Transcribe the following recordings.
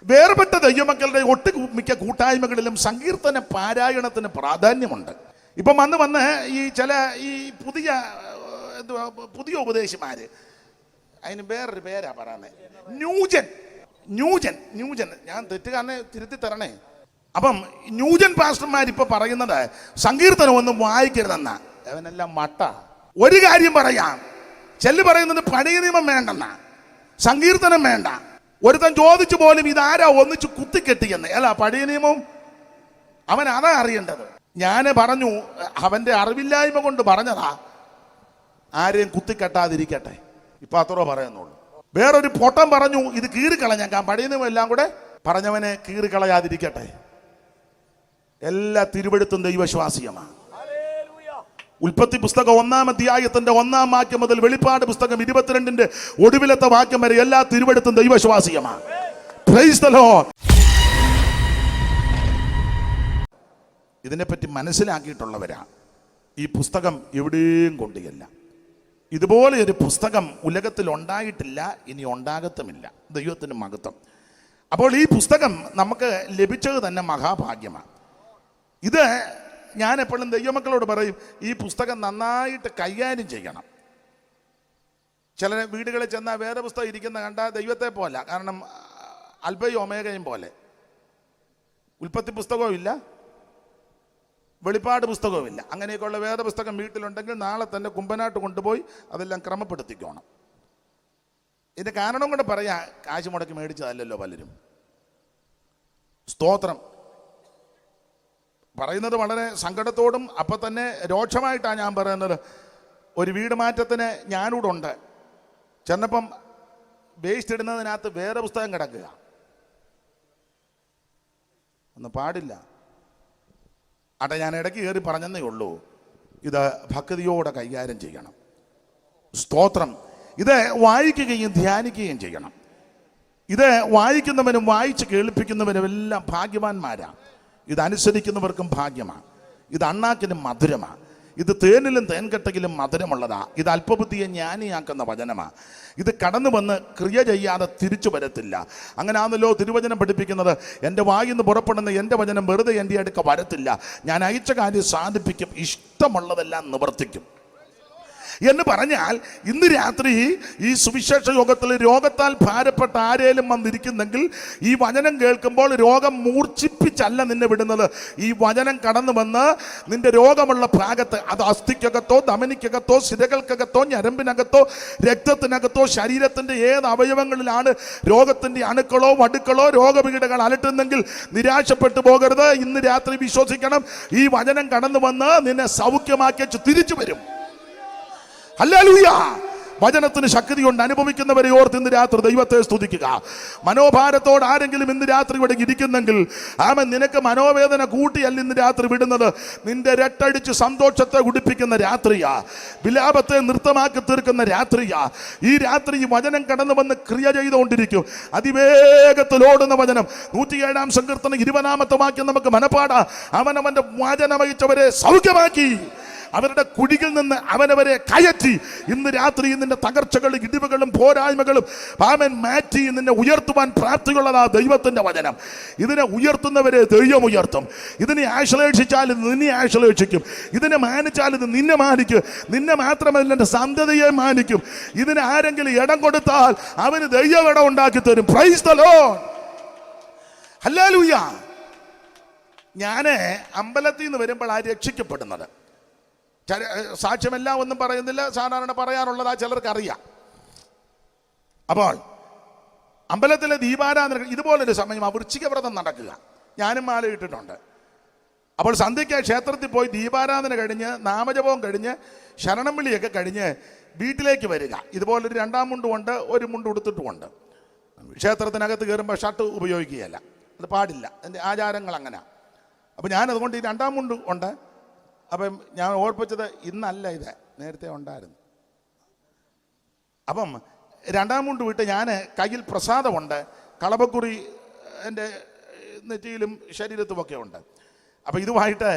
വേർപെട്ട ദൈവമക്കളുടെ ഒട്ടുമിക്ക കൂട്ടായ്മകളിലും സങ്കീർത്തന പാരായണത്തിന് പ്രാധാന്യമുണ്ട്. ഇപ്പം വന്ന് ഈ പുതിയ ഉപദേശിമാര്, അതിന് വേറൊരു പേരാ പറയുന്നത്, ന്യൂജൻ. ഞാൻ തെറ്റുകാരനെ തിരുത്തി തരണേ. അപ്പം ന്യൂജൻ പാസ്റ്റർമാരിപ്പോൾ പറയുന്നത് സങ്കീർത്തനം ഒന്നും വായിക്കരുതെന്നാ. അവനെല്ലാം മട്ട. ഒരു കാര്യം പറയാം, ചെല്ല് പറയുന്നത് പഴയ നിയമം വേണ്ടെന്ന, സങ്കീർത്തനം വേണ്ട. ഒരുത്തൻ ചോദിച്ചു പോലും ഇതാരാ ഒന്നിച്ച് കുത്തിക്കെട്ടിയെന്ന്. അല്ല, പഴയ നിയമം അവൻ അതാ അറിയേണ്ടത്. ഞാൻ പറഞ്ഞു, അവന്റെ അറിവില്ലായ്മ കൊണ്ട് പറഞ്ഞതാ, ആരെയും കുത്തിക്കെട്ടാതിരിക്കട്ടെ. ഇപ്പൊ അത്രോ പറയുന്നുള്ളൂ. വേറൊരു പൊട്ടം പറഞ്ഞു, ഇത് കീറിക്കളഞ്ഞേക്കാം, പഴയ നിയമം എല്ലാം കൂടെ. പറഞ്ഞവനെ കീറിക്കളയാതിരിക്കട്ടെ. എല്ലാ തിരുവെഴുത്തും ദൈവശ്വാസീയമാണ്. ഉൽപ്പത്തി പുസ്തകം 1-ാം അധ്യായത്തിന്റെ 1-ാം വാക്യം മുതൽ വെളിപ്പാട് പുസ്തകം 22-ന്റെ ഒടുവിലത്തെ വാക്യം വരെ എല്ലാ തിരുവെഴുത്തും ദൈവശ്വാസീയമാണ്. Praise the lord. ഇതിനെപ്പറ്റി മനസ്സിലാക്കിയിട്ടുള്ളവരാ ഈ പുസ്തകം എവിടെയും കൊണ്ടുചെല്ല. ഇതുപോലെ ഒരു പുസ്തകം ഉലകത്തിൽ ഉണ്ടായിട്ടില്ല, ഇനി ഉണ്ടാകത്തുമില്ല. ദൈവത്തിന് മഹത്വം. അപ്പോൾ ഈ പുസ്തകം നമുക്ക് ലഭിച്ചത് തന്നെ മഹാഭാഗ്യമാണ്. ഇത് ഞാൻ എപ്പോഴും ദൈവമക്കളോട് പറയും, ഈ പുസ്തകം നന്നായിട്ട് കൈകാര്യം ചെയ്യണം. ചില വീടുകളിൽ ചെന്നാൽ വേദപുസ്തകം ഇരിക്കുന്ന കണ്ടാൽ ദൈവത്തെ പോലെ, കാരണം അൽബയും ഒമേഗയും പോലെ. ഉൽപ്പത്തി പുസ്തകവും ഇല്ല, വെളിപ്പാട് പുസ്തകവും ഇല്ല. അങ്ങനെയൊക്കെയുള്ള വേദപുസ്തകം വീട്ടിലുണ്ടെങ്കിൽ നാളെ തന്നെ കുമ്പനാട്ട് കൊണ്ടുപോയി അതെല്ലാം ക്രമപ്പെടുത്തിക്കോണം. ഇതിൻ്റെ കാരണം കൊണ്ട് പറയാ, കാശ് മുടക്കി മേടിച്ചതല്ലല്ലോ പലരും. സ്തോത്രം. പറയുന്നത് വളരെ സങ്കടത്തോടും അപ്പം തന്നെ രോക്ഷമായിട്ടാണ് ഞാൻ പറയുന്നത്. ഒരു വീട് മാറ്റത്തിന് ഞാനിവിടെ ഉണ്ട്. ചെന്നപ്പം വേസ്റ്റ് ഇടുന്നതിനകത്ത് വേറെ പുസ്തകം കിടക്കുക. ഒന്നും പാടില്ല. അട്ടെ, ഞാൻ ഇടയ്ക്ക് കയറി പറഞ്ഞതേ ഉള്ളൂ, ഇത് ഭക്തിയോടെ കൈകാര്യം ചെയ്യണം. സ്തോത്രം. ഇത് വായിക്കുകയും ധ്യാനിക്കുകയും ചെയ്യണം. ഇത് വായിക്കുന്നവനും വായിച്ച് കേൾപ്പിക്കുന്നവനും എല്ലാം ഭാഗ്യവാന്മാരാണ്. ഇതനുസരിക്കുന്നവർക്കും ഭാഗ്യമാണ്. ഇത് അണ്ണാക്കിനും മധുരമാണ്. ഇത് തേനിലും തേൻകെട്ടയിലും മധുരമുള്ളതാ. ഇത് അല്പബുദ്ധിയെ ജ്ഞാനിയാക്കുന്ന വചനമാണ്. ഇത് കടന്നു വന്ന് ക്രിയ ചെയ്യാതെ തിരിച്ചു വരത്തില്ല. അങ്ങനെയാണല്ലോ തിരുവചനം പഠിപ്പിക്കുന്നത്. എൻ്റെ വായിൽ നിന്ന് പുറപ്പെടുന്ന എൻ്റെ വചനം വെറുതെ എൻ്റെ അടുക്ക വരത്തില്ല, ഞാൻ അയച്ച കാര്യം സാധിപ്പിക്കും, ഇഷ്ടമുള്ളതെല്ലാം നിവർത്തിക്കും എന്ന് പറഞ്ഞാൽ, ഇന്ന് രാത്രി ഈ സുവിശേഷ യോഗത്തിൽ രോഗത്താൽ ഭാരപ്പെട്ട ആരേലും വന്നിരിക്കുന്നെങ്കിൽ ഈ വചനം കേൾക്കുമ്പോൾ രോഗം മൂർച്ഛിപ്പിച്ചല്ല നിന്നെ വിടുന്നത്. ഈ വചനം കടന്നു വന്ന് നിന്റെ രോഗമുള്ള ഭാഗത്ത്, അത് അസ്ഥിക്കകത്തോ ധമനിക്കകത്തോ സിരകൾക്കകത്തോ ഞരമ്പിനകത്തോ രക്തത്തിനകത്തോ ശരീരത്തിൻ്റെ ഏത് അവയവങ്ങളിലാണ് രോഗത്തിൻ്റെ അണുക്കളോ വടുക്കളോ രോഗപീഠകൾ അലട്ടുന്നെങ്കിൽ നിരാശപ്പെട്ടു പോകരുത്. ഇന്ന് രാത്രി വിശ്വസിക്കണം, ഈ വചനം കടന്നു വന്ന് നിന്നെ സൗഖ്യമാക്കി തിരിച്ചു വരും. ഹല്ലേലൂയ. വചനത്തിന് ശക്തി കൊണ്ട് അനുഭവിക്കുന്നവരെ ഓർത്ത് ഇന്ന് രാത്രി ദൈവത്തെ സ്തുതിക്കുക. മനോഭാരത്തോട് ആരെങ്കിലും ഇന്ന് രാത്രി ഇവിടെ ഇരിക്കുന്നെങ്കിൽ, ആമൻ, നിനക്ക് മനോവേദന കൂട്ടിയല്ല ഇന്ന് രാത്രി വിടുന്നത്, നിന്റെ രട്ടടിച്ച് സന്തോഷത്തെ കുടിപ്പിക്കുന്ന രാത്രിയാ, വിലാപത്തെ നൃത്തമാക്കി തീർക്കുന്ന രാത്രിയാ. ഈ രാത്രി ഈ വചനം കടന്നു വന്ന് ക്രിയ ചെയ്തുകൊണ്ടിരിക്കും. അതിവേഗത്തിൽ ഓടുന്ന വചനം. 107-ാം സങ്കീർത്തനം 20-ാമത്തെ വാക്യം നമുക്ക് മനപ്പാടാ. അവനവന്റെ വചനമയച്ചവരെ സൗഖ്യമാക്കി, അവരുടെ കുഴിയിൽ നിന്ന് അവനവരെ കയറ്റി. ഇന്ന് രാത്രി നിന്റെ തകർച്ചകളും ഇടിവുകളും പോരായ്മകളും പാമൻ മാറ്റി നിന്നെ ഉയർത്തുവാൻ പ്രാപ്തിയുള്ളതാ ദൈവത്തിന്റെ വചനം. ഇതിനെ ഉയർത്തുന്നവരെ ദൈവം ഉയർത്തും. ഇതിനെ ആശ്ലേഷിച്ചാൽ ഇത് നിന്നെ ആശ്ലേഷിക്കും. ഇതിനെ മാനിച്ചാൽ ഇത് നിന്നെ മാനിക്കും. നിന്നെ മാത്രമല്ല എൻ്റെ സന്തതിയെ മാനിക്കും. ഇതിന് ആരെങ്കിലും ഇടം കൊടുത്താൽ അവന് ദൈവം ഇടം ഉണ്ടാക്കി തരും. Price the Lord. ഹല്ലേലൂയ. ഞാൻ അമ്പലത്തിൽ നിന്ന് വരുമ്പോൾ രക്ഷിക്കപ്പെടുന്നത്, സാക്ഷ്യമെല്ലാം ഒന്നും പറയുന്നില്ല, സാധാരണ പറയാറുള്ളതാ ചിലർക്ക് അറിയാം. അപ്പോൾ അമ്പലത്തിലെ ദീപാരാധന ഇതുപോലൊരു സമയം വൃശ്ചികവ്രതം നടക്കുക. ഞാനും മാല ഇട്ടിട്ടുണ്ട്. അപ്പോൾ സന്ധ്യയ്ക്ക് ക്ഷേത്രത്തിൽ പോയി ദീപാരാധന കഴിഞ്ഞ് നാമജപവും കഴിഞ്ഞ് ശരണം വിളിയൊക്കെ കഴിഞ്ഞ് വീട്ടിലേക്ക് വരിക. ഇതുപോലൊരു 2-ാം മുണ്ടുമുണ്ട്, ഒരു മുണ്ട് ഉടുത്തിട്ടുമുണ്ട്. ക്ഷേത്രത്തിനകത്ത് കയറുമ്പോൾ ഷർട്ട് ഉപയോഗിക്കുകയല്ല, അത് പാടില്ല, അതിൻ്റെ ആചാരങ്ങൾ അങ്ങനെ. അപ്പോൾ ഞാനതുകൊണ്ട് ഈ 2-ാം മുണ്ട് ഉണ്ട്. അപ്പം ഞാൻ ഓർപ്പിച്ചത് ഇന്നല്ല, ഇത് നേരത്തെ ഉണ്ടായിരുന്നു. അപ്പം 2-ാം മുണ്ട് വിട്ട് ഞാൻ കയ്യിൽ പ്രസാദമുണ്ട്, കളഭക്കുറി എൻ്റെ നെറ്റിയിലും ശരീരത്തുമൊക്കെ ഉണ്ട്. അപ്പം ഇതുമായിട്ട്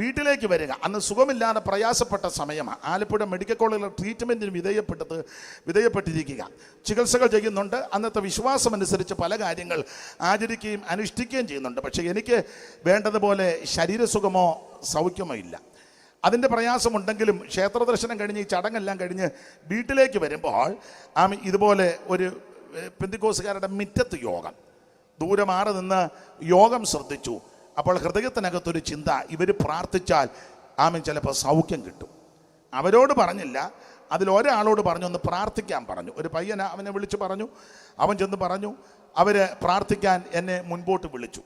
വീട്ടിലേക്ക് വരിക. അന്ന് സുഖമില്ലാതെ പ്രയാസപ്പെട്ട സമയമാണ്. ആലപ്പുഴ മെഡിക്കൽ കോളേജിലെ ട്രീറ്റ്മെൻറ്റിന് വിധേയപ്പെട്ടിരിക്കുക, ചികിത്സകൾ ചെയ്യുന്നുണ്ട്. അന്നത്തെ വിശ്വാസമനുസരിച്ച് പല കാര്യങ്ങൾ ആചരിക്കുകയും അനുഷ്ഠിക്കുകയും ചെയ്യുന്നുണ്ട്. പക്ഷേ എനിക്ക് വേണ്ടതുപോലെ ശരീരസുഖമോ സൗഖ്യമോ ഇല്ല. അതിൻ്റെ പ്രയാസമുണ്ടെങ്കിലും ക്ഷേത്ര ദർശനം കഴിഞ്ഞ് ഈ ചടങ്ങെല്ലാം കഴിഞ്ഞ് വീട്ടിലേക്ക് വരുമ്പോൾ ഇതുപോലെ ഒരു പെന്തിക്കോസുകാരുടെ മുറ്റത്ത് യോഗം, ദൂരെ മാറി നിന്ന് യോഗം ശ്രദ്ധിച്ചു. അപ്പോൾ ഹൃദയത്തിനകത്തൊരു ചിന്ത, ഇവർ പ്രാർത്ഥിച്ചാൽ ചിലപ്പോൾ സൗഖ്യം കിട്ടും. അവരോട് പറഞ്ഞില്ല, അതിലൊരാളോട് പറഞ്ഞു ഒന്ന് പ്രാർത്ഥിക്കാൻ പറഞ്ഞു. ഒരു പയ്യനെ അവനെ വിളിച്ചു പറഞ്ഞു. അവൻ ചെന്ന് പറഞ്ഞു. അവർ പ്രാർത്ഥിക്കാൻ എന്നെ മുൻപോട്ട് വിളിച്ചു.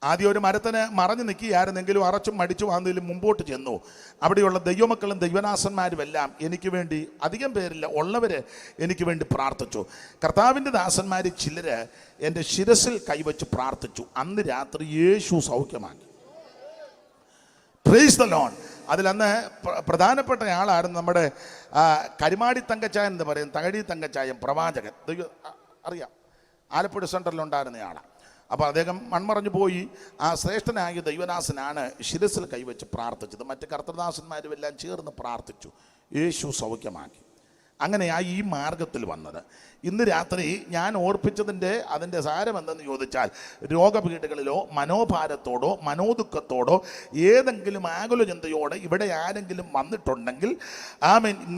ആദ്യം ഒരു മരത്തിന് മറഞ്ഞു നിൽക്കുകയായിരുന്നെങ്കിലും അറച്ചും മടിച്ചു വന്നതിലും മുമ്പോട്ട് ചെന്നു. അവിടെയുള്ള ദൈവമക്കളും ദൈവദാസന്മാരും എല്ലാം എനിക്ക് വേണ്ടി, അധികം പേരില്ല ഉള്ളവർ എനിക്ക് വേണ്ടി പ്രാർത്ഥിച്ചു. കർത്താവിൻ്റെ ദാസന്മാർ ചിലർ എൻ്റെ ശിരസിൽ കൈവച്ച് പ്രാർത്ഥിച്ചു. അന്ന് രാത്രി യേശു സൗഖ്യമാക്കി. Praise the Lord. അതിലന്ന് പ്രധാനപ്പെട്ട ആളായിരുന്നു നമ്മുടെ കരിമാടി തങ്കച്ചായൻ എന്ന് പറയും, തകഴി തങ്കച്ചായൻ പ്രവാചകൻ. അറിയാം, ആലപ്പുഴ സെൻറ്ററിലുണ്ടായിരുന്നയാളാണ്. അപ്പോൾ അദ്ദേഹം മൺമറഞ്ഞു പോയി. ആ ശ്രേഷ്ഠനായ ദൈവദാസനാണ് ശിരസിൽ കൈവച്ച് പ്രാർത്ഥിച്ചത്. മറ്റ് കർത്തൃദാസന്മാരും എല്ലാം ചേർന്ന് പ്രാർത്ഥിച്ചു. യേശു സൗഖ്യമാക്കി. അങ്ങനെയാണ് ഈ മാർഗത്തിൽ വന്നത്. ഇന്ന് രാത്രി ഞാൻ അതിൻ്റെ സാരം എന്തെന്ന് ചോദിച്ചാൽ, രോഗപീഠകളിലോ മനോഭാരത്തോടോ മനോദുഃഖത്തോടോ ഏതെങ്കിലും ആകുല ചിന്തയോടെ ഇവിടെ ആരെങ്കിലും വന്നിട്ടുണ്ടെങ്കിൽ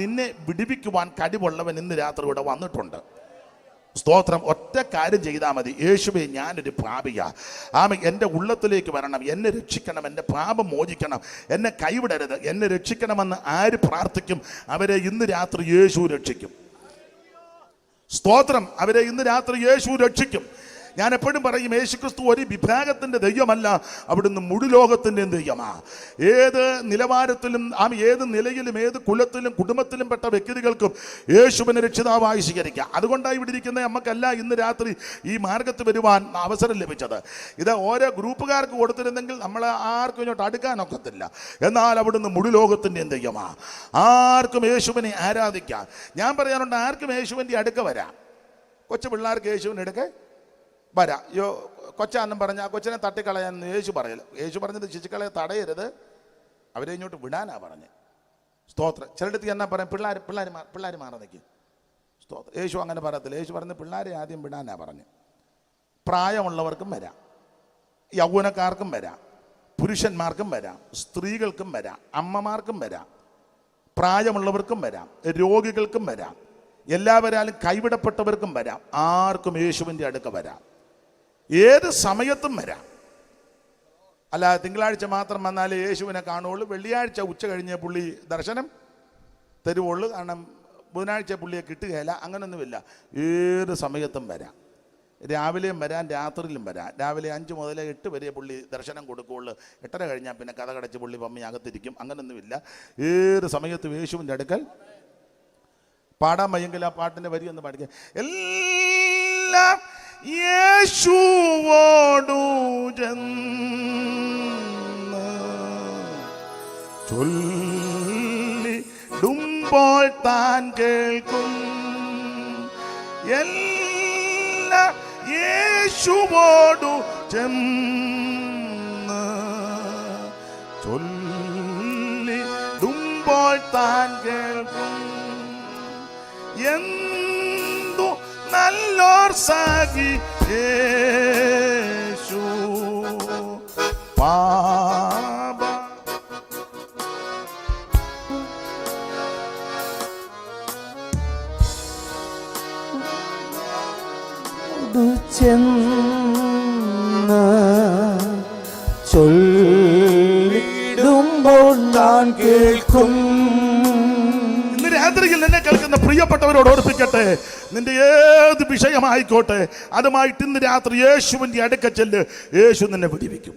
നിന്നെ വിടിവിക്കുവാൻ കഴിവുള്ളവൻ ഇന്ന് രാത്രി ഇവിടെ വന്നിട്ടുണ്ട്. സ്തോത്രം. ഒറ്റ കാര്യം ചെയ്താൽ മതി. യേശുവേ, ഞാനൊരു പാപിയാ, എൻ്റെ ഉള്ളത്തിലേക്ക് വരണം, എന്നെ രക്ഷിക്കണം, എൻ്റെ പാപം മോചിക്കണം, എന്നെ കൈവിടരുത്, എന്നെ രക്ഷിക്കണമെന്ന് ആര് പ്രാർത്ഥിക്കും അവരെ ഇന്ന് രാത്രി യേശു രക്ഷിക്കും. സ്തോത്രം. അവരെ ഇന്ന് രാത്രി യേശു രക്ഷിക്കും. ഞാൻ എപ്പോഴും പറയും, യേശുക്രിസ്തു ഒരു വിഭാഗത്തിൻ്റെ ദൈവമല്ല, അവിടുന്ന് മുഴുലോകത്തിൻ്റെയും ദൈവമാണ്. ഏത് നിലവാരത്തിലും ഏത് നിലയിലും ഏത് കുലത്തിലും കുടുംബത്തിലും പെട്ട വ്യക്തികൾക്കും യേശുവിനെ രക്ഷിതാവായി സ്വീകരിക്കാം. അതുകൊണ്ടാണ് ഇവിടെ ഇരിക്കുന്ന നമുക്കല്ല ഇന്ന് രാത്രി ഈ മാർഗത്ത് വരുവാൻ അവസരം ലഭിച്ചത്. ഇത് ഓരോ ഗ്രൂപ്പുകാർക്ക് കൊടുത്തിരുന്നെങ്കിൽ നമ്മൾ ആർക്കും ഇങ്ങോട്ട് അടുക്കാനൊക്കത്തില്ല. എന്നാൽ അവിടുന്ന് മുഴുലോകത്തിൻ്റെയും ദൈവമാണ്. ആർക്കും യേശുവിനെ ആരാധിക്കാം. ഞാൻ പറയാനുണ്ട്, ആർക്കും യേശുവിൻ്റെ അടുക്ക വരാം. കൊച്ചു പിള്ളേർക്ക് യേശുവിൻ്റെ അടുക്ക വരാം. കൊച്ചാന്നും പറഞ്ഞാൽ കൊച്ചിനെ തട്ടിക്കളയാന്ന് യേശു പറയല. യേശു പറഞ്ഞത് ശിശുക്കളെ തടയരുത്, അവരെ ഇങ്ങോട്ട് വിടാനാ പറഞ്ഞ്. സ്തോത്രം. ചിലടത്ത് എന്നാ പറയാം, പിള്ളേർ മാറി നിൽക്കും. സ്തോത്രം. യേശു അങ്ങനെ പറയത്തില്ല. യേശു പറഞ്ഞ് പിള്ളേരെ ആദ്യം വിടാനാ പറഞ്ഞ്. പ്രായമുള്ളവർക്കും വരാം, യൗവനക്കാർക്കും വരാം, പുരുഷന്മാർക്കും വരാം, സ്ത്രീകൾക്കും വരാം, അമ്മമാർക്കും വരാം, പ്രായമുള്ളവർക്കും വരാം, രോഗികൾക്കും വരാം, എല്ലാവരാലും കൈവിടപ്പെട്ടവർക്കും വരാം. ആർക്കും യേശുവിൻ്റെ അടുക്ക വരാം. ഏത് സമയത്തും വരാം. അല്ല തിങ്കളാഴ്ച മാത്രം വന്നാലേ യേശുവിനെ കാണുള്ളൂ, വെള്ളിയാഴ്ച ഉച്ച കഴിഞ്ഞ പുള്ളി ദർശനം തരുവുള്ളൂ, കാരണം ബുധനാഴ്ച പുള്ളിയെ കിട്ടുകയില്ല. അങ്ങനൊന്നുമില്ല. ഏത് സമയത്തും വരാം. രാവിലെയും വരാം, രാത്രിയിലും വരാം. രാവിലെ 5 മുതൽ 8 വരെ പുള്ളി ദർശനം കൊടുക്കുകയുള്ളൂ. 8:30 കഴിഞ്ഞാൽ പിന്നെ കഥ കടച്ച് പുള്ളി പമ്മി അകത്തിരിക്കും. അങ്ങനൊന്നുമില്ല. ഏത് സമയത്തും യേശുവിൻ്റെ അടുക്കൽ പാടാൻ വയ്യെങ്കിൽ ആ പാട്ടിൻ്റെ വരി ഒന്ന് പാടിക്കുക. എല്ലാം യേശുവോടു ചൊല്ലിടുമ്പോൾ താൻ കേൾക്കും. എല്ലാം യേശുവോടു ചൊല്ലിടുമ്പോൾ താൻ കേൾക്കും. എന്തു നല്ലോർ സാഗി യേശു പാപ ചൊല്ലിടുമ്പോൾ ഞാൻ കേൾക്കും. രാത്രിയിൽ എന്നെ കേൾക്കുന്ന പ്രിയപ്പെട്ടവരോട് ഓർപ്പിക്കട്ടെ, നിന്റെ ഏത് വിഷയമായിക്കോട്ടെ അതുമായിട്ട് ഇന്ന് രാത്രി യേശുവിൻ്റെ അടുക്ക ചെല്ല്. യേശു നിന്നെ വിടിവിക്കും.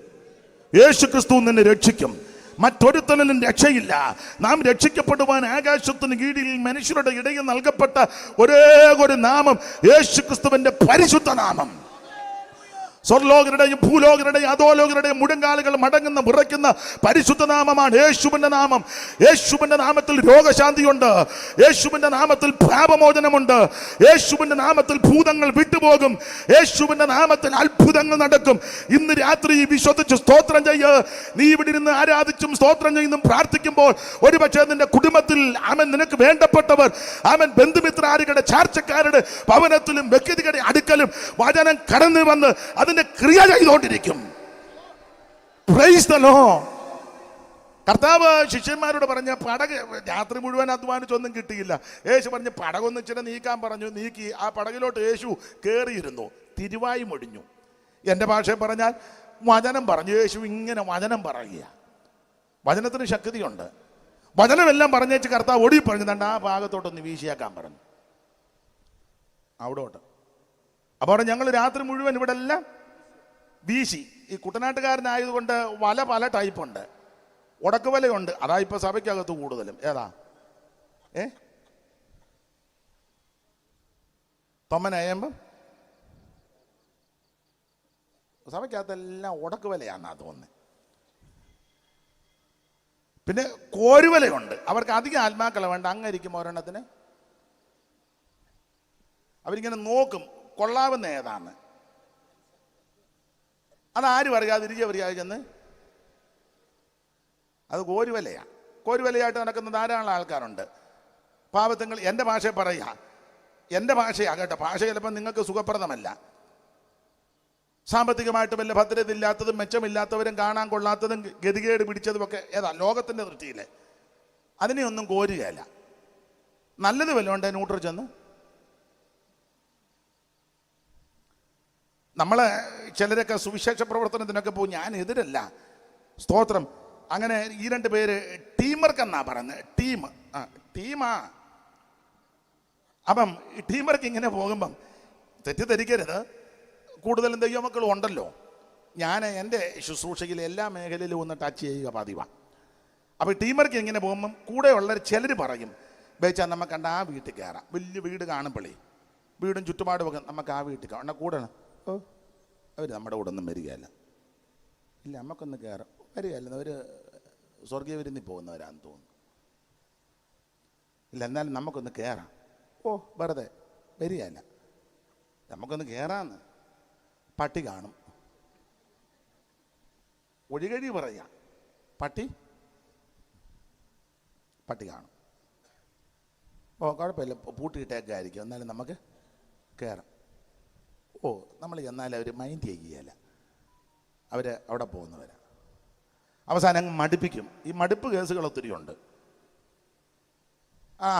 യേശു ക്രിസ്തു നിന്നെ രക്ഷിക്കും. മറ്റൊരുത്തനും രക്ഷയില്ല. നാം രക്ഷിക്കപ്പെടുവാൻ ആകാശത്തിന് കീഴിൽ മനുഷ്യരുടെ ഇടയിൽ നൽകപ്പെട്ട ഒരേ ഒരു നാമം യേശു ക്രിസ്തുവിന്റെ പരിശുദ്ധ നാമം. സ്വർലോകരുടെയും ഭൂലോകരുടെയും അധോലോകരുടെയും മുഴങ്കാലുകൾ മടങ്ങുന്ന വിറയ്ക്കുന്ന പരിശുദ്ധ നാമമാണ് യേശുവിന്റെ നാമം. യേശുവിന്റെ നാമത്തിൽ രോഗശാന്തിയുണ്ട്. യേശുവിന്റെ നാമത്തിൽ പാപമോചനമുണ്ട്. യേശുവിന്റെ നാമത്തിൽ ഭൂതങ്ങൾ വിട്ടുപോകും. യേശുവിന്റെ നാമത്തിൽ അത്ഭുതങ്ങൾ നടക്കും. ഇന്ന് രാത്രി വിശ്വസിച്ച് സ്തോത്രം ചെയ്യ്. നീ ഇവിടെ ഇരുന്ന് ആരാധിച്ചും സ്തോത്രം ചെയ്യുന്നതും പ്രാർത്ഥിക്കുമ്പോൾ ഒരുപക്ഷെ നിന്റെ കുടുംബത്തിൽ അവൻ നിനക്ക് വേണ്ടപ്പെട്ടവർ, അവൻ ബന്ധുമിത്രാദികളുടെ ചാർച്ചക്കാരുടെ ഭവനത്തിലും വ്യക്തികളുടെ അടുക്കലും വചനം കടന്നു വന്ന് അതിന്റെ ക്രിയ ചെയ്തുകൊണ്ടിരിക്കും. Price the Lord. കർത്താവ് ശിഷ്യന്മാരോട് പറഞ്ഞ പടക് രാത്രി മുഴുവൻ അധ്വാനിച്ചൊന്നും കിട്ടിയില്ല. യേശു പറഞ്ഞ് പടകൊന്ന് ഇച്ചിരി നീക്കാൻ പറഞ്ഞു. നീക്കി ആ പടകിലോട്ട് യേശു കയറിയിരുന്നു. തിരുവായി മൊഴിഞ്ഞു. എൻ്റെ ഭാഷയിൽ പറഞ്ഞാൽ വചനം പറഞ്ഞു. യേശു ഇങ്ങനെ വചനം പറയുക. വചനത്തിന് ശക്തിയുണ്ട്. വചനമെല്ലാം പറഞ്ഞേച്ച് കർത്താവ് ഒടി പറഞ്ഞു തണ്ട് ആ ഭാഗത്തോട്ടൊന്ന് വീശിയാക്കാൻ പറഞ്ഞു. അവിടോട്ട് അപ്പോൾ ഞങ്ങൾ രാത്രി മുഴുവൻ ഇവിടെ എല്ലാം വീശി. ഈ കുട്ടനാട്ടുകാരനായതുകൊണ്ട് വല പല ടൈപ്പുണ്ട്. ഉടക്ക് വലയുണ്ട്. അതാ ഇപ്പൊ സഭയ്ക്കകത്ത് കൂടുതലും. ഏതാ? തൊമ്മനയമ്പം സഭയ്ക്കകത്തെല്ലാം ഉടക്ക് വലയാണെന്നാ തോന്നുന്നത്. പിന്നെ കോരുവലയുണ്ട്. അവർക്ക് അധികം ആത്മാക്കളെ വേണ്ട. അങ്ങരിക്കും ഒരെണ്ണത്തിന് അവരിങ്ങനെ നോക്കും കൊള്ളാവുന്ന ഏതാണ്. അതാരും അറിയാതെ ഇരിക്കവരിയായി ചെന്ന് അത് കോരുവലയാണ്. കോരുവലയായിട്ട് നടക്കുന്ന ധാരാളം ആൾക്കാരുണ്ട്. പാവത്തങ്ങൾ എൻ്റെ ഭാഷയെ പറയുക. എൻ്റെ ഭാഷയാണ് കേട്ടോ. ഭാഷ ചിലപ്പോൾ നിങ്ങൾക്ക് സുഖപ്രദമല്ല. സാമ്പത്തികമായിട്ട് വല്ല ഭദ്രത ഇല്ലാത്തതും മെച്ചമില്ലാത്തവരും കാണാൻ കൊള്ളാത്തതും ഗതികേട് പിടിച്ചതുമൊക്കെ ഏതാ ലോകത്തിൻ്റെ ദൃഷ്ടിയിൽ അതിനെയൊന്നും കോരുകയല്ല. നല്ലത് വല്ലതുകൊണ്ട് ന്യൂട്രൽ ചെന്ന് നമ്മളെ ചിലരൊക്കെ സുവിശേഷ പ്രവർത്തനത്തിനൊക്കെ പോകും. ഞാൻ എതിരല്ല, സ്തോത്രം. അങ്ങനെ ഈ രണ്ട് പേര് ടീംവർക്ക് എന്നാ പറയുന്നത്. ടീമാ. അപ്പം ഈ ടീംവർക്ക് ഇങ്ങനെ പോകുമ്പം തെറ്റിദ്ധരിക്കരുത്, കൂടുതലും ദൈവമക്കളും ഉണ്ടല്ലോ. ഞാൻ എൻ്റെ ശുശ്രൂഷയിൽ എല്ലാ മേഖലയിലും ഒന്ന് ടച്ച് ചെയ്യുക പതിവാണ്. അപ്പോൾ ടീംവർക്ക് ഇങ്ങനെ പോകുമ്പം കൂടെയുള്ളവർ ചിലർ പറയും, ബേച്ചാൽ നമുക്ക് കണ്ട ആ വീട്ടിൽ കയറാം. വലിയ വീട് കാണുമ്പോഴേ വീടും ചുറ്റുപാടും ഒക്കെ നമുക്ക് ആ വീട്ടിൽ കാണാം. കൂടെ അവർ നമ്മുടെ കൂടെ ഒന്നും വരികയല്ല. ഇല്ല നമുക്കൊന്ന് കയറാം. വരികയല്ല, അവർ സ്വർഗീയ വിരുന്നിൽ പോകുന്നവരാന്ന് തോന്നുന്നു. ഇല്ല എന്നാലും നമുക്കൊന്ന് കയറാം. വെറുതെ വരികയല്ല, നമുക്കൊന്ന് കയറാമെന്ന്. പട്ടി കാണും. ഒഴികഴി പറയാ. പട്ടി കാണും. കുഴപ്പമില്ല, പൂട്ടിയിട്ടേക്കായിരിക്കും, എന്നാലും നമുക്ക് കയറാം. നമ്മൾ ചെന്നാലും അവർ മൈൻഡ് ചെയ്യുകയല്ല. അവർ അവിടെ പോകുന്നവരാ. അവസാനം അങ്ങ് മടുപ്പിക്കും. ഈ മടുപ്പ് കേസുകൾ ഒത്തിരി ഉണ്ട്.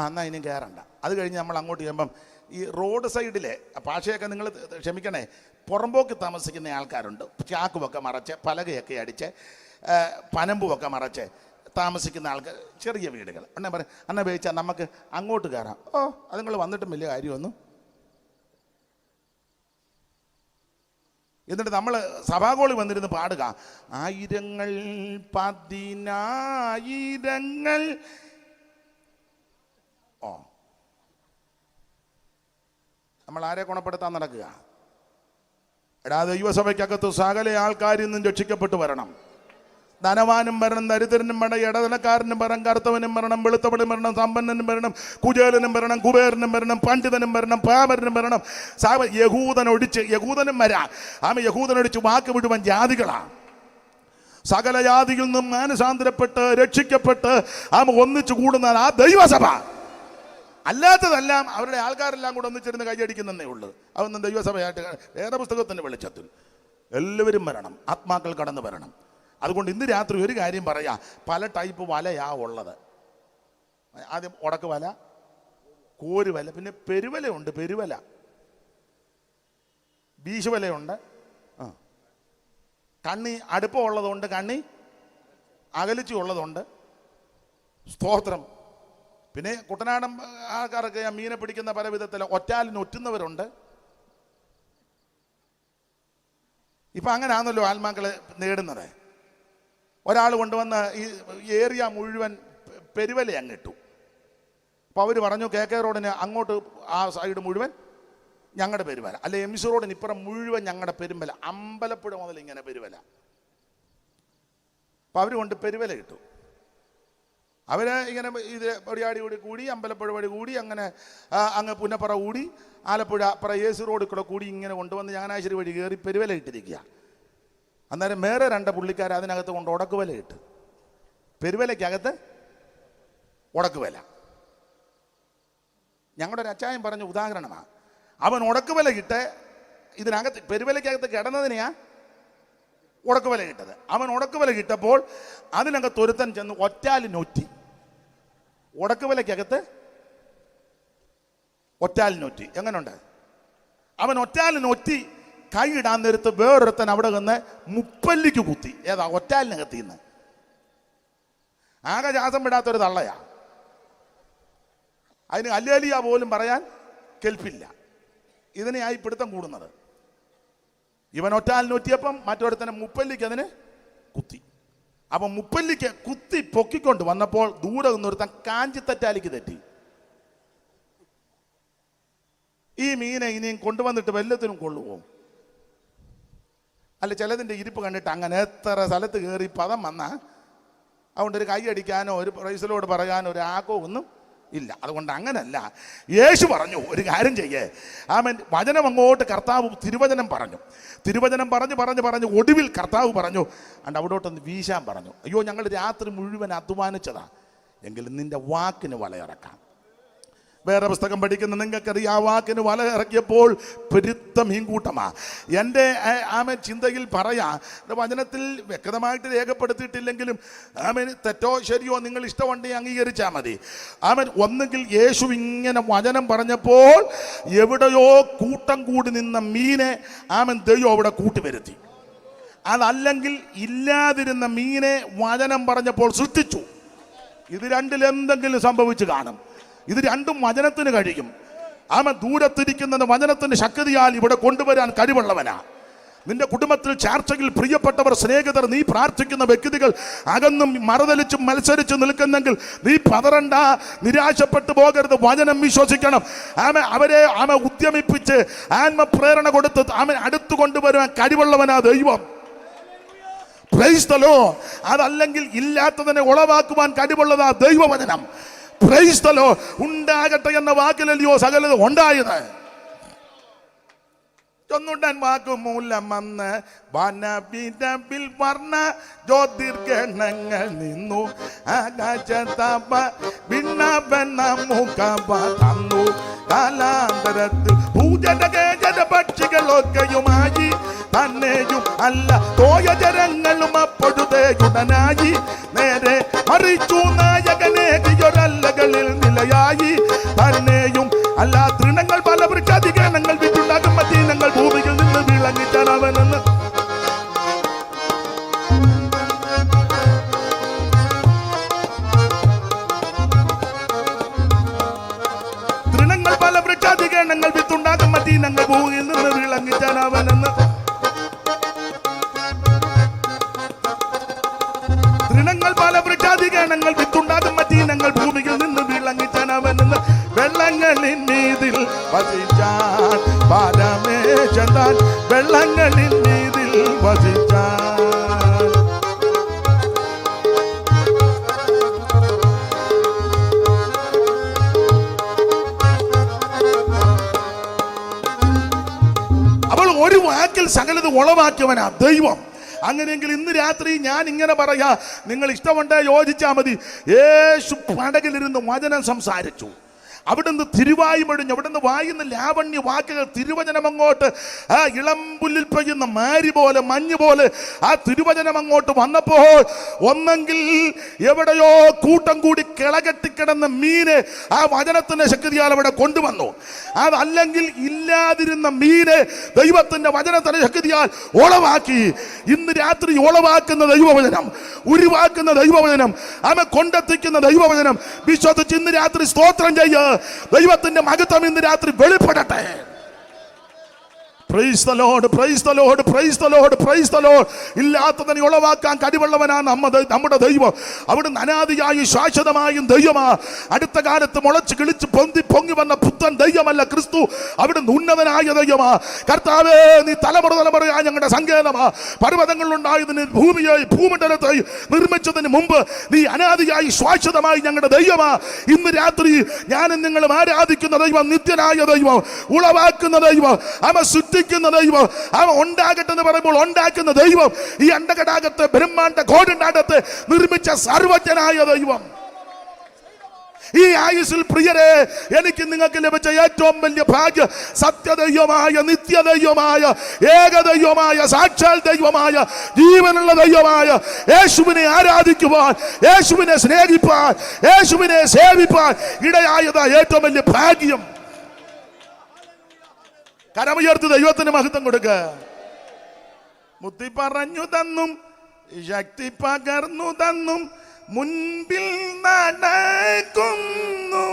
എന്നാൽ ഇനിയും കയറണ്ട. അത് കഴിഞ്ഞ് നമ്മൾ അങ്ങോട്ട് ചെയ്യുമ്പം ഈ റോഡ് സൈഡിലെ ഭാഷയൊക്കെ നിങ്ങൾ ക്ഷമിക്കണേ, പുറമ്പോക്ക് താമസിക്കുന്ന ആൾക്കാരുണ്ട്. ചാക്കുമൊക്കെ മറച്ച് പലകയൊക്കെ അടിച്ച് പനമ്പുമൊക്കെ മറച്ച് താമസിക്കുന്ന ആൾക്കാർ, ചെറിയ വീടുകൾ. എന്നെ പറയും അന്ന ഉപയോഗിച്ചാൽ നമുക്ക് അങ്ങോട്ട് കയറാം. അത് നിങ്ങൾ വന്നിട്ടും വലിയ കാര്യമൊന്നും. എന്നിട്ട് നമ്മൾ സഭാഗോളി വന്നിരുന്ന് പാടുക, ആയിരങ്ങൾ പതിനായിരങ്ങൾ. നമ്മൾ ആരെ ഗുണപ്പെടുത്താൻ നടക്കുക? എടാ, ദൈവസഭയ്ക്കകത്ത് സകല ആൾക്കാരിൽ നിന്നും രക്ഷിക്കപ്പെട്ടു വരണം. ധനവാനും വരണം, ദരിദ്രനും വരണം, ഇടതലക്കാരനും വരണം, കറുത്തവനും വരണം, വെളുത്തവനും വരണം, സമ്പന്നനും വരണം, കുചേലനും വരണം, കുബേരനും വരണം, പണ്ഡിതനും വരണം, പാമരനും വരണം. യഹൂദനും വരാം. യഹൂദനൊടിച്ച് വാക്ക് വിടുവാൻ ജാതികളാണ്. സകല ജാതിയിൽ നിന്നും മാനസാന്തരപ്പെട്ട് രക്ഷിക്കപ്പെട്ട് ഒന്നിച്ചു കൂടുന്ന ആ ദൈവസഭ. അല്ലാത്തതെല്ലാം അവരുടെ ആൾക്കാരെല്ലാം കൂടെ ഒന്നിച്ചിരുന്ന് കൈയടിക്കുന്നതേ ഉള്ളൂ. അതൊന്നും ദൈവസഭയായിട്ട് വേറെ പുസ്തകത്തിൻ്റെ വെളിച്ചത്തിൽ എല്ലാവരും വരണം, ആത്മാക്കൾ കടന്നു വരണം. അതുകൊണ്ട് ഇന്ന് രാത്രി ഒരു കാര്യം പറയാം, പല ടൈപ്പ് വലയാ ഉള്ളത്. ആദ്യം ഉടക്ക് വല, കോരുവല, പിന്നെ പെരുവലയുണ്ട്. പെരുവല, വീശുവലയുണ്ട്. കണ്ണി അടുപ്പമുള്ളതുണ്ട്, കണ്ണി അകലിച്ചു ഉള്ളതുണ്ട്. സ്തോത്രം. പിന്നെ കുട്ടനാടൻ ആൾക്കാരൊക്കെ മീനെ പിടിക്കുന്ന പല വിധത്തിൽ ഒറ്റാലിന് ഒറ്റുന്നവരുണ്ട്. ഇപ്പം അങ്ങനെയാണല്ലോ ആത്മാക്കളെ നേടുന്നത്. ഒരാൾ കൊണ്ടുവന്ന് ഈ ഏരിയ മുഴുവൻ പെരുവല അങ്ങിട്ടു. അപ്പോൾ അവർ പറഞ്ഞു KK റോഡിന് അങ്ങോട്ട് ആ സൈഡ് മുഴുവൻ ഞങ്ങളുടെ പെരുവല, അല്ലെ എംസി റോഡിന് ഇപ്പുറം മുഴുവൻ ഞങ്ങളുടെ പെരുമ്പല, അമ്പലപ്പുഴ മുതൽ ഇങ്ങനെ പെരുവല. അപ്പം അവർ കൊണ്ട് പെരുവല കിട്ടും. അവർ ഇങ്ങനെ ഇത് പടിയാടി കൂടി അമ്പലപ്പുഴ വഴി കൂടി അങ്ങനെ അങ്ങ് പുന്നപ്പുറ കൂടി ആലപ്പുഴ അപ്പുറ എസി റോഡിൽ കൂടെ കൂടി ഇങ്ങനെ കൊണ്ടുവന്ന് ചങ്ങനാശ്ശേരി വഴി കയറി പെരുവല ഇട്ടിരിക്കുക. അന്നേരം വേറെ 2 പുള്ളിക്കാർ അതിനകത്ത് കൊണ്ട് ഉടക്കുവല ഇട്ട്, പെരുവലയ്ക്കകത്ത് ഉടക്കുവല. ഞങ്ങളുടെ ഒരു അച്ചായൻ പറഞ്ഞ ഉദാഹരണമാണ്. അവൻ ഉടക്കുവല ഇട്ട് ഇതിനകത്ത് പെരുവലയ്ക്കകത്ത് കിടന്നതിനെയാ ഉടക്കുവല കിട്ടത്. അവൻ ഉടക്കുവല കിട്ടപ്പോൾ അതിനകത്ത് ഒരുത്തൻ ചെന്ന് ഒറ്റാലി നൊറ്റി. ഉടക്കുവലയ്ക്കകത്ത് ഒറ്റാലി നൊറ്റി. എങ്ങനെയുണ്ട്? അവൻ ഒറ്റാലി നൊറ്റി കൈ ഇടാൻ നേരത്ത് വേറൊരുത്തൻ അവിടെ നിന്ന് മുപ്പല്ലിക്ക് കുത്തി. ഏതാ? ഒറ്റാലിനകത്ത് നിന്ന്. ആകെ ശ്വാസം വിടാത്തൊരു തള്ളയാ. അതിന് അല്ലേലിയ പോലും പറയാൻ കെൽപ്പില്ല. ഇതിനെയായി പിടുത്തം കൂടുന്നത്. ഇവൻ ഒറ്റാലിന് ഒറ്റിയപ്പം മറ്റൊരുത്തനെ മുപ്പല്ലിക്ക് അതിന് കുത്തി. അപ്പം മുപ്പല്ലിക്ക് കുത്തി പൊക്കിക്കൊണ്ട് വന്നപ്പോൾ ദൂരെ നിന്നൊരുത്തൻ കാഞ്ചിത്തറ്റാലിക്ക് തെറ്റി. ഈ മീനെ ഇനിയും കൊണ്ടുവന്നിട്ട് വല്ലത്തിനും കൊള്ളുവോ? അല്ല, ചിലതിൻ്റെ ഇരിപ്പ് കണ്ടിട്ട് അങ്ങനെ എത്ര സ്ഥലത്ത് കയറി പദം വന്നാൽ അതുകൊണ്ട് ഒരു കൈ അടിക്കാനോ ഒരു പ്രൈസിലോട് പറയാനോ ഒരു ആക്കോ ഒന്നും ഇല്ല. അതുകൊണ്ട് അങ്ങനല്ല. യേശു പറഞ്ഞു ഒരു കാര്യം ചെയ്യേ. ആമേൻ. വചനം അങ്ങോട്ട് കർത്താവ് തിരുവചനം പറഞ്ഞു. തിരുവചനം പറഞ്ഞ് ഒടുവിൽ കർത്താവ് പറഞ്ഞു അണ്ട് അവിടോട്ടൊന്ന് വീശാൻ പറഞ്ഞു. അയ്യോ, ഞങ്ങൾ രാത്രി മുഴുവൻ അധ്വാനിച്ചതാ, എങ്കിലും നിന്റെ വാക്കിന് വലയിറക്കാം. വേറെ പുസ്തകം പഠിക്കുന്ന നിങ്ങൾക്കറിയാം, ആ വാക്കിന് വല ഇറക്കിയപ്പോൾ പെരുത്ത മീൻകൂട്ടമാ. എൻ്റെ ആമൻ ചിന്തയിൽ പറയാം, വചനത്തിൽ വ്യക്തമായിട്ട് രേഖപ്പെടുത്തിയിട്ടില്ലെങ്കിലും ആമൻ തെറ്റോ ശരിയോ നിങ്ങൾ ഇഷ്ടമുണ്ടെങ്കിൽ അംഗീകരിച്ചാൽ മതി. ആമൻ ഒന്നുകിൽ യേശു ഇങ്ങനെ വചനം പറഞ്ഞപ്പോൾ എവിടെയോ കൂട്ടം കൂടി നിന്ന മീനെ ആമൻ ദൈവം അവിടെ കൂട്ടിവരുത്തി. അതല്ലെങ്കിൽ ഇല്ലാതിരുന്ന മീനെ വചനം പറഞ്ഞപ്പോൾ സൃഷ്ടിച്ചു. ഇത് രണ്ടിലെന്തെങ്കിലും സംഭവിച്ചു കാണും. ഇത് രണ്ടും വചനത്തിന് കഴിയും. ആമൻ. ദൂരത്തിരിക്കുന്നത് വചനത്തിന്റെ ശക്തിയാൽ ഇവിടെ കൊണ്ടുവരാൻ കഴിവുള്ളവനാ. നിന്റെ കുടുംബത്തിൽ ചർച്ചയിൽ പ്രിയപ്പെട്ടവർ, സ്നേഹിതർ, നീ പ്രാർത്ഥിക്കുന്ന വ്യക്തികൾ അകന്നും മറുതലിച്ചും മത്സരിച്ചു നിൽക്കുന്നെങ്കിൽ നീ പതറണ്ട, നിരാശപ്പെട്ടു പോകരുത്. വചനം വിശ്വസിക്കണം. അവരെ ഉദ്യമിപ്പിച്ച് ആത്മപ്രേരണ കൊടുത്ത് അടുത്തു കൊണ്ടുവരുവാൻ കഴിവുള്ളവനാ ദൈവം. Price the Lord. അതല്ലെങ്കിൽ ഇല്ലാത്തതിനെ ഉളവാക്കുവാൻ കഴിവുള്ളതാ ദൈവവചനം. Price the Lord. ഉണ്ടാകട്ടെ എന്ന വാക്കിലല്ലയോ സകലത് ഉണ്ടായത്. ചൊന്നുണ്ടാൻ വാക്കുമൂലം വന്ന് വനവിരവിൽ വർണ്ണ ജ്യോതിർഗണങ്ങൾ നിന്നു ആകാശതാപ ഭിന്നവെന്ന മുഖവ തന്നു. കാലാന്തരത്തിൽ ഭൂജടകേജര പക്ഷികളൊക്കെയുമായി തന്നെയും അല്ല തോയജരങ്ങളും അപ്പൊഴുതേയുടനായി നേരെ മറിച്ചു നായകനേകിയൊരല്ലകളിൽ നിലയായി തന്നെയും അല്ല തൃണങ്ങൾ പല വൃക്ഷാധികരണങ്ങൾ വിറ്റുണ്ടാകും മദീനങ്ങൾ ഭൂമിയിൽ നിന്ന് വിളങ്ങിച്ചവനെന്ന് തൃണങ്ങൾ പല വൃക്ഷാധികരണങ്ങൾ വിറ്റുണ്ടാകും മദീനങ്ങൾ ഭൂമിയിൽ നിന്ന് വിളങ്ങിച്ചവനെന്ന് തൃണങ്ങൾ പല വൃക്ഷാധികരണങ്ങൾ വിത്തുണ്ടാകും മദീനങ്ങൾ ഭൂമിയിൽ നിന്ന് വിളങ്ങിച്ചവനെന്ന് വെള്ളങ്ങളിൽ മീതിൽ വസിച്ചാൻ പാരമേശന്താൻ വെള്ളങ്ങളിൽ മീതിൽ വസിച്ചാൻ. അവൾ ഒരു വാക്കിൽ സകലത് ഉളവാക്കിയവനാ ദൈവം. അങ്ങനെയെങ്കിൽ ഇന്ന് രാത്രി ഞാൻ ഇങ്ങനെ പറയാ, നിങ്ങൾ ഇഷ്ടമുണ്ടേ യോജിച്ചാൽ മതി. യേശു പടകിലിരുന്ന് വചനം സംസാരിച്ചു. അവിടുന്ന് തിരുവായി മൊഴിഞ്ഞു. അവിടുന്ന് വായുന്ന ലാവണ്യ വാക്കുകൾ തിരുവചനം അങ്ങോട്ട് ആ ഇളംപുല്ലിൽ പെയ്യുന്ന മാരി പോലെ മഞ്ഞ് പോലെ ആ തിരുവചനം അങ്ങോട്ട് വന്നപ്പോൾ ഒന്നെങ്കിൽ എവിടെയോ കൂട്ടം കൂടി കിളകെട്ടിക്കിടന്ന മീന് ആ വചനത്തിന്റെ ശക്തിയാൽ അവിടെ കൊണ്ടുവന്നു. അതല്ലെങ്കിൽ ഇല്ലാതിരുന്ന മീന് ദൈവത്തിന്റെ വചനത്തിന്റെ ശക്തിയാൽ ഉളവാക്കി. ഇന്ന് രാത്രി ഉളവാക്കുന്ന ദൈവവചനം, ഉരുവാക്കുന്ന ദൈവവചനം, കൊണ്ടെത്തിക്കുന്ന ദൈവവചനം വിശ്വസിച്ച് ഇന്ന് രാത്രി സ്തോത്രം ചെയ്യുക. ദൈവത്തിന്റെ മഹത്വം ഇന്ന് രാത്രി വെളിപ്പെടട്ടെ. Praise the lord, praise the lord, praise the lord, praise the lord. ഇല്ലാത്തതിനെ ഉളവാക്കാൻ കഴിവുള്ളവനാണ് നമ്മുടെ ദൈവം. അവിടുന്ന് അനാദിയായി ശാശ്വതമായും ദൈവമാ. അടുത്ത കാലത്ത് മുളച്ച് കിളിച്ച് പൊങ്ങി വന്ന പുത്തൻ ദൈവമല്ല ക്രിസ്തു. അവിടുന്ന് ഉന്നതനായ ദൈവമാ. കർത്താവേ, നീ തലമുറയായി ഞങ്ങളുടെ സങ്കേതമാ. പർവ്വതങ്ങളിലുണ്ടായതിന് ഭൂമണ്ഡലത്തെ നിർമ്മിച്ചതിന് മുമ്പ് നീ അനാദിയായി ശാശ്വതമായി ഞങ്ങളുടെ ദൈവമാ. ഇന്ന് രാത്രി ഞാനും നിങ്ങളും ആരാധിക്കുന്ന ദൈവം നിത്യനായ ദൈവം, ഉളവാക്കുന്ന ദൈവം, അവ സൃഷ്ടിക്കുന്ന ദൈവം, അവ ഉണ്ടാകട്ടെ എന്ന് പറയുമ്പോൾ ഉണ്ടാക്കുന്ന ദൈവം, ഈ അണ്ടകടാകത്തെ ബ്രഹ്മാണ്ഡ കോടിണ്ടാകത്തെ നിർമ്മിച്ച സർവജ്ഞനായ ദൈവം. ഈ ആയുസ്സിൽ പ്രിയരെ, എനിക്ക് നിങ്ങൾക്ക് ലഭിച്ച ഏറ്റവും വലിയ ഭാഗ്യം സത്യദൈവമായ, നിത്യദൈവമായ, ഏകദൈവമായ, സാക്ഷാൽ ദൈവമായ, ജീവനുള്ള ദൈവമായ യേശുവിനെ ആരാധിക്കുവാൻ, യേശുവിനെ സ്നേഹിപ്പാൻ, യേശുവിനെ സേവിപ്പാൻ ഇടയായത് ഏറ്റവും വലിയ ഭാഗ്യം. കരമുയർത്തി ദൈവത്തിന് മഹത്വം കൊടുക്കുക. മുത്തി പറഞ്ഞു തന്നും ശക്തി പകർന്നു തന്നും മുൻപിൽ നടക്കുന്നു,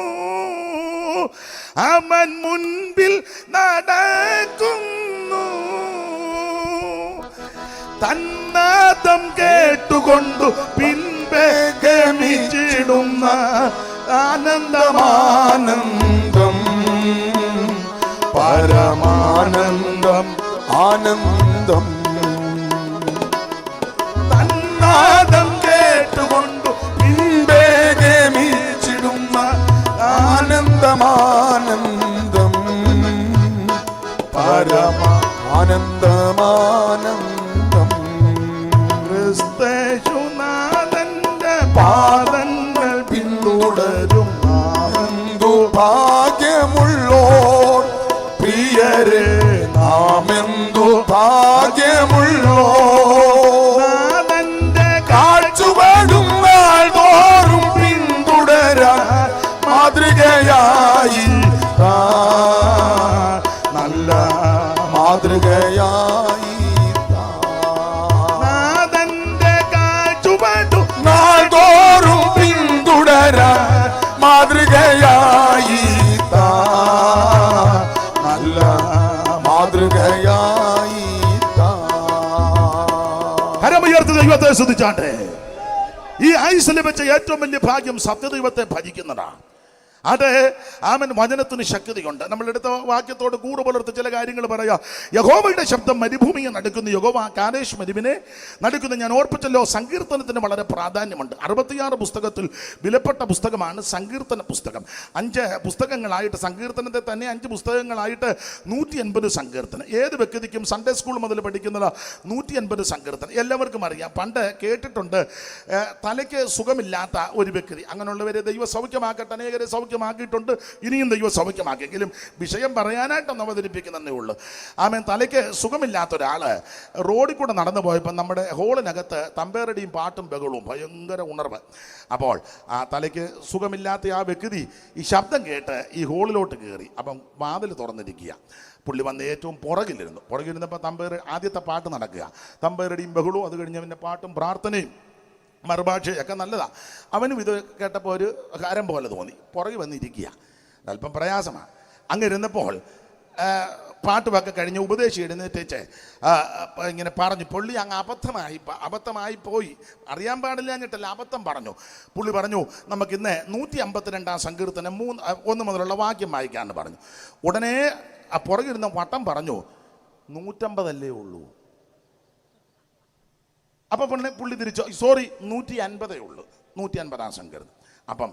അവൻ മുൻപിൽ നടക്കുന്നു. തന്നാദം കേട്ടുകൊണ്ടു പിൻപേ ഗമിച്ചിടുന്ന ആനന്ദമാനന്ദം പരമാനന്ദം ആനന്ദം. തന്നാദം കേട്ടുകൊണ്ടു പിൻപേ ഗമിച്ചിടുന്ന ആനന്ദമാനന്ദം പരമാനന്ദമാനന്ദം. ക്രിസ്തേശുനാഥന്റെ പാദങ്ങൾ പിന്തുടരും എന്തു ഭാഗ്യമുള്ളോർ പ്രിയരെ, നാമെന്തു ഭാഗ്യമുള്ളോർ. കാഴ്ചവടും നാൾ തോറും പിന്തുടരാൻ മാതൃകയായി, നല്ല മാതൃകയായി നാൾ തോറും പിന്തുടരാൻ മാതൃകയായി, നല്ല മാതൃകയായി. കരമുയർത്തി ദൈവത്തെ സ്തുതിച്ചാട്ടെ. ഈ ആയുസ്സിൽ വെച്ച ഏറ്റവും വലിയ ഭാഗ്യം സത്യദൈവത്തെ ഭജിക്കുന്നതാണ്. അതെ, ആമൻ. വചനത്തിന് ശക്തിയുണ്ട്. നമ്മളെടുത്ത വാക്യത്തോട് കൂറ് പുലർത്തി ചില കാര്യങ്ങൾ പറയാം. യഹോവയുടെ ശബ്ദം മരുഭൂമിയെ നടുക്കുന്നു, യഹോവ കാദേശ് മരുവിനെ നടുക്കുന്നു. ഞാൻ ഓർപ്പിച്ചല്ലോ, സങ്കീർത്തനത്തിന് വളരെ പ്രാധാന്യമുണ്ട്. 66 പുസ്തകത്തിൽ വിലപ്പെട്ട പുസ്തകമാണ് സങ്കീർത്തന പുസ്തകം. 5 പുസ്തകങ്ങളായിട്ട്, സങ്കീർത്തനത്തെ തന്നെ 5 പുസ്തകങ്ങളായിട്ട് 180 സങ്കീർത്തനം. ഏത് വ്യക്തിക്കും സൺഡേ സ്കൂൾ മുതൽ പഠിക്കുന്നത് 180 സങ്കീർത്തനം. എല്ലാവർക്കും അറിയാം. പണ്ട് കേട്ടിട്ടുണ്ട്, തലയ്ക്ക് സുഖമില്ലാത്ത ഒരു വ്യക്തി, അങ്ങനെയുള്ളവരെ ദൈവ സൗഖ്യമാക്കട്ടെ, അനേകരെ സൗഖ്യമാക്കിയിട്ടുണ്ട്, ഇനിയും ദൈവം സൗഖ്യമാക്കിയെങ്കിലും വിഷയം പറയാനായിട്ടൊന്ന് അവതരിപ്പിക്കുന്നതേ ഉള്ളൂ. ആമേൻ. തലയ്ക്ക് സുഖമില്ലാത്ത ഒരാൾ റോഡിൽ കൂടെ നടന്നു പോയപ്പോൾ നമ്മുടെ ഹോളിനകത്ത് തമ്പേറടിയും പാട്ടും ബഹളവും, ഭയങ്കര ഉണർവ്. അപ്പോൾ ആ തലയ്ക്ക് സുഖമില്ലാത്ത ആ വ്യക്തി ഈ ശബ്ദം കേട്ട് ഈ ഹോളിലോട്ട് കയറി. അപ്പം വാതിൽ തുറന്നിരിക്കുക. പുള്ളി വന്ന് ഏറ്റവും പുറകിലിരുന്നപ്പോൾ ആദ്യത്തെ പാട്ട് നടക്കുക, തമ്പേറടിയും ബഹളവും. അത് കഴിഞ്ഞ് പിന്നെ പാട്ടും പ്രാർത്ഥനയും മറുഭാഷയൊക്കെ നല്ലതാണ്. അവനും ഇത് കേട്ടപ്പോൾ ഒരു കാരം പോലെ തോന്നി, പുറകെ വന്നിരിക്കുക. അല്പം പ്രയാസമാണ്. അങ്ങ് ഇരുന്നപ്പോൾ പാട്ടുമൊക്കെ കഴിഞ്ഞ് ഉപദേശി എഴുന്നേറ്റേച്ച് ഇങ്ങനെ പറഞ്ഞു, പുള്ളി അങ്ങ് അബദ്ധമായി പോയി, അറിയാൻ പാടില്ല എന്നിട്ടല്ല, അബദ്ധം പറഞ്ഞു. പുള്ളി പറഞ്ഞു, നമുക്കിന്ന് 152 സങ്കീർത്തനം 1 മുതലുള്ള വാക്യം വായിക്കാമെന്ന് പറഞ്ഞു. ഉടനെ ആ പുറകിരുന്ന വട്ടം പറഞ്ഞു, 150 ഉള്ളൂ. അപ്പം പുള്ളി തിരിച്ചു, സോറി 150 ഉള്ളൂ, 150 സങ്കീർത്തനം. അപ്പം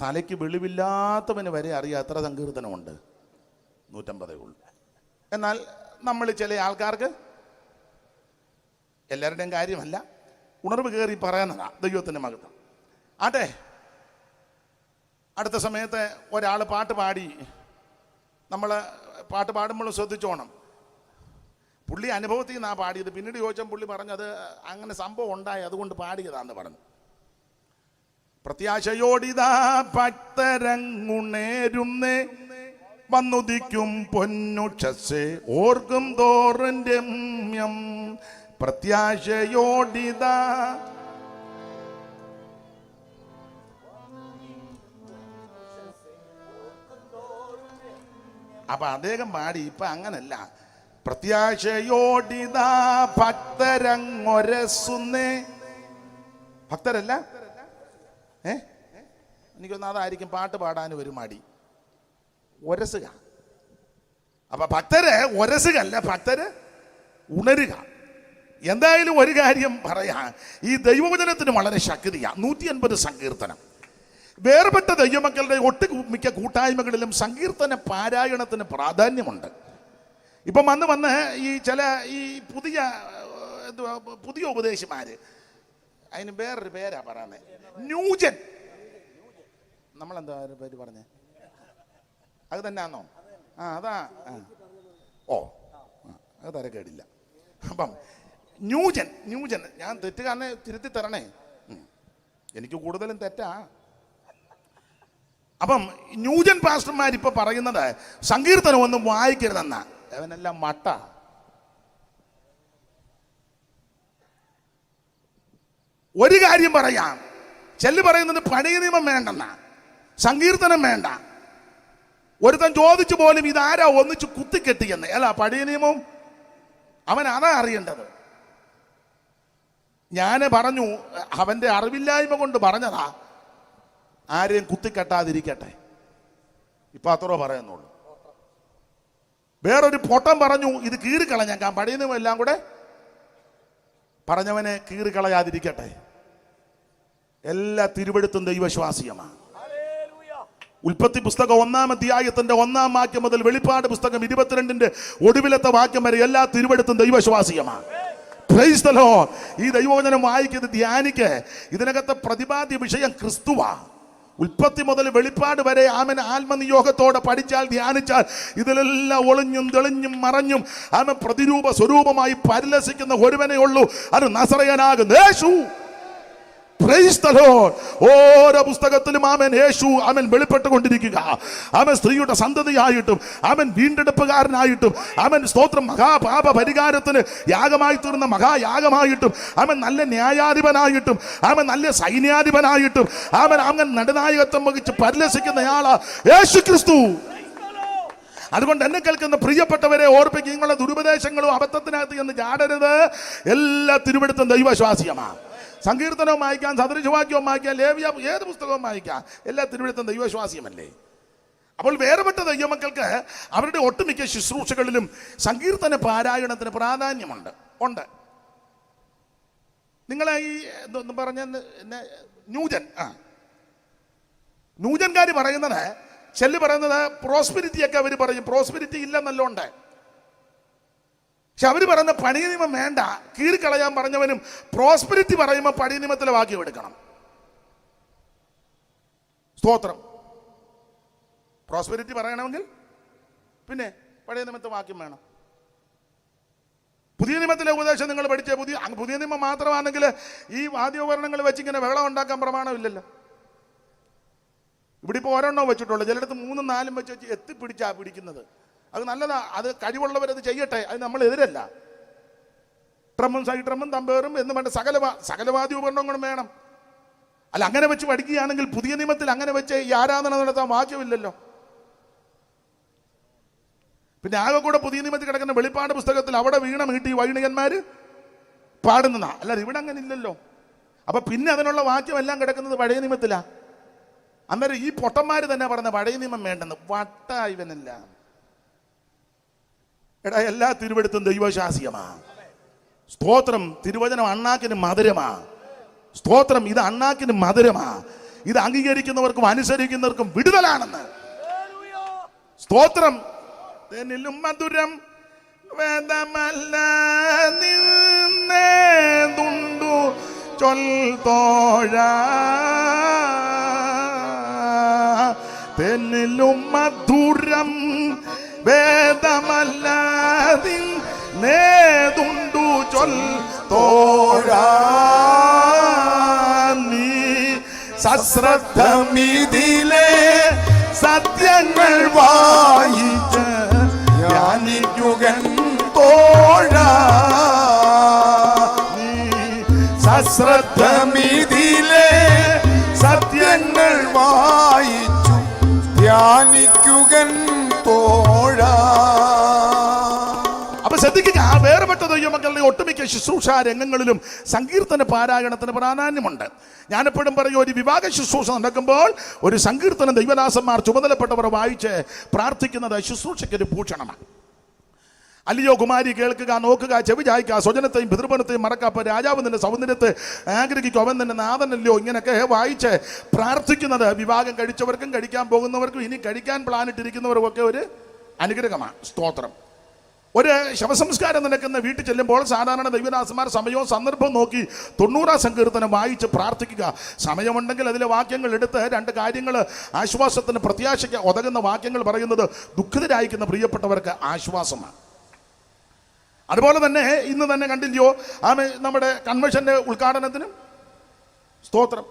തലയ്ക്ക് വെളിവില്ലാത്തവന് വരെ അറിയാം എത്ര സങ്കീർത്തനമുണ്ട്, 150 ഉള്ളൂ. എന്നാൽ നമ്മൾ ചില ആൾക്കാർക്ക്, എല്ലാവരുടെയും കാര്യമല്ല, ഉണർവ് കയറി പറയാനതാ ദൈവത്തിൻ്റെ മഹത്വം. ആട്ടെ, അടുത്ത സമയത്ത് ഒരാൾ പാട്ട് പാടി. നമ്മൾ പാട്ട് പാടുമ്പോൾ ശ്രദ്ധിച്ചോണം, പുള്ളി അനുഭവത്തിൽ നിന്നാണ് പാടിയത്. പിന്നീട് ചോദിച്ചാൽ പുള്ളി പറഞ്ഞത് അങ്ങനെ സംഭവം ഉണ്ടായി, അതുകൊണ്ട് പാടിയതാന്ന് പറഞ്ഞു. പ്രത്യാശയോടിതാ ഭക്തരങ്ങുണേരുന്നേ, വന്നുദിക്കും പൊന്നുഷസ്സേ ഓർക്കും തോറും രമ്യം. പ്രത്യാശയോടിതാ. അപ്പൊ അദ്ദേഹം പാടി. ഇപ്പൊ അങ്ങനല്ല, പ്രത്യാശയോടിതാ ഭക്തരങ്ങൊരസുന്നേ. ഭക്തരല്ല, എനിക്കൊന്ന് അതായിരിക്കും പാട്ട് പാടാനും ഒരു മടി. ഒരസുക. അപ്പൊ ഭക്തര് ഒരസുകല്ല, ഭക്തര് ഉണരുക. എന്തായാലും ഒരു കാര്യം പറയാ, ഈ ദൈവവചനത്തിന് വളരെ ശക്തിയാണ്. 150 സങ്കീർത്തനം. വേർപെട്ട ദൈവമക്കളുടെ ഒട്ടുമിക്ക കൂട്ടായ്മകളിലും സങ്കീർത്തന പാരായണത്തിന് പ്രാധാന്യമുണ്ട്. ഇപ്പം വന്ന് ഈ ചില ഈ പുതിയ ഉപദേശിമാര്, അതിന് വേറൊരു പേരാ പറയുന്നത്, ന്യൂജൻ. നമ്മളെന്താ പേര് പറഞ്ഞേ? അത് തന്നെയാണോ? അതാ. അത് തരക്കേടില്ല. അപ്പം ന്യൂജൻ, ഞാൻ തെറ്റുകാരനെ തിരുത്തി തരണേ, എനിക്ക് കൂടുതലും തെറ്റാ. അപ്പം ന്യൂജൻ പാസ്റ്റർമാർ ഇപ്പൊ പറയുന്നത് സങ്കീർത്തനം ഒന്നും വായിക്കരുതെന്നാ. അവനെല്ലാം മട്ട. ഒരു കാര്യം പറയാം, ചെല്ല് പറയുന്നത് പഴയ നിയമം വേണ്ടെന്നാ, സങ്കീർത്തനം വേണ്ട. ഒരുത്തൻ ചോദിച്ചു പോലും ഇതാരാ ഒന്നിച്ച് കുത്തിക്കെട്ടിയെന്ന്. അല്ല, പഴയ നിയമവും അവൻ അതാ അറിയേണ്ടത്. ഞാൻ പറഞ്ഞു, അവന്റെ അറിവില്ലായ്മ കൊണ്ട് പറഞ്ഞതാ, ആരെയും കുത്തിക്കെട്ടാതിരിക്കട്ടെ. ഇപ്പൊ അത്രോ പറയുന്നുള്ളൂ. വേറൊരു പൊട്ടം പറഞ്ഞു, ഇത് കീറിക്കളഞ്ഞേക്കാം, പഴയ നിയമം എല്ലാം കൂടെ. പറഞ്ഞവനെ കീറിക്കളയാതിരിക്കട്ടെ. എല്ലാ തിരുവെഴുത്തും ദൈവശ്വാസീയമാണ്. ഉൽപ്പത്തി പുസ്തകം 1-ാം അധ്യായത്തിന്റെ 1-ാം വാക്യം മുതൽ വെളിപ്പാട് പുസ്തകം 22-ന്റെ ഒടുവിലത്തെ വാക്യം വരെ എല്ലാ തിരുവെഴുത്തും ദൈവശ്വാസീയമാണ്. Praise the lord. ഈ ദൈവവചനം വായിക്കുന്നത്, ധ്യാനിക്ക്. ഇതിനകത്തെ പ്രതിപാദ്യ വിഷയം ക്രിസ്തുവാ. ഉൽപ്പത്തി മുതൽ വെളിപ്പാട് വരെ ആമൻ ആത്മനിയോഗത്തോടെ പഠിച്ചാൽ, ധ്യാനിച്ചാൽ ഇതിലെല്ലാം ഒളിഞ്ഞും തെളിഞ്ഞും മറഞ്ഞും ആമൻ പ്രതിരൂപ സ്വരൂപമായി പരിലസിക്കുന്ന ഒരുവനേ ഉള്ളൂ. അത് നസറയനാകുന്ന യേശു. Praise the lord. ഓരോ പുസ്തകത്തിലും ആമൻ യേശു ആമൻ വെളിപ്പെട്ടുകൊണ്ടിരിക്കുക. ആമൻ സ്ത്രീയുടെ സന്തതിയായിട്ടും, ആമൻ വീണ്ടെടുപ്പുകാരനായിട്ടും, ആമൻ സ്തോത്രം മഹാപാപ പരിഹാരത്തിന് യാഗമായി തീർന്ന മഹായാഗമായിട്ടും, ആമൻ നല്ല ന്യായാധിപനായിട്ടും, ആമൻ നല്ല സൈന്യാധിപനായിട്ടും, ആമൻ നടുനായകത്വം വഹിച്ച് പരിലസിക്കുന്നയാളാ യേശു ക്രിസ്തു. അതുകൊണ്ട് എന്നെ കേൾക്കുന്ന പ്രിയപ്പെട്ടവരെ ഓർപ്പിക്കുക, നിങ്ങളുടെ ദുരുപദേശങ്ങളും അബദ്ധത്തിനകത്ത് എന്ന് ചാടരുത്. എല്ലാ തിരുവെഴുത്തും ദൈവശ്വാസ്യമാണ്. സങ്കീർത്തനവും വായിക്കാം, സദൃശവാക്യവും വായിക്കാം, ലേവ്യ ഏത് പുസ്തകവും വായിക്കാം, എല്ലാ തിരുവെഴുത്തും ദൈവശ്വാസ്യമല്ലേ. അപ്പോൾ വേറെപ്പെട്ട ദൈവമക്കൾക്ക് അവരുടെ ഒട്ടുമിക്ക ശുശ്രൂഷകളിലും സങ്കീർത്തന പാരായണത്തിന് പ്രാധാന്യമുണ്ട്. നിങ്ങളെ ഈ പറഞ്ഞ ന്യൂജൻകാർ പറയുന്നത്, ചെല്ല് പറയുന്നത് പ്രോസ്പെരിറ്റിയൊക്കെ അവർ പറയും. പ്രോസ്പെരിറ്റി ഇല്ലെന്നല്ലോണ്ട്. പക്ഷെ അവർ പറയുന്ന പഴയ നിയമം വേണ്ട, കീറിക്കളയാൻ പറഞ്ഞവനും പ്രോസ്പെരിറ്റി പറയുമ്പോൾ പഴയ നിയമത്തിലെ വാക്യം എടുക്കണം. സ്തോത്രം. പ്രോസ്പെരിറ്റി പറയണമെങ്കിൽ പിന്നെ പഴയ നിയമത്തെ വാക്യം വേണം. പുതിയ നിയമത്തിലെ ഉപദേശം നിങ്ങൾ പഠിച്ച പുതിയ നിയമം മാത്രമാണെങ്കിൽ ഈ വാദ്യോപകരണങ്ങൾ വെച്ചിങ്ങനെ വെള്ളം ഉണ്ടാക്കാൻ പ്രമാണമില്ലല്ലോ. ഇവിടെ ഇപ്പോൾ ഒരെണ്ണോ വെച്ചിട്ടുള്ളൂ, ചിലയിടത്ത് 3-4 വെച്ച് എത്തിപ്പിടിച്ചാ പിടിക്കുന്നത്. അത് നല്ലതാ, അത് കഴിവുള്ളവരത് ചെയ്യട്ടെ, അത് നമ്മൾ എതിരല്ല. ട്രമ്മും സൈഡ് ട്രമ്മും തമ്പേറും എന്ന് വേണ്ട സകലവാദ്യ ഉപകരണങ്ങളും വേണം. അല്ല, അങ്ങനെ വെച്ച് പഠിക്കുകയാണെങ്കിൽ പുതിയ നിയമത്തിൽ അങ്ങനെ വെച്ച് ഈ ആരാധന നടത്താൻ വാക്യമില്ലല്ലോ. പിന്നെ ആകെ കൂടെ പുതിയ നിയമത്തിൽ കിടക്കുന്ന വെളിപ്പാട് പുസ്തകത്തിൽ അവിടെ വീണ മീട്ടി വൈണികന്മാര് പാടുന്നതാ, അല്ലാതെ ഇവിടെ അങ്ങനെ ഇല്ലല്ലോ. അപ്പൊ പിന്നെ അതിനുള്ള വാക്യം എല്ലാം കിടക്കുന്നത് പഴയ നിയമത്തിലാ. അന്നേരം ഈ പൊട്ടന്മാര് തന്നെ പറഞ്ഞ പഴയ നിയമം വേണ്ടെന്ന്. വട്ട ഇവനല്ല. എടാ, എല്ലാ തിരുവെഴുത്തും ദൈവശാസ്യമാ. സ്തോത്രം. തിരുവചനം അണ്ണാക്കിന് മധുരമാ. സ്തോത്രം. ഇത് അണ്ണാക്കിന് മധുരമാ. ഇത് അംഗീകരിക്കുന്നവർക്കും അനുസരിക്കുന്നവർക്കും വിടുതലാണെന്ന്. സ്തോത്രം. തന്നിലും മധുരം വേദമല്ല നിന്നേതുണ്ടു ചൊൽത്തോഴ. തന്നിലും മധുരം വേദമല്ലാതിൻ നേതുണ്ടു ചൊൽത്തോഴ. നീ സശ്രദ്ധമിതിലെ സത്യങ്ങൾ വായിച്ച് ധ്യാനിക്കുകൻ തോഴ. നീ സശ്രദ്ധമിതിലെ സത്യങ്ങൾ വായിച്ചു ധ്യാനിക്കുകൻ തോഴ. അപ്പൊ വേർപെട്ട ദൈവമക്കളുടെ ഒട്ടുമിക്ക ശുശ്രൂഷ രംഗങ്ങളിലും സങ്കീർത്തന പാരായണത്തിന് പ്രാധാന്യമുണ്ട്. ഞാനെപ്പോഴും പറയും, ഒരു വിവാഹ ശുശ്രൂഷ നടക്കുമ്പോൾ ഒരു സങ്കീർത്തനം ദൈവദാസന്മാർ ചുമതലപ്പെട്ടവർ വായിച്ച് പ്രാർത്ഥിക്കുന്നത് ശുശ്രൂഷയ്ക്കൊരു ഭൂഷണമാണ്. അല്ലയോ കുമാരി, കേൾക്കുക, നോക്കുക, ചെവി ചായ്ക്കുക, സ്വജനത്തെയും പിതൃപനത്തെയും മറക്കുക, അപ്പോൾ രാജാവ് നിന്റെ സൗന്ദര്യത്തെ ആഗ്രഹിക്കും, അവൻ നിന്റെ നാഥനല്ലോ. ഇങ്ങനെയൊക്കെ വായിച്ച് പ്രാർത്ഥിക്കുന്നത് വിവാഹം കഴിച്ചവർക്കും കഴിക്കാൻ പോകുന്നവർക്കും ഇനി കഴിക്കാൻ പ്ലാനിട്ടിരിക്കുന്നവർക്കും ഒക്കെ ഒരു അനുഗ്രഹമാണ്. സ്തോത്രം. ഒരു ശവസംസ്കാരം നടക്കുന്ന വീട്ടിൽ ചെല്ലുമ്പോൾ സാധാരണ ദൈവദാസന്മാർ സമയവും സന്ദർഭവും നോക്കി 90 സങ്കീർത്തനം വായിച്ച് പ്രാർത്ഥിക്കുക. സമയമുണ്ടെങ്കിൽ അതിലെ വാക്യങ്ങൾ എടുത്ത് 2 കാര്യങ്ങൾ ആശ്വാസത്തിന് പ്രത്യാശയ്ക്ക് ഉതകുന്ന വാക്യങ്ങൾ പറയുന്നത് ദുഃഖിതരായിരിക്കുന്ന പ്രിയപ്പെട്ടവർക്ക് ആശ്വാസമാണ്. അതുപോലെ തന്നെ ഇന്ന് തന്നെ കണ്ടില്ലയോ നമ്മുടെ കൺവെൻഷന്റെ ഉദ്ഘാടനത്തിനും സ്തോത്രം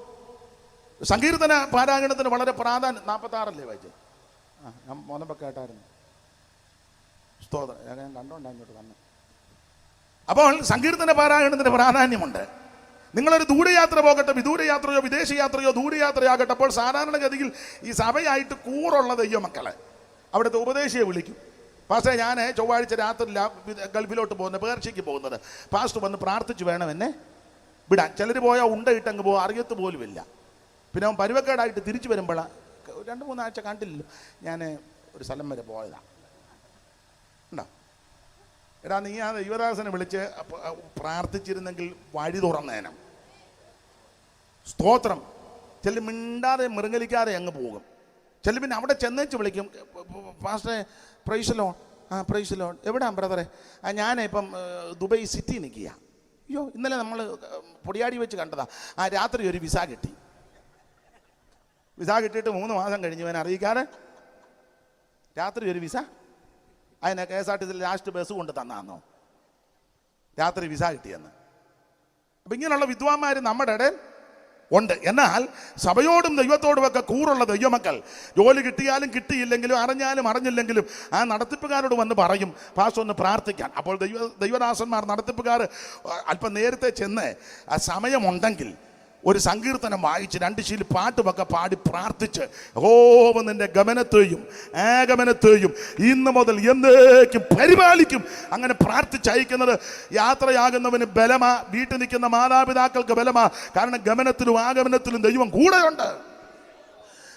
സങ്കീർത്തന പാരായണത്തിന് വളരെ പ്രാധാന്യം. 46 വായിച്ചേ, ഞാൻ മോനപ്പൊക്കെ കേട്ടായിരുന്നു. സ്തോത്രം, ഞാൻ കണ്ടോണ്ടാ ഇങ്ങോട്ട് തന്നെ. അപ്പോൾ സങ്കീർത്തന പാരായണത്തിന് പ്രാധാന്യമുണ്ട്. നിങ്ങളൊരു ദൂരയാത്ര പോകട്ടെ, വിദൂരയാത്രയോ വിദേശ യാത്രയോ ദൂരയാത്രയാകട്ടെ, അപ്പോൾ സാധാരണഗതിയിൽ ഈ സഭയായിട്ട് കൂറുള്ള ദൈവമക്കളെ അവിടുത്തെ ഉപദേശിയെ വിളിക്കും. പാസ്റ്റേ, ഞാൻ ചൊവ്വാഴ്ച രാത്രി ഗൾഫിലോട്ട് പോകുന്നത്, പേർഷ്യയ്ക്ക് പോകുന്നത്, പാസ്റ്റർ വന്ന് പ്രാർത്ഥിച്ച് വേണം എന്നെ വിടാൻ. ചിലർ പോയാൽ ഉണ്ടയിട്ടങ്ങ് പോകും, അറിയത്ത് പോലുമില്ല. പിന്നെ അവൻ പരുവക്കേടായിട്ട് തിരിച്ചു വരുമ്പോഴാണ് 2-3 ആഴ്ച കണ്ടില്ലല്ലോ, ഞാൻ ഒരു സ്ഥലം വരെ പോയതാണ്. ഉണ്ടോ എടാ, നീ ആ ദൈവദാസനെ വിളിച്ച് പ്രാർത്ഥിച്ചിരുന്നെങ്കിൽ വഴി തുറന്നേനം. സ്തോത്രം. ചില മിണ്ടാതെ മൃങ്ങലിക്കാതെ അങ്ങ് പോകും. ചില പിന്നെ അവിടെ ചെന്നേച്ച് വിളിക്കും, പാസ്റ്ററെ പ്രൈസ് ലോൺ. Price loan. എവിടാ ബ്രദറെ? ഞാൻ ഇപ്പം ദുബൈ സിറ്റി നിൽക്കുക. അയ്യോ, ഇന്നലെ നമ്മൾ പൊടിയാടി വെച്ച് കണ്ടതാ. രാത്രി ഒരു വിസ കിട്ടി. വിസ കിട്ടിയിട്ട് 3 മാസം കഴിഞ്ഞു അവൻ അറിയിക്കാതെ രാത്രി ഒരു വിസ. അതിനെ KSRTC ലാസ്റ്റ് ബസ് കൊണ്ട് തന്നാന്നോ രാത്രി വിസ കിട്ടിയെന്ന്. അപ്പം ഇങ്ങനെയുള്ള വിദ്വാന്മാർ നമ്മുടെ ഇടയിൽ ഉണ്ട്. എന്നാൽ സഭയോടും ദൈവത്തോടും ഒക്കെ കൂറുള്ള ദൈവമക്കൾ ജോലി കിട്ടിയാലും കിട്ടിയില്ലെങ്കിലും അറിഞ്ഞാലും അറിഞ്ഞില്ലെങ്കിലും ആ നടത്തിപ്പുകാരോട് വന്ന് പറയും, പാസ്റ്റർ ഒന്ന് പ്രാർത്ഥിക്കാൻ. അപ്പോൾ ദൈവദാസന്മാർ നടത്തിപ്പുകാർ അല്പം നേരത്തെ ചെന്ന് ആ സമയമുണ്ടെങ്കിൽ ഒരു സങ്കീർത്തനം വായിച്ച് 2 ശീൽ പാട്ടുമൊക്കെ പാടി പ്രാർത്ഥിച്ച് യഹോവ നിന്റെ ഗമനത്തെയും ആഗമനത്തെയും ഇന്ന് മുതൽ എന്നേക്കും പരിപാലിക്കും. അങ്ങനെ പ്രാർത്ഥിച്ചയക്കുന്നത് യാത്രയാകുന്നവന് ബലമാ, വീട്ടിൽ നിൽക്കുന്ന മാതാപിതാക്കൾക്ക് ബലമാ. കാരണം ഗമനത്തിലും ആഗമനത്തിലും ദൈവം കൂടെയുണ്ട്.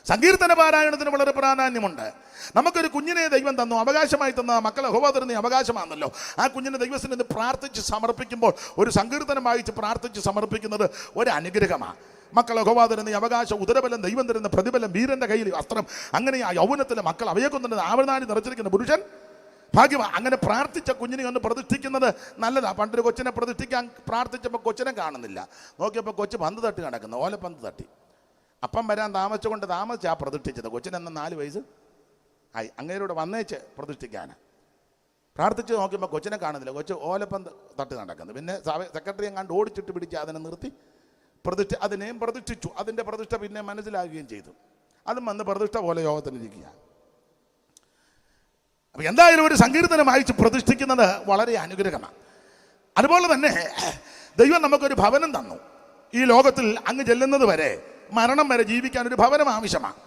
സങ്കീർത്തന പാരായണത്തിന് വളരെ പ്രാധാന്യമുണ്ട്. നമുക്കൊരു കുഞ്ഞിനെ ദൈവം തന്നു, അവകാശമായി തന്ന മക്കളെ യഹോവ തരുന്ന അവകാശമാണല്ലോ. ആ കുഞ്ഞിനെ ദൈവത്തിന് പ്രാർത്ഥിച്ച് സമർപ്പിക്കുമ്പോൾ, ഒരു സങ്കീർത്തനം വായിച്ച് പ്രാർത്ഥിച്ച് സമർപ്പിക്കുന്നത് ഒരു അനുഗ്രഹമാണ്. മക്കളെ യഹോവ തരുന്ന അവകാശം, ഉദരബലം, ദൈവം തരുന്ന പ്രതിഫലം, വീരന്റെ കയ്യിൽ വസ്ത്രം. അങ്ങനെ ആ യൗവനത്തിലെ മക്കൾ അവയെ കൊണ്ടുവരുന്ന ആവനാടി നിറച്ചിരിക്കുന്ന പുരുഷൻ ഭാഗ്യമാണ്. അങ്ങനെ പ്രാർത്ഥിച്ച കുഞ്ഞിനെ ഒന്ന് പ്രതിഷ്ഠിക്കുന്നത് നല്ലതാണ്. പണ്ടൊരു കൊച്ചിനെ പ്രതിഷ്ഠിക്കാൻ പ്രാർത്ഥിച്ചപ്പോൾ കൊച്ചിനെ കാണുന്നില്ല. നോക്കിയപ്പോൾ കൊച്ച് പന്ത് തട്ടി നടക്കുന്നു, ഓലപ്പന്ത് തട്ടി. അപ്പം വരാൻ താമസിച്ചാ പ്രതിഷ്ഠിച്ചത്. കൊച്ചിനെന്ന് 4 വയസ്സ് ആയി. അങ്ങേരോട് വന്നേച്ച് പ്രതിഷ്ഠിക്കാൻ പ്രാർത്ഥിച്ച് നോക്കിയപ്പോൾ കൊച്ചിനെ കാണുന്നില്ല. കൊച്ച് ഓലപ്പന്ത് തട്ടി നടക്കുന്നു. പിന്നെ സെക്രട്ടറി എങ്ങാണ്ട് ഓടിച്ചിട്ട് പിടിച്ച് അതിനെ നിർത്തി അതിനെയും പ്രതിഷ്ഠിച്ചു. അതിൻ്റെ പ്രതിഷ്ഠ പിന്നെ മനസ്സിലാകുകയും ചെയ്തു. അതും വന്ന് പ്രതിഷ്ഠ പോലെ യോഗത്തിനിരിക്കുക. അപ്പം എന്തായാലും ഒരു സങ്കീർത്തനം വായിച്ച് പ്രതിഷ്ഠിക്കുന്നത് വളരെ അനുഗ്രഹമാണ്. അതുപോലെ തന്നെ ദൈവം നമുക്കൊരു ഭവനം തന്നു. ഈ ലോകത്തിൽ അങ്ങ് ചെല്ലുന്നത് വരെ, മരണം വരെ ജീവിക്കാൻ ഒരു ഭവനം ആവശ്യമാണ്.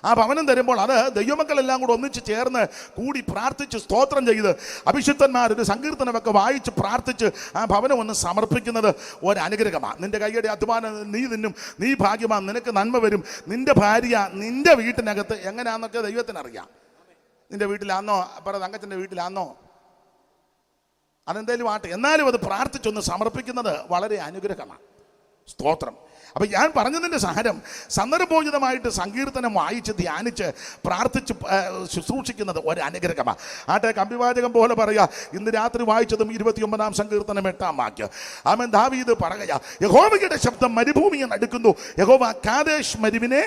ആ ഭവനം തരുമ്പോൾ അത് ദൈവമക്കളെല്ലാം കൂടെ ഒന്നിച്ച് ചേർന്ന് കൂടി പ്രാർത്ഥിച്ച് സ്തോത്രം ചെയ്ത് അഭിഷിക്തന്മാർ ഒരു സങ്കീർത്തനമൊക്കെ വായിച്ച് പ്രാർത്ഥിച്ച് ആ ഭവനം ഒന്ന് സമർപ്പിക്കുന്നത് ഒരു അനുഗ്രഹമാണ്. നിന്റെ കൈയുടെ അധ്വാനം നീ തിന്നും, നീ ഭാഗ്യമാണ്, നിനക്ക് നന്മ വരും. നിന്റെ ഭാര്യ നിന്റെ വീട്ടിനകത്ത് എങ്ങനെയാണെന്നൊക്കെ ദൈവത്തിനറിയാം. നിന്റെ വീട്ടിലാന്നോ, അപ്പുറം തങ്കച്ചൻ്റെ വീട്ടിലാന്നോ, അതെന്തേലും ആട്ടെ, എന്നാലും അത് പ്രാർത്ഥിച്ചൊന്ന് സമർപ്പിക്കുന്നത് വളരെ അനുഗ്രഹമാണ്. സ്തോത്രം. അപ്പം ഞാൻ പറഞ്ഞതിൻ്റെ സാരം, സന്ദർഭോചിതമായിട്ട് സങ്കീർത്തനം വായിച്ച് ധ്യാനിച്ച് പ്രാർത്ഥിച്ച് ശുശ്രൂഷിക്കുന്നത് ഒരു അനുഗ്രഹമാണ്. ആട്ടെ, കമ്പിവാചകം പോലെ പറയുക, ഇന്ന് രാത്രി വായിച്ചതും 29-ാം സങ്കീർത്തനം 8-ാം വാക്യം. ആമേൻ. ദാവീദ് പറയുക, യഹോവയുടെ ശബ്ദം മരുഭൂമിയെ നടുക്കുന്നു, യഹോവ കാദേശ് മരുവിനെ.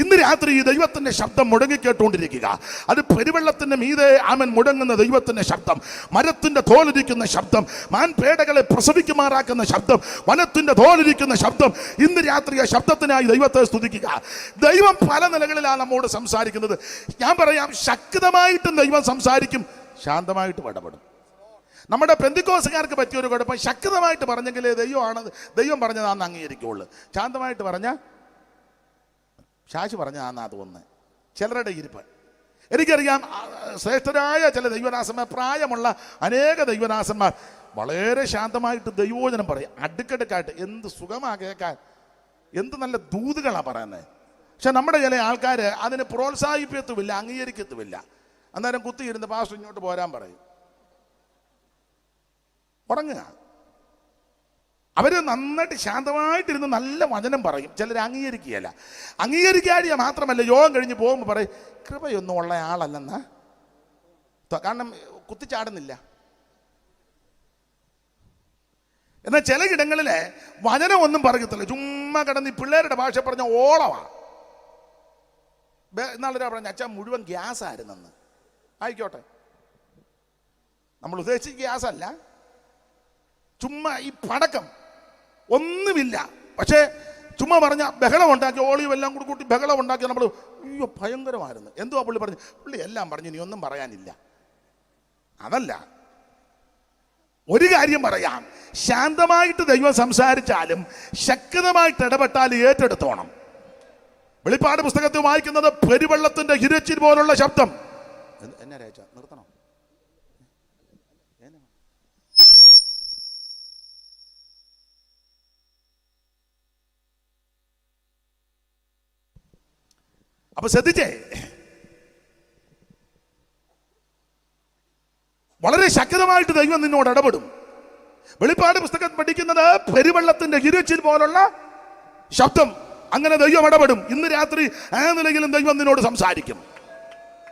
ഇന്ന് രാത്രി ഈ ദൈവത്തിൻ്റെ ശബ്ദം മുടങ്ങിക്കേട്ടുകൊണ്ടിരിക്കുക. അത് പെരുവെള്ളത്തിൻ്റെ മീതെ ആമൻ മുടങ്ങുന്ന ദൈവത്തിൻ്റെ ശബ്ദം, മരത്തിൻ്റെ തോലിരിക്കുന്ന ശബ്ദം, മാൻപേടകളെ പ്രസവിക്കുമാറാക്കുന്ന ശബ്ദം, വനത്തിൻ്റെ തോലിരിക്കുന്ന ശബ്ദം. ഇന്ന് രാത്രി ആ ശബ്ദത്തിനായി ദൈവത്തെ സ്തുതിക്കുക. ദൈവം പല നിലകളിലാണ് നമ്മോട് സംസാരിക്കുന്നത്. ഞാൻ പറയാം, ശക്തമായിട്ടും ദൈവം സംസാരിക്കും, ശാന്തമായിട്ടും ഇടപെടും. നമ്മുടെ പെന്തിക്കോസുകാർക്ക് പറ്റിയൊരു കുഴപ്പം, ശക്തമായിട്ട് പറഞ്ഞെങ്കിലേ ദൈവം പറഞ്ഞതാണെന്ന് അംഗീകരിക്കുള്ളൂ. ശാന്തമായിട്ട് പറഞ്ഞാൽ ശാശി പറഞ്ഞാന്നാ തോന്നുന്നത് ചിലരുടെ ഇരിപ്പ്. എനിക്കറിയാം ശ്രേഷ്ഠരായ ചില ദൈവദാസന്മാർ, പ്രായമുള്ള അനേക ദൈവദാസന്മാർ വളരെ ശാന്തമായിട്ട് ദൈവവചനം പറയും, അടുക്കടുക്കായിട്ട്. എന്ത് സുഖമാ കേൾക്കാൻ, എന്ത് നല്ല ദൂതുകളാണ് പറയുന്നത്. പക്ഷെ നമ്മുടെ ചില ആൾക്കാർ അതിനെ പ്രോത്സാഹിപ്പിക്കത്തുമില്ല, അംഗീകരിക്കത്തുമില്ല. അന്നേരം കുത്തിയിരുന്ന് പാസ്റ്റർ ഇങ്ങോട്ട് പോരാൻ പറയും, ഉറങ്ങുക. അവര് നന്നായിട്ട് ശാന്തമായിട്ടിരുന്ന് നല്ല വചനം പറയും. ചിലർ അംഗീകരിക്കുകയല്ല. അംഗീകരിക്കാതിയ മാത്രമല്ല, യോഗം കഴിഞ്ഞ് പോകുമ്പോൾ പറയും കൃപയൊന്നും ഉള്ള ആളല്ലെന്നാ, കാരണം കുത്തിച്ചാടുന്നില്ല. എന്നാൽ ചിലയിടങ്ങളിൽ വചനം ഒന്നും പറയത്തില്ല, ചുമ്മാ കിടന്ന് ഈ പിള്ളേരുടെ ഭാഷ പറഞ്ഞ ഓളമാണ്. എന്നാളൊരാ പറഞ്ഞ അച്ഛാ മുഴുവൻ ഗ്യാസ് ആയിരുന്നെന്ന്. ആയിക്കോട്ടെ, നമ്മൾ ഉദ്ദേശിച്ച ഗ്യാസ് അല്ല, ചുമ്മാ ഈ പടക്കം ഒന്നുമില്ല. പക്ഷേ ചുമ്മാ പറഞ്ഞ ബഹളം ഉണ്ടാക്കി, ഓളിയും എല്ലാം കൂടി കൂട്ടി ബഹളം ഉണ്ടാക്കി. നമ്മൾ അയ്യോ ഭയങ്കരമായിരുന്നു. എന്തുവാ പുള്ളി പറഞ്ഞു? പുള്ളി എല്ലാം പറഞ്ഞു, ഇനി ഒന്നും പറയാനില്ല. അതല്ല, ഒരു കാര്യം പറയാം, ശാന്തമായിട്ട് ദൈവം സംസാരിച്ചാലും ശക്തമായിട്ട് ഇടപെട്ടാൽ ഏറ്റെടുത്തോണം. വെളിപ്പാട് പുസ്തകത്തിൽ വായിക്കുന്നത് പെരുവെള്ളത്തിന്റെ ഇരച്ചിൽ പോലുള്ള ശബ്ദം. എന്നെ രേച്ച നിർത്തണം. അപ്പൊ ശ്രദ്ധിച്ചേ, വളരെ ശക്തമായിട്ട് ദൈവം നിന്നോട് ഇടപെടും. വെളിപ്പാട് പുസ്തകം പഠിക്കുന്നത് പെരുവെള്ളത്തിന്റെ ഇരച്ചിൽ പോലുള്ള ശബ്ദം. അങ്ങനെ ദൈവം ഇടപെടും. ഇന്ന് രാത്രി ആ നിലയിലും ദൈവം നിന്നോട് സംസാരിക്കും.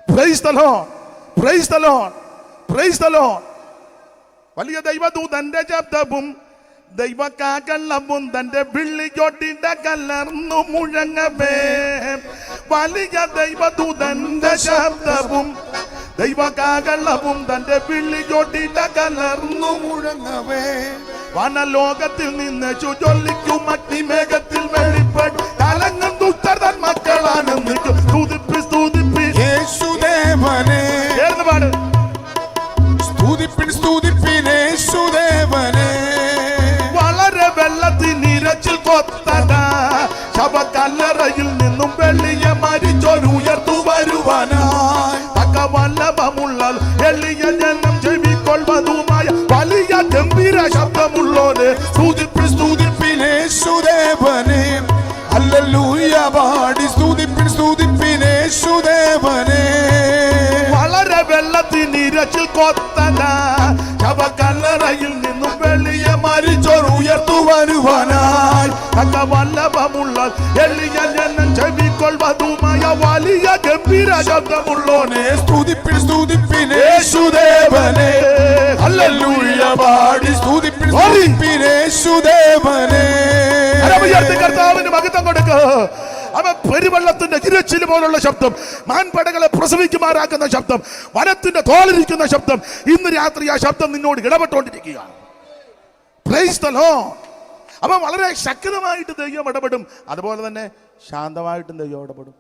Price the lord, praise the lord, praise the Lord. വലിയ ദൈവദൂതന്റെ ശബ്ദവും ദൈവകാകളവും തന്റെ വിളിയൊട്ടിട കലർന്നു മുഴങ്ങവേ. വലിയ ദൈവദൂതന്റെ ശബ്ദവും ദൈവകാകളവും തന്റെ വിളിയൊട്ടിട കലർന്നു മുഴങ്ങവേ. വനലോകത്തിൽ നിന്ന് ചുഴലിക്കും അഗ്നിമേഘത്തിൽ വെളിപ്പെട്ട് കലങ്ങും ദുഷ്ടർ തൻ മക്കളാണെന്ന് സ്തുതിപ്പി സ്തുതിപ്പി യേശുദേവനെ. ചേർന്ന് പാട്. സ്തുതിപ്പിൻ സ്തുതിപ്പിൻ യേശുദേവനെ. വളരെ വെള്ളത്തിനിരച്ചിൽ കൊത്തട ശവക്കല്ലറയിൽ നിന്നും വെള്ളിയെ മരിച്ചൊരു ഉയർത്തു വരുവാനായി തക്കവല്ലഭമുള്ള എളിയ ജനം ചെവിക്കൊള്ളുവതുമായ വലിയ ഗംഭീര ശബ്ദമുള്ളോനെ സ്തുതിപ്പിൻ സ്തുതിപ്പിൻ യേശുദേവനെ. ഹല്ലേലൂയ പാടി സ്തുതിപ്പിൻ സ്തുതിപ്പിൻ യേശുദേവനെ. വളരെ വെള്ളത്തിനിരച്ചിൽ കൊത്തട ശവക്കല്ലറയിൽ നിന്നും വെള്ളിയെ മരിച്ചൊരു ഉയർത്തു വരുവാനായി തക്കവല്ലഭമുള്ള എളിയ ജനം ചെവിക്കൊള്ളുവതുമായ വലിയ ഗംഭീര ശബ്ദമുള്ളോനെ സ്തുതിപ്പിൻ സ്തുതിപ്പിൻ യേശുദേവനെ. ഹല്ലേലൂയ പാടി സ്തുതിപ്പിൻ സ്തുതിപ്പിൻ യേശുദേവനെ. കർത്താവിന് മഹത്വം കൊടുക്കുക. അവൻ പെരുവെള്ളത്തിന്റെ ഇരച്ചിൽ പോലുള്ള ശബ്ദം, മാൻപടകളെ പ്രസവിക്കുമാറാക്കുന്ന ശബ്ദം, വനത്തിന്റെ തോലിരിക്കുന്ന ശബ്ദം. ഇന്ന് രാത്രി ആ ശബ്ദം നിന്നോട് ഇടപെട്ടുകൊണ്ടിരിക്കുകയാണ്. Price the Lord. അവൻ വളരെ ശക്തമായിട്ട് ദൈവം ഇടപെടും, അതുപോലെ തന്നെ ശാന്തമായിട്ടും ദൈവം ഇടപെടും.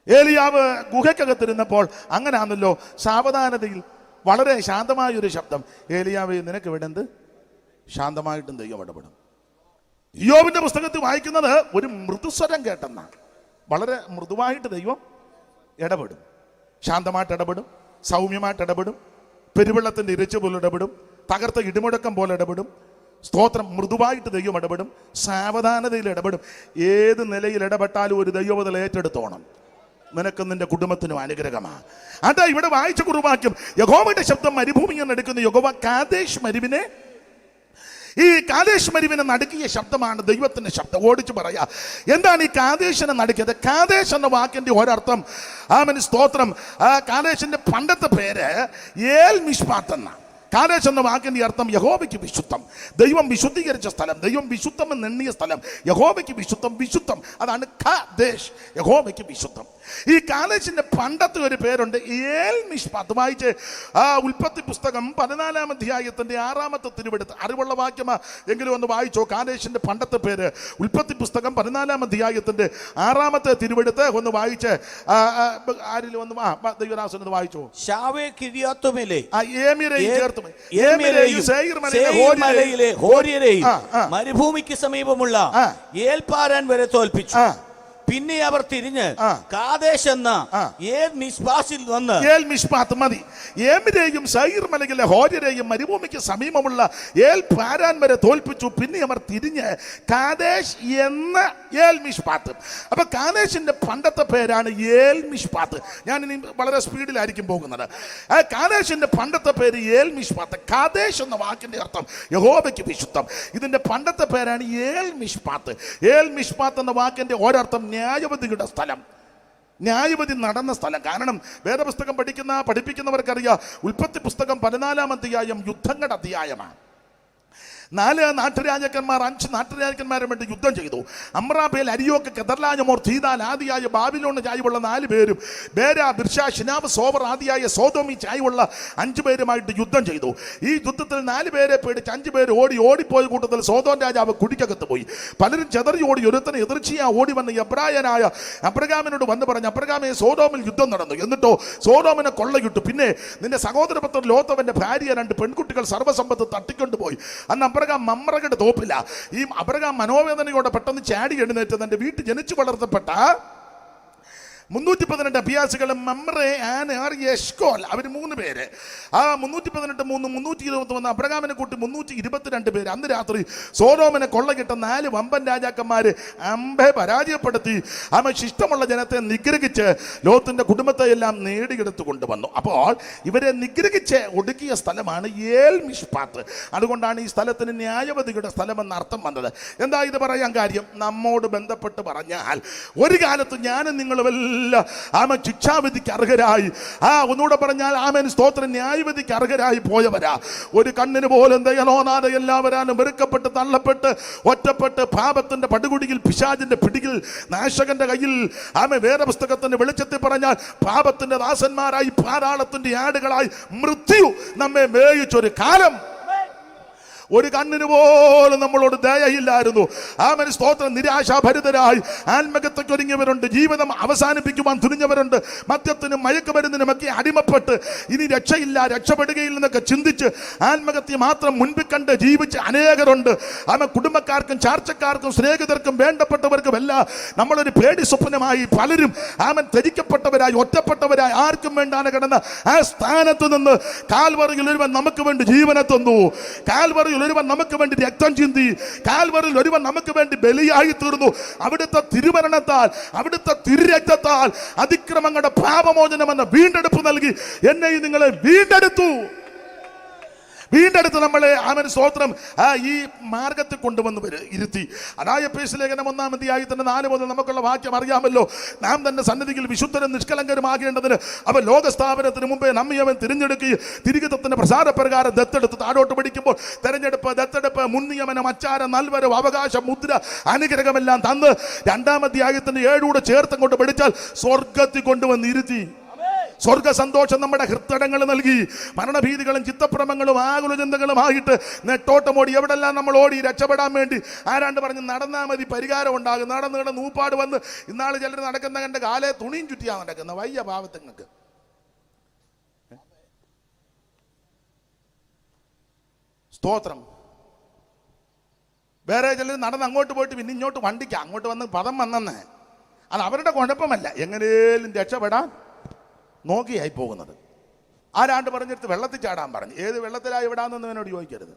ഏലിയാവ് ഗുഹയ്ക്കകത്തിരുന്നപ്പോൾ അങ്ങനെയാണല്ലോ, സാവധാനതയിൽ വളരെ ശാന്തമായൊരു ശബ്ദം. ഏലിയാവ് നിനക്ക് വിടുന്നത് ശാന്തമായിട്ടും ദൈവം ഇടപെടും. യോബിന്റെ പുസ്തകത്തിൽ വായിക്കുന്നത് ഒരു മൃദുസ്വരം കേട്ടെന്നാണ്. വളരെ മൃദുവായിട്ട് ദൈവം ഇടപെടും, ശാന്തമായിട്ട് ഇടപെടും, സൗമ്യമായിട്ട് ഇടപെടും, പെരുവെള്ളത്തിന്റെ ഇരച്ചു പോലെ ഇടപെടും, തകർത്ത ഇടിമുഴക്കം പോലെ ഇടപെടും. സ്തോത്രം. മൃദുവായിട്ട് ദൈവം ഇടപെടും, സാവധാനതയിൽ ഇടപെടും. ഏത് നിലയിൽ ഇടപെട്ടാലും ഒരു ദൈവബദൽ ഏറ്റെടുത്തോണം. നിനക്കും നിന്റെ കുടുംബത്തിനും അനുഗ്രഹമാണ്. അതാ ഇവിടെ വായിച്ച കുറുവാക്യം, യഹോവയുടെ ശബ്ദം മരുഭൂമിയിൽ നിന്ന് എടുക്കുന്ന യഹോവ കാദേശ് മരുവിനെ, ഈ കാദേശ് മരുവിനെ നടുക്കിയ ശബ്ദമാണ് ദൈവത്തിന്റെ ശബ്ദം. ഓടിച്ചു പറയാ, എന്താണ് ഈ കാദേശിനെ നടുക്കിയത്? കാദേശ് എന്ന വാക്കിന്റെ ഒരർത്ഥം, സ്തോത്രം, കാദേശിന്റെ പണ്ടത്തെ പേര് ഏൽ മിഷ്പാത്ത് എന്നാണ്. കാദേശ് എന്ന വാക്കിന്റെ അർത്ഥം യഹോവയ്ക്ക് വിശുദ്ധം, ദൈവം വിശുദ്ധീകരിച്ച സ്ഥലം, ദൈവം വിശുദ്ധം എന്ന് എണ്ണിയ സ്ഥലം, യഹോവയ്ക്ക് വിശുദ്ധം, വിശുദ്ധം. അതാണ് കാദേശ്, യഹോവയ്ക്ക് വിശുദ്ധം. ഈ കാദേശിന്റെ പണ്ടത്തെ ഒരു പേരുണ്ട് ഏൽ മിഷ്പാത്ത്. വായിച്ച് ഉൽപ്പത്തി പുസ്തകം 14-ാം അധ്യായത്തിന്റെ 6-ാമത്തെ തിരുവെടുത്ത്. അറിവുള്ള വാക്യമാ എങ്കിലും ഒന്ന് വായിച്ചോ. കാദേശിന്റെ പണ്ടത്തെ പേര് ഉൽപ്പത്തി പുസ്തകം 14-ാം അധ്യായത്തിന്റെ 6-ാമത്തെ തിരുവെടുത്ത് ഒന്ന് വായിച്ച് ആരിലും ഒന്ന് ദൈവദാസൻ ഒന്ന് വായിച്ചോ. മരുഭൂമിക്ക് സമീപമുള്ള ഏൽപാരാൻ വരെ തോൽപ്പിച്ചു. പിന്നെ അവർ തിരിഞ്ഞ് ആ. കാദേശ് എന്ന ആ. മിസ്പാസിൽ വന്ന് ഏൽ മിഷ്പാത്ത് മതി. ഏമിനെയും സൈർ മലയിലെ ഹോര്യരെയും മരുഭൂമിക്ക് സമീപമുള്ള ഏൽ പാരാൻ വരെ തോൽപ്പിച്ചു. പിന്നെ അവർ തിരിഞ്ഞ് കാദേശ് എന്ന ഏൽ മിഷ്പാത്ത്. അപ്പൊ കാദേശിന്റെ പണ്ടത്തെ പേരാണ് ഏൽ മിഷ്പാത്ത്. ഞാൻ ഇനി വളരെ സ്പീഡിലായിരിക്കും പോകുന്നത്. ആ കാദേശിന്റെ പണ്ടത്തെ പേര് ഏൽ മിഷ്പാത്ത്. കാദേശ് എന്ന വാക്കിന്റെ അർത്ഥം യഹോവയ്ക്ക് വിശുദ്ധം. ഇതിന്റെ പണ്ടത്തെ പേരാണ് ഏൽ മിഷ്പാത്ത്. ഏൽ മിഷ്പാത്ത് എന്ന വാക്കിന്റെ ഒരർത്ഥം ന്യായവതിയുടെ സ്ഥലം, ന്യായവതി നടന്ന സ്ഥലം. കാരണം വേദപുസ്തകം പഠിപ്പിക്കുന്നവർക്കറിയാം, ഉൽപ്പത്തി പുസ്തകം 14-ാം അധ്യായം യുദ്ധങ്ങളുടെ അധ്യായമാണ്. 4 നാട്ടുരാജാക്കന്മാർ 5 നാട്ടുരാജാക്കന്മാരെ വേണ്ടി യുദ്ധം ചെയ്തു. അമ്രാബേൽ, അരിയോക്ക്, കെദർലായമോർ, തീദാൽ ആദിയായ ബാബിലോണ് ചായവുള്ള 4 പേരും, ബേര, ബിർഷ, ഷിനാബ്, സോവർ ആദിയായ സോദോമി ചായവുള്ള 5 പേരുമായിട്ട് യുദ്ധം ചെയ്തു. ഈ യുദ്ധത്തിൽ 4 പേരെ പേടിച്ച് 5 പേര് ഓടിപ്പോയ കൂട്ടത്തിൽ സോദോം രാജാവ് കുടിക്കകത്ത് പോയി. പലരും ചെതറി ഓടി. ഒരുത്തനെ എതിർച്ചയാ ഓടി വന്ന് എബ്രായനായ അബ്രഹാമിനോട് വന്ന് പറഞ്ഞു, അബ്രഹാമേ, സോദോമിൽ യുദ്ധം നടന്നു, എന്നിട്ടോ സോദോമിനെ കൊള്ളയിട്ടു. പിന്നെ നിന്റെ സഹോദരപുത്രൻ ലോത്തവന്റെ ഭാര്യ 2 പെൺകുട്ടികൾ സർവ്വസമ്പത്ത് തട്ടിക്കൊണ്ടുപോയി. അന്ന് അബ്രഹാം മമ്രയുടെ തോപ്പില്ല. ഈ അബ്രഹാം മനോവേദനയോടെ പെട്ടെന്ന് ചാടി എഴുന്നേറ്റ് തന്റെ വീട്ടിൽ ജനിച്ചു വളർത്തപ്പെട്ട 318 അഭ്യാസികളും മമ്രെ, ആനാർ, എഷ്കോൽ, അവർ 3 പേര്. ആ 318 321 അബ്രഹാമിനെ കൂട്ടി 322 പേര് അന്ന് രാത്രി സോദോമിനെ കൊള്ളകിട്ട 4 വമ്പൻ രാജാക്കന്മാര് അമ്പെ പരാജയപ്പെടുത്തി ശിഷ്ടമുള്ള ജനത്തെ നിഗ്രഹിച്ച് ലോത്തിന്റെ കുടുംബത്തെ എല്ലാം നേടിയെടുത്തു കൊണ്ടുവന്നു. അപ്പോൾ ഇവരെ നിഗ്രഹിച്ച് ഒടുക്കിയ സ്ഥലമാണ് ഏൽ മിഷ്പാത്ത്. അതുകൊണ്ടാണ് ഈ സ്ഥലത്തിന് ന്യായവതിയുടെ സ്ഥലമെന്ന് അർത്ഥം വന്നത്. എന്താ ഇത് പറയാൻ കാര്യം? നമ്മോട് ബന്ധപ്പെട്ട് പറഞ്ഞാൽ ഒരു കാലത്ത് ഞാനും നിങ്ങളുമെല്ലാം ആമൻ ശിക്ഷാവിധിക്ക് അർഹരായി, ഒന്നുകൂടെ പറഞ്ഞാൽ ആമൻ സ്തോത്രം, ന്യായവിധിക്ക് അർഹരായി പോയവരാ. ഒരു കണ്ണിന് പോലും ദയനോനാതെ എല്ലാവരാലും വെറുക്കപ്പെട്ട് തള്ളപ്പെട്ട് ഒറ്റപ്പെട്ട് പാപത്തിന്റെ പടുകുടിയിൽ, പിശാചിന്റെ പിടിയിൽ, നാശകന്റെ കയ്യിൽ, ആമൻ വേദപുസ്തകത്തിന്റെ വെളിച്ചത്തിൽ പറഞ്ഞാൽ പാപത്തിന്റെ ദാസന്മാരായി, പാതാളത്തിന്റെ ആടുകളായി മൃത്യു നമ്മെ മേയിച്ചൊരു കാലം. ഒരു കണ്ണിന് പോലും നമ്മളോട് ദയയില്ലായിരുന്നു. ആമേൻ സ്തോത്രം. നിരാശാഭരിതരായി ആത്മഹത്യക്കൊരുങ്ങിയവരുണ്ട്, ജീവിതം അവസാനിപ്പിക്കുവാൻ തുനിഞ്ഞവരുണ്ട്, മദ്യത്തിനും മയക്കുമരുന്നിനും ഒക്കെ അടിമപ്പെട്ട് ഇനി രക്ഷയില്ല, രക്ഷപ്പെടുകയില്ലെന്നൊക്കെ ചിന്തിച്ച് ആത്മഹത്യ മാത്രം മുൻപിൽ കണ്ട് ജീവിച്ച് അനേകരുണ്ട്. ആമേൻ കുടുംബക്കാർക്കും ചാർച്ചക്കാർക്കും സ്നേഹിതർക്കും വേണ്ടപ്പെട്ടവർക്കും എല്ലാം നമ്മളൊരു പേടി സ്വപ്നമായി പലരും ആമേൻ ത്യജിക്കപ്പെട്ടവരായി, ഒറ്റപ്പെട്ടവരായി, ആർക്കും വേണ്ടാതെ കിടന്ന ആ സ്ഥാനത്ത് നിന്ന് കാൽവറിയിൽ ഒരുവൻ നമുക്ക് വേണ്ടി ജീവനെ തന്നു. കാൽവറിയിൽ ഒരുവൻ നമുക്ക് വേണ്ടി രക്തം ചിന്തി. കാൽവറിയിൽ ഒരുവൻ നമുക്ക് വേണ്ടി ബലിയായി തീർന്നു. അവിടുത്തെ തിരുമരണത്താൽ, അവിടുത്തെ തിരുരക്തത്താൽ അതിക്രമങ്ങളുടെ പാപമോചനം എന്ന വീണ്ടെടുപ്പ് നൽകി എന്നെയും നിങ്ങളെ വീണ്ടെടുത്തു. നമ്മളെ ആമേൻ സ്തോത്രം ഈ മാർഗത്തിൽ കൊണ്ടുവന്ന് ഇരുത്തി. അതായ എഫേസ്യ ലേഖനം 1-ാം അധ്യായത്തിന്റെ 4 മുതൽ നമുക്കുള്ള വാക്യം അറിയാമല്ലോ. നാം തന്നെ സന്നിധിയിൽ വിശുദ്ധരും നിഷ്കളങ്കരുമാകേണ്ടതിന് അവൻ ലോകസ്ഥാപനത്തിന് മുമ്പേ നമ്മെ അവൻ തിരഞ്ഞെടുക്കുകയും തിരികത്തിന്റെ പ്രസാരപ്രകാരം ദത്തെടുത്ത് താഴോട്ട് പിടിക്കുമ്പോൾ ദത്തെടുപ്പ്, മുൻനിയമനം, അച്ചാരം, നൽവരവ്, അവകാശം, മുദ്ര, അനുഗ്രഹമെല്ലാം തന്ന് 2-ാം അധ്യായത്തിന്റെ 7 ചേർത്തും കൊണ്ട് പഠിച്ചാൽ സ്വർഗത്തിൽ കൊണ്ടുവന്ന് ഇരുത്തി. സ്വർഗ സന്തോഷം നമ്മുടെ ഹൃദയങ്ങൾ നൽകി. മരണഭീതികളും ചിത്തഭ്രമങ്ങളും ആകുല ചിന്തകളുമായിട്ട് നെട്ടോട്ടമോടി എവിടെല്ലാം നമ്മൾ ഓടി രക്ഷപ്പെടാൻ വേണ്ടി ആരാണ്ട് പറഞ്ഞ് നടന്നാൽ മതി പരിഹാരം ഉണ്ടാകും. നടന്ന് നൂപ്പാട് വന്ന് ഇന്നാൾ ചിലർ നടക്കുന്ന കണ്ട് കാലേ തുണിയും ചുറ്റിയാണ് നടക്കുന്ന വയ്യ പാവത്തങ്ങൾക്ക്. സ്തോത്രം. വേറെ ചിലർ നടന്ന് അങ്ങോട്ട് പോയിട്ട് പിന്നെ ഇങ്ങോട്ട് വണ്ടിക്ക് അങ്ങോട്ട് വന്ന് പദം വന്നെന്നേ. അത് അവരുടെ കുഴപ്പമല്ല, എങ്ങനെയും രക്ഷപ്പെടാൻ നോക്കിയായി പോകുന്നത്. ആരാണ്ട് പറഞ്ഞെടുത്ത് വെള്ളത്തിൽ ചാടാൻ പറഞ്ഞു. ഏത് വെള്ളത്തിലായി വിടാമെന്ന് എന്നോട് ചോദിക്കരുത്.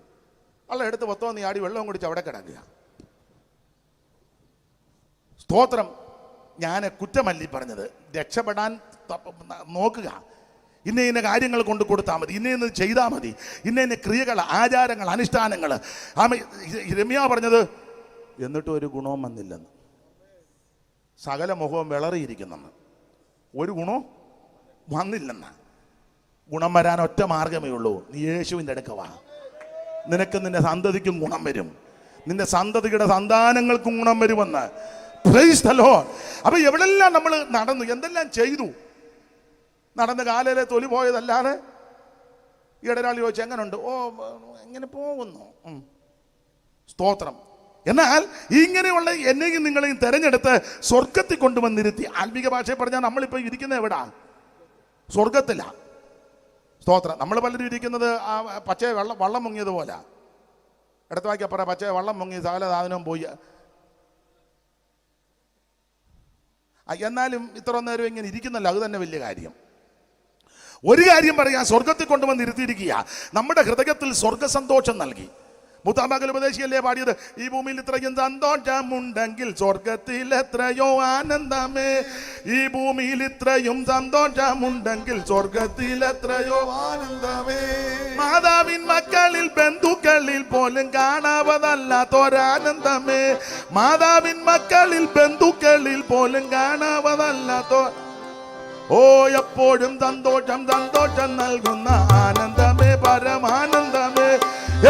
വെള്ളം എടുത്ത് പൊത്തോന്ന് ചാടി വെള്ളം കുടിച്ച് അവിടെ കിടക്കുക. സ്തോത്രം. ഞാൻ കുറ്റമല്ലി പറഞ്ഞത്. രക്ഷപ്പെടാൻ നോക്കുക. ഇന്ന കാര്യങ്ങൾ കൊണ്ട് കൊടുത്താൽ മതി, ഇന്ന ചെയ്താൽ മതി, ഇന്ന ക്രിയകൾ, ആചാരങ്ങൾ, അനുഷ്ഠാനങ്ങൾ. രമ്യ പറഞ്ഞത് എന്നിട്ടും ഒരു ഗുണവും വന്നില്ലെന്ന്. സകല മുഖവും വിളറിയിരിക്കുന്നെന്ന്, ഒരു ഗുണവും വന്നില്ലെന്ന്. ഗുണം വരാൻ ഒറ്റ മാർഗമേ ഉള്ളൂ. നീ യേശുവിൻ്റെ അടുക്ക വാ. നിനക്ക് നിന്റെ സന്തതിക്കും ഗുണം വരും, നിന്റെ സന്തതിയുടെ സന്താനങ്ങൾക്കും ഗുണം വരുമെന്ന്. Price the Lord. അപ്പൊ എവിടെല്ലാം നമ്മൾ നടന്നു, എന്തെല്ലാം ചെയ്തു. നടന്ന് കാലയിലെ തൊലി പോയതല്ലാതെ ഇടരാളി ചോദിച്ചു എങ്ങനെയുണ്ട്? ഓ എങ്ങനെ പോകുന്നു. സ്തോത്രം. എന്നാൽ ഇങ്ങനെയുള്ള എന്നെയും നിങ്ങളെയും തെരഞ്ഞെടുത്ത് സ്വർഗത്തിൽ കൊണ്ടുവന്നിരുത്തി. ആത്മീക ഭാഷയിൽ പറഞ്ഞാൽ നമ്മളിപ്പോൾ ഇരിക്കുന്നത് എവിടാ? സ്വർഗത്തിലാ. സ്തോത്രം. നമ്മൾ പലരും ഇരിക്കുന്നത് ആ പച്ച വള്ളം മുങ്ങിയതുപോലെ. എടുത്ത് വായിക്കപ്പറ പച്ച വള്ളം മുങ്ങി സകല സാധനവും പോയി. എന്നാലും ഇത്ര നേരം ഇങ്ങനെ ഇരിക്കുന്നല്ലോ, അത് തന്നെ വലിയ കാര്യം. ഒരു കാര്യം പറയാം, സ്വർഗത്തിൽ കൊണ്ടുവന്ന് ഇരുത്തിയിരിക്കുക. നമ്മുടെ ഹൃദയത്തിൽ സ്വർഗസന്തോഷം നൽകി. മുത്താമകൽ ഉപദേശിയല്ലേ പാടിയത്, ഈ ഭൂമിയിൽ ഇത്രയും സന്തോഷമുണ്ടെങ്കിൽ സ്വർഗത്തിൽ എത്രയോ ആനന്ദമേ. ഈ ഭൂമിയിൽ ഇത്രയും സന്തോഷമുണ്ടെങ്കിൽ സ്വർഗത്തിൽ എത്രയോ ആനന്ദമേ. മാതാവിൻ മക്കളിൽ ബന്ധുക്കളിൽ പോലും കാണാവതല്ലാത്തൊരാനന്ദമേ. മാതാവിൻ മക്കളിൽ ബന്ധുക്കളിൽ പോലും കാണാവതല്ലാത്തോ. ഓ എപ്പോഴും സന്തോഷം സന്തോഷം നൽകുന്ന ആനന്ദമേ, പരമാനന്ദമേ.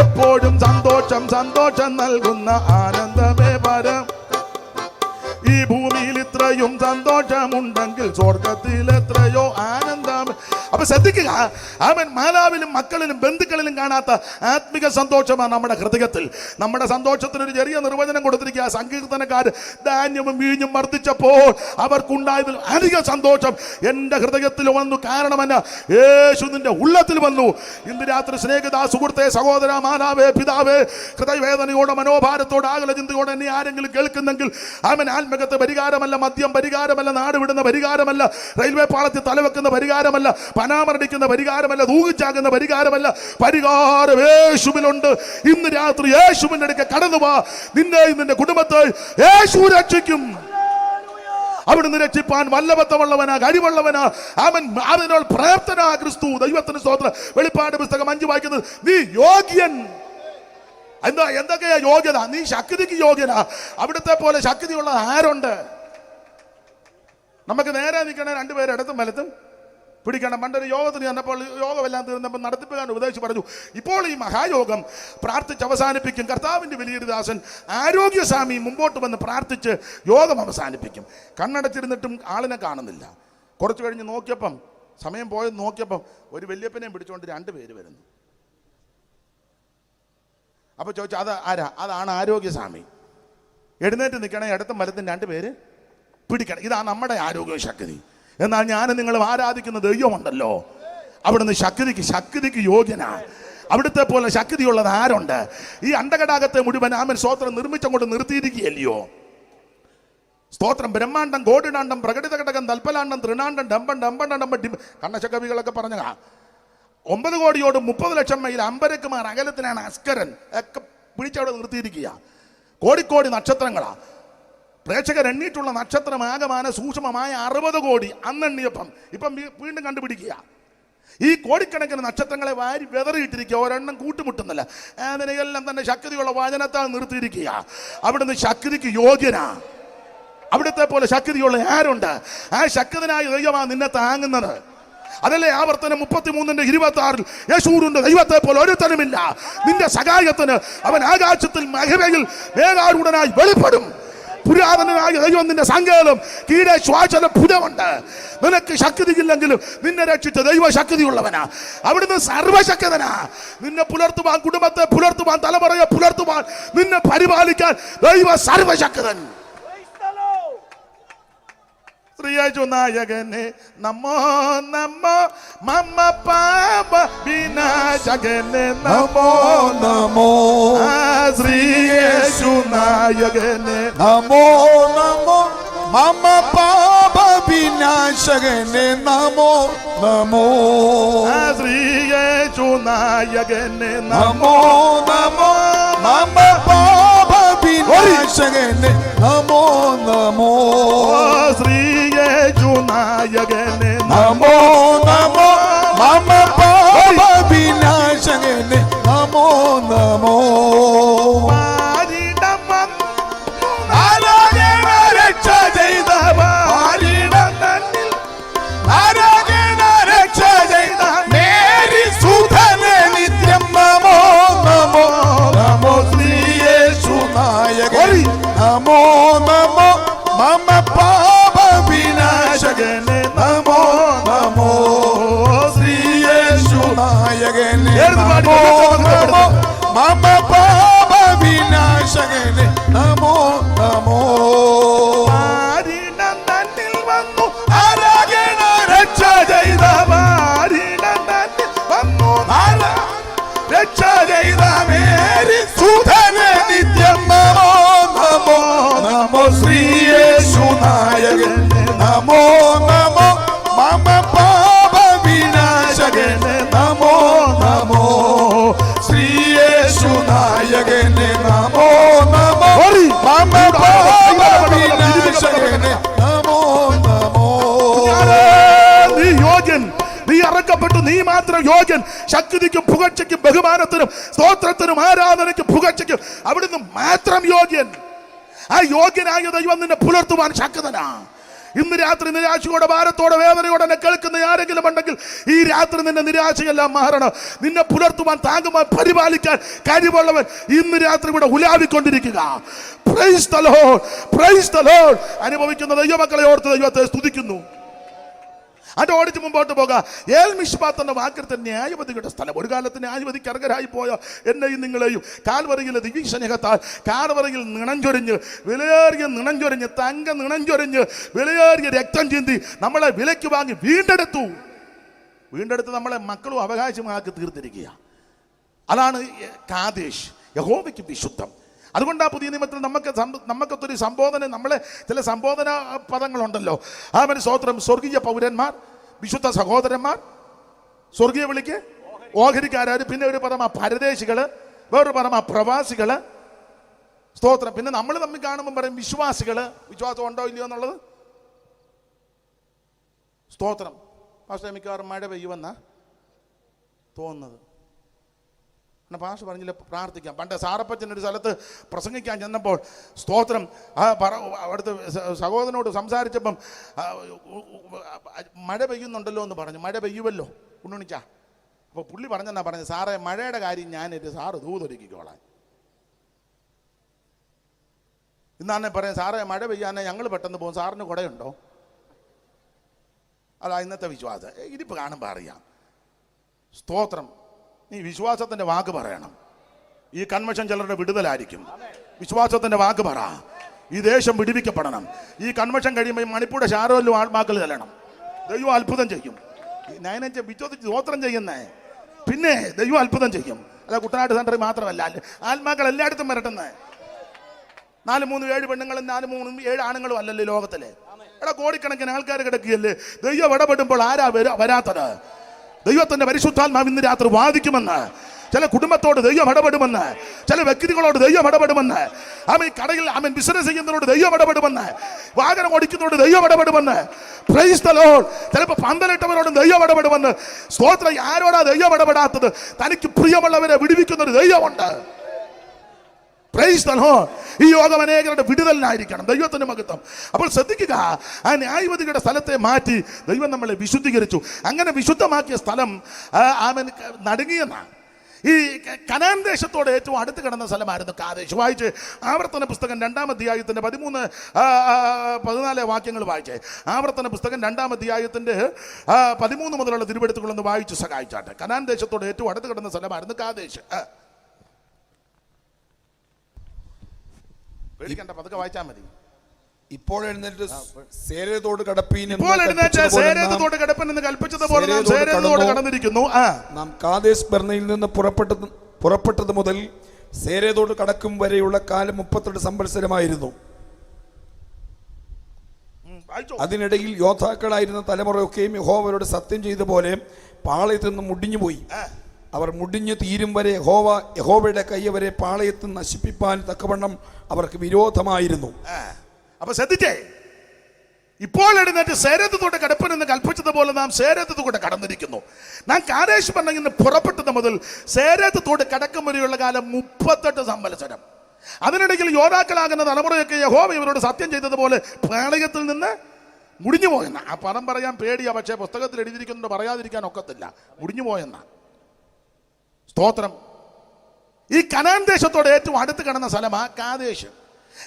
എപ്പോഴും സന്തോഷം സന്തോഷം നൽകുന്ന ആനന്ദമേ, പരം. ഈ ഭൂമിയിൽ ഇത്രയും സന്തോഷമുണ്ടെങ്കിൽ സ്വർഗത്തിൽ എത്രയോ ആനന്ദമേ. അപ്പൊ ശ്രദ്ധിക്കുക, അവൻ മാതാവിലും മക്കളിലും ബന്ധുക്കളിലും കാണാത്ത ആത്മിക സന്തോഷമാണ് നമ്മുടെ ഹൃദയത്തിൽ. നമ്മുടെ സന്തോഷത്തിന് ഒരു ചെറിയ നിർവചനം കൊടുത്തിരിക്കുക. സങ്കീർത്തനക്കാർ ധാന്യവും വീഞ്ഞും വർദ്ധിച്ചപ്പോൾ അവർക്കുണ്ടായതിൽ അധിക സന്തോഷം എൻ്റെ ഹൃദയത്തിൽ വന്നു. കാരണമെന്ന യേശു നിന്റെ ഉള്ളത്തിൽ വന്നു. ഇന്ന് രാത്രി സ്നേഹിത സുഹൃത്തെ, സഹോദര, മാതാവേ, പിതാവേ, ഹൃദയവേദനയോടെ മനോഭാരത്തോടെ ആകുല ചിന്തയോടെ എന്നെ ആരെങ്കിലും കേൾക്കുന്നെങ്കിൽ അവൻ ആത്മകത്തെ പരിഹാരമല്ല, മദ്യം പരിഹാരമല്ല, നാട് വിടുന്ന പരിഹാരമല്ല, റെയിൽവേ പാളത്തിൽ തലവെക്കുന്ന പരിഹാരമല്ല, പനാമരടിക്കുന്ന പരിഹാരമല്ല, തൂങ്ങിച്ചാകുന്ന പരിഹാരമല്ല. പരിഹാരം യേശുവിലുണ്ട്. ഇന്ന് രാത്രി യേശുവിന്റെ അടുക്ക കടന്നു വാ. നിന്നെയും നിന്റെ കുടുംബത്തെ യേശു രക്ഷിക്കും. അവിടുന്ന് രക്ഷിപ്പാൻ വല്ലഭത്വമുള്ളവനാ, കഴിവുള്ളവനാ. അവൻ അതിനോട് പ്രാപ്തനാ ക്രിസ്തു. ദൈവത്തിന് സ്തോത്രം. വെളിപ്പാട് പുസ്തകം 5 വായിക്കുന്നത്, നീ യോഗ്യൻ. എന്തൊക്കെയാ യോഗ്യത? നീ ശക്തിക്ക് യോഗ്യനാ. അവിടുത്തെ പോലെ ശക്തിയുള്ള ആരുണ്ട്? നമുക്ക് നേരെ നിൽക്കണേ, രണ്ടുപേരും ഇടത്തും വലത്തും പിടിക്കണം. പണ്ടൊരു യോഗത്തിന് ചെന്നപ്പോൾ യോഗമെല്ലാം തീർന്നപ്പോൾ നടത്തിപ്പുകാരൻ ഉപദേശിച്ച് പറഞ്ഞു, ഇപ്പോൾ ഈ മഹായോഗം പ്രാർത്ഥിച്ച് അവസാനിപ്പിക്കും. കർത്താവിൻ്റെ വലിയൊരു ദാസൻ ആരോഗ്യസ്വാമി മുമ്പോട്ട് വന്ന് പ്രാർത്ഥിച്ച് യോഗം അവസാനിപ്പിക്കും. കണ്ണടച്ചിരുന്നിട്ടും ആളിനെ കാണുന്നില്ല. കുറച്ച് കഴിഞ്ഞ് നോക്കിയപ്പം, സമയം പോയത് നോക്കിയപ്പം ഒരു വല്യപ്പനെയും പിടിച്ചുകൊണ്ട് 2 പേര് വരുന്നു. അപ്പോൾ ചോദിച്ചു, അത് ആരാ? അതാണ് ആരോഗ്യസ്വാമി. എഴുന്നേറ്റ് നിൽക്കണേ, ഇടത്തും വലത്തും 2 പേര് പിടിക്കണം. ഇതാണ് നമ്മുടെ ആരോഗ്യ ശക്തി. എന്നാൽ ഞാൻ നിങ്ങളും ആരാധിക്കുന്ന ദൈവമുണ്ടല്ലോ, അവിടുന്ന് ശക്തിക്ക് യോഗ്യനാ. അവിടുത്തെ പോലെ ശക്തിയുള്ളത് ആരുണ്ട്? ഈ അണ്ടകടാകത്തെ മുഴുവൻ ആമൻ സ്തോത്രം നിർമ്മിച്ചങ്ങോട്ട് നിർത്തിയിരിക്കുകയല്ലയോ. സ്തോത്രം. ബ്രഹ്മാണ്ടം, കോടിനാണ്ടം, പ്രകടിത ഘടകം, തൽപ്പലാണ്ടം, തൃണാണ്ടം, ഡമ്പം കണ്ണശകവികളൊക്കെ പറഞ്ഞ 9 കോടിയോട് 30 ലക്ഷം മൈൽ അമ്പരക്കുമാർ അകലത്തിലാണ് അസ്കരൻ ഒക്കെ പിടിച്ചവിടെ നിർത്തിയിരിക്കുക. കോടിക്കോടി നക്ഷത്രങ്ങളാ. പ്രേക്ഷകർ എണ്ണീട്ടുള്ള നക്ഷത്രം ആകമാന സൂക്ഷ്മമായ 60 കോടി അന്നെണ്ണിയപ്പം ഇപ്പം വീണ്ടും കണ്ടുപിടിക്കുക. ഈ കോടിക്കണക്കിന് നക്ഷത്രങ്ങളെ വാരി വെതറിയിട്ടിരിക്കുക. ഒരെണ്ണം കൂട്ടുമുട്ടുന്നില്ല. അതിനെല്ലാം തന്നെ ശക്തിയുള്ള വചനത്താൽ നിർത്തിയിരിക്കുക. അവിടുന്ന് ശക്തിക്ക് യോഗ്യനാ. അവിടുത്തെ പോലെ ശക്തിയുള്ള ആരുണ്ട്? ആ ശക്തനായ ദൈവമാണ് നിന്നെ താങ്ങുന്നത്. അതല്ലേ ആവർത്തനം 33:26 യേശുവിന്റെ ദൈവത്തെ പോലെ ഒരുത്തനുമില്ല. നിന്റെ സഹായത്തിന് അവൻ ആകാശത്തിൽ മഹിമയിൽ മേഘാരൂഢനായി വെളിപ്പെടും. പുരാതനായ ദൈവം നിന്റെ സങ്കേതം, കീഴെ ശ്വാസന ഭുജമുണ്ട്. നിനക്ക് ശക്തിയില്ലെങ്കിലും നിന്നെ രക്ഷിച്ച ദൈവ ശക്തിയുള്ളവനാ. അവിടുന്ന് സർവശക്തനാ. നിന്നെ പുലർത്തുവാൻ, കുടുംബത്തെ പുലർത്തുവാൻ, തലമുറയെ പുലർത്തുവാൻ, നിന്നെ പരിപാലിക്കാൻ ദൈവ സർവശക്തൻ. ശ്രീയേശു നായകനെ നമോ നമോ, മമ പാപ വിനാശകനെ നമോ നമോ. ശ്രീയേശു നായകനെ നമോ നമോ, മമ പാപ വിനാശകനെ നമോ നമോ. ശ്രീയേശു നായകനെ നമോ നമോ, മമ പാപ വിനാശകനെ നമോ നമോ. ശ്രീയേശു നായകനെ നമോ നമോ, മമ പാപ വിനാശകനെ നമോ നമോ. രക്ഷ ചെയ്ത മേരി സുധനെ നിത്യം നമോ നമോ നമോ. ശ്രീയേശു നായകൻ നമോ നമോ, മമ പാപ വിനാശകനെ നമോ നമോ. ശ്രീയേശു നായകനെ നമോ നമോ, മമ പാപ വിനാശകനെ നമോ നമോ. തന്നിൽ വന്നു ആരാകണ രക്ഷ ചെയ്ത വന്നു രക്ഷ ചെയ്ത മേരി സുധനെ നിത്യം നമോ നമോ നമോ. ശ്രീയേശു നായകൻ യേശു നായകനെ നമോ നമോ Glory. മമ പാപവിനാശകനെ നമോ നമോ നീ യോഗ്യൻ, നീ അറക്കപ്പെട്ടു, നീ മാത്രം യോഗ്യൻ. ശക്തിക്കും പുകഴ്ചയ്ക്കും ബഹുമാനത്തിനും സ്തോത്രത്തിനും ആരാധനയ്ക്കും പുകഴ്ചയ്ക്കും അവിടുന്ന് മാത്രം യോഗ്യൻ. ആ യോഗ്യനായ ദൈവം നിന്നെ പുലർത്തുവാൻ ശക്തനാ. ഇന്ന് രാത്രി നിരാശയോടെ ഭാരത്തോടെ വേദനയോടെ എന്നെ കേൾക്കുന്ന ആരെങ്കിലും ഉണ്ടെങ്കിൽ ഈ രാത്രി നിന്റെ നിരാശയെല്ലാം മാറണം. നിന്നെ പുലർത്തുവാൻ താങ്ങുവാൻ പരിപാലിക്കാൻ കഴിവുള്ളവൻ ഇന്ന് രാത്രി ഇവിടെ ഉലാവിക്കൊണ്ടിരിക്കുക. Praise the lord, praise the lord. അനുഭവിക്കുന്ന ദൈവമക്കളെ ഓർത്ത് ദൈവത്തെ സ്തുതിക്കുന്നു. അത് ഓടിച്ച് മുമ്പോട്ട് പോകാം. ഏൽ മിഷ്പാത്ത് എന്ന വാക്കിന്റെ ന്യായവതിയുടെ സ്ഥലം. ഒരു കാലത്ത് ന്യായവതിക്ക് അർഹരായി പോയ എന്നെയും നിങ്ങളെയും കാൽവറിയിലെ ദിവ്യസ്നേഹത്താൽ കാൽവറിയിൽ നിണഞ്ചൊരിഞ്ഞ് വിലയേറിയ നിണഞ്ചൊരിഞ്ഞ് തങ്ക നിണഞ്ചൊരിഞ്ഞ് വിലയേറിയ രക്തം ചിന്തി നമ്മളെ വിലയ്ക്ക് വാങ്ങി വീണ്ടെടുത്ത് നമ്മളെ മക്കളും അവകാശമാക്കി തീർത്തിരിക്കുക. അതാണ് കാദേശ്, യഹോവയ്ക്ക് വിശുദ്ധം. അതുകൊണ്ട് ആ പുതിയ നിയമത്തിൽ നമുക്കൊരു സംബോധന, നമ്മളെ ചില സംബോധന പദങ്ങളുണ്ടല്ലോ. അവന് സ്തോത്രം. സ്വർഗീയ പൗരന്മാർ, വിശുദ്ധ സഹോദരന്മാർ, സ്വർഗീയ വിളിക്ക് ഓഹരിക്കാര്, പിന്നെ ഒരു പദം ആ പരദേശികള്, വേറൊരു പദം ആ പ്രവാസികള്. സ്തോത്രം. പിന്നെ നമ്മൾ തമ്മിൽ കാണുമ്പോൾ പറയും വിശ്വാസികള്. വിശ്വാസം ഉണ്ടോ ഇല്ലയോ എന്നുള്ളത്. സ്തോത്രം. പക്ഷേ മിക്കവാറും മഴ പെയ്യുമെന്നാ തോന്നുന്നത്. പാഷ പറഞ്ഞില്ല പ്രാർത്ഥിക്കാം. പണ്ട് സാറപ്പച്ചൻ ഒരു സ്ഥലത്ത് പ്രസംഗിക്കാൻ ചെന്നപ്പോൾ സ്തോത്രം അവിടുത്തെ സഹോദരനോട് സംസാരിച്ചപ്പം മഴ പെയ്യുന്നുണ്ടല്ലോ എന്ന് പറഞ്ഞു. മഴ പെയ്യുമല്ലോ ഉണ്ണുണിച്ചാ. അപ്പോൾ പുള്ളി പറഞ്ഞെന്നാ പറഞ്ഞത്, സാറേ മഴയുടെ കാര്യം ഞാനൊരു സാറ് ദൂതൊരുക്കിക്കോളാൻ. ഇന്നാന്നെ പറയാം, സാറേ മഴ പെയ്യാനെ ഞങ്ങൾ പെട്ടെന്ന് പോകും, സാറിന് കുടയുണ്ടോ? അതാ ഇന്നത്തെ വിശ്വാസം. ഇരിപ്പ് കാണുമ്പോൾ അറിയാം. സ്തോത്രം. നീ വിശ്വാസത്തിന്റെ വാക്ക് പറയണം. ഈ കൺവെൻഷൻ ചിലരുടെ വിടുതലായിരിക്കും. വിശ്വാസത്തിന്റെ വാക്ക് പറ. ഈ ദേശം വിടുവിക്കപ്പെടണം. ഈ കൺവെൻഷൻ കഴിയുമ്പോൾ മണിപ്പൂരുടെ ഷാരോലും ആത്മാക്കൾ ചെല്ലണം. ദൈവം അത്ഭുതം ചെയ്യും. ഞാൻ വിശ്വസിച്ച് സ്തോത്രം ചെയ്യുന്നേ, പിന്നെ ദൈവം അത്ഭുതം ചെയ്യും. അല്ല കുട്ടനാട് സെന്ററിൽ മാത്രമല്ല, ആത്മാക്കൾ എല്ലായിടത്തും വരട്ടുന്നേ. 4 3 7 പെണ്ണുങ്ങളും 4 3 7 ആണുങ്ങളും അല്ലല്ലോ ലോകത്തിലെ. എടാ കോടിക്കണക്കിന് ആൾക്കാർ കിടക്കുകയല്ലേ. ദൈവം ഇടപെടുമ്പോൾ ആരാ വരാത്തത്? ദൈവത്തിന്റെ പരിശുദ്ധാത്മാവ് ഇന്ന് രാത്രി വാദിക്കുമെന്ന്. ചില കുടുംബത്തോട് ദൈവം ഇടപെടുമെന്ന്, ചില വ്യക്തികളോട് ദൈവം ഇടപെടുമെന്ന്, കടയിൽ ബിസിനസ് ചെയ്യുന്നതിനോട് ദൈവം ഇടപെടുമെന്ന്, വാഹനം ഓടിക്കുന്നതോട് ദൈവം ഇടപെടുമെന്ന്. Price the Lord. ചിലപ്പോൾ പന്തലിട്ടവരോടും ദൈവം ഇടപെടുമെന്ന്. സ്തോത്രം. ആരോടാ ദൈവം ഇടപെടാത്തത്? തനിക്ക് പ്രിയമുള്ളവരെ വിടുവിക്കുന്ന ഒരു ദൈവമുണ്ട്. Price the lord. ഈ യോഗം അനേകരുടെ വിടുതലിനായിരിക്കണം. ദൈവത്തിന്റെ മഹത്വം. അപ്പോൾ ശ്രദ്ധിക്കുക, ആ ന്യായവതിയുടെ സ്ഥലത്തെ മാറ്റി ദൈവം നമ്മളെ വിശുദ്ധീകരിച്ചു. അങ്ങനെ വിശുദ്ധമാക്കിയ സ്ഥലം നടുങ്ങിയെന്നാണ്. ഈ കനാൻ ദേശത്തോട് ഏറ്റവും അടുത്ത് കിടന്ന സ്ഥലമായിരുന്നു കാദേശ്. വായിച്ച് ആവർത്തന പുസ്തകം 2-ാം അധ്യായത്തിന്റെ 13-14 വാക്യങ്ങൾ വായിച്ചേ. ആവർത്തന പുസ്തകം 2-ാം അധ്യായത്തിന്റെ 13 മുതലുള്ള തിരുവെടുത്തുകളൊന്ന് വായിച്ച് സഹായിച്ചാട്ടെ. കനാൻ ദേശത്തോട് ഏറ്റവും അടുത്ത് കിടന്ന സ്ഥലമായിരുന്നു കാദേശ്. പേടിക്കണ്ട, പതുക്കെ വായിച്ചാൽ മതി. ഇപ്പോൾ എഴുന്നേറ്റ് സേരേതോട് കടപ്പീൻ എന്ന് കൽപ്പിച്ചതുപോലെ നാം സേരേതോട് കടന്നിരിക്കുന്നു. നാം കാദേശ് ബർന്നയിൽ നിന്ന് പുറപ്പെട്ടത് മുതൽ സേരേതോട് കടക്കും വരെയുള്ള കാലം 38 സംവത്സരമായിരുന്നു. അതിനിടയിൽ യോദ്ധാക്കളായിരുന്ന തലമുറയൊക്കെയും യഹോവയോട് സത്യം ചെയ്ത പോലെ പാളയത്തിൽ നിന്ന് മുടിഞ്ഞുപോയി. അവർ മുടിഞ്ഞു തീരും വരെ യഹോവയുടെ കയ്യവരെ പാളയത്തിൽ നശിപ്പിപ്പാൻ തക്കവണ്ണം അവർക്ക് വിരോധമായിരുന്നു. അപ്പൊ ശ്രദ്ധിച്ചേ, ഇപ്പോൾ എഴുന്നേറ്റ് സേരേതോട് കടപ്പനെന്ന് കൽപ്പിച്ചതുപോലെ നാം സേരേതോട് കടന്നിരിക്കുന്നു. നാം കാദേശ് ബർന്നയിൽ നിന്ന് പുറപ്പെട്ടത് മുതൽ സേരേതോട് കടക്കും വരെയുള്ള കാലം 38 സംവത്സരം. അതിനിടയിൽ യോദ്ധാക്കളാകുന്ന തലമുറയൊക്കെ യഹോവ ഇവരോട് സത്യം ചെയ്തതുപോലെ പാളയത്തിൽ നിന്ന് മുടിഞ്ഞു പോയെന്ന. ആ പദം പറയാൻ പേടിയാ, പക്ഷേ പുസ്തകത്തിൽ എഴുതിയിരിക്കുന്നുണ്ട്, പറയാതിരിക്കാൻ ഒക്കത്തില്ല. മുടിഞ്ഞു പോയെന്ന. സ്തോത്രം. ഈ കനാൻ ദേശത്തോട് ഏറ്റവും അടുത്ത് കിടന്ന സ്ഥലമാണ് കാദേശ്.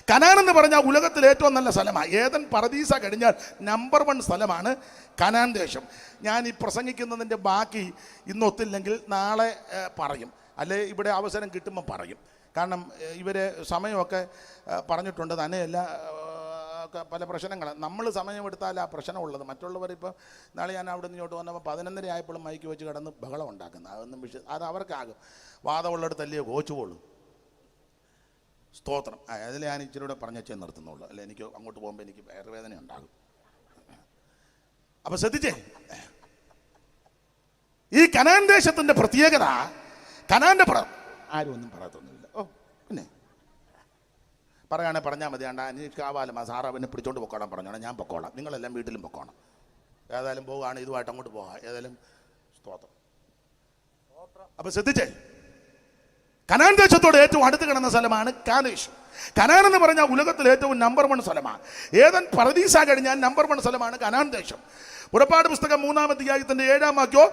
കനാൻ എന്ന് പറഞ്ഞാൽ ഉലകത്തിലെ ഏറ്റവും നല്ല സ്ഥലമാണ്. ഏതൻ പറദീസ കഴിഞ്ഞാൽ നമ്പർ 1 സ്ഥലമാണ് കനാൻ ദേശം. ഞാൻ ഈ പ്രസംഗിക്കുന്നതിൻ്റെ ബാക്കി ഇന്നൊത്തില്ലെങ്കിൽ നാളെ പറയും, അല്ലെ ഇവിടെ അവസരം കിട്ടുമ്പോൾ പറയും. കാരണം ഇവരെ സമയമൊക്കെ പറഞ്ഞിട്ടുണ്ട്. തന്നെയല്ല പല പ്രശ്നങ്ങൾ നമ്മൾ സമയമെടുത്താൽ ആ പ്രശ്നമുള്ളത്. മറ്റുള്ളവരിപ്പോൾ നാളെ ഞാൻ അവിടെ നിന്ന് ഇങ്ങോട്ട് വന്നപ്പോൾ 11:30 ആയപ്പോഴും മൈക്ക് വെച്ച് കിടന്ന് ബഹളം ഉണ്ടാക്കുന്നത്. അതൊന്നും അത് അവർക്കാകും. വാദമുള്ളിടത്തല്ലേ കോച്ചുപോളൂ. സ്തോത്രം. അതിൽ ഞാൻ ഇച്ചിരി കൂടെ പറഞ്ഞേ നിർത്തുന്നുള്ളൂ, അല്ലെ എനിക്ക് അങ്ങോട്ട് പോകുമ്പോൾ എനിക്ക് വയറുവേദന ഉണ്ടാകും. അപ്പൊ ശ്രദ്ധിച്ചേ, ഈ കനാൻ ദേശത്തിന്റെ പ്രത്യേകത, കനാന്റെ ആരും ഒന്നും പറയത്തൊന്നുമില്ല. ഓ പിന്നെ പറയുകയാണെങ്കിൽ പറഞ്ഞാൽ മതി. എനിക്ക് ആവാലം സാറ് അവനെ പിടിച്ചോണ്ട് പൊക്കോളാൻ പറഞ്ഞോളാം, ഞാൻ പൊക്കോളാം, നിങ്ങളെല്ലാം വീട്ടിലും പൊക്കോണം. ഏതായാലും പോവുകയാണ്, ഇതുമായിട്ട് അങ്ങോട്ട് പോകാം. ഏതായാലും സ്തോത്രം. അപ്പൊ ശ്രദ്ധിച്ചേ, കനാൻ ദേശത്തോട് ഏറ്റവും അടുത്ത് കിടന്ന സ്ഥലമാണ് കാദേശ്. കനാൻ എന്ന് പറഞ്ഞാൽ ഉലകത്തിൽ ഏറ്റവും നമ്പർ 1 സ്ഥലമാണ്. ഏതൻ പർദീസ കഴിഞ്ഞാൽ നമ്പർ 1 സ്ഥലമാണ് കനാൻ ദേശം. പുറപ്പാട് പുസ്തകം 3-ാം അധ്യായത്തിന്റെ 7-ാം വാക്യവും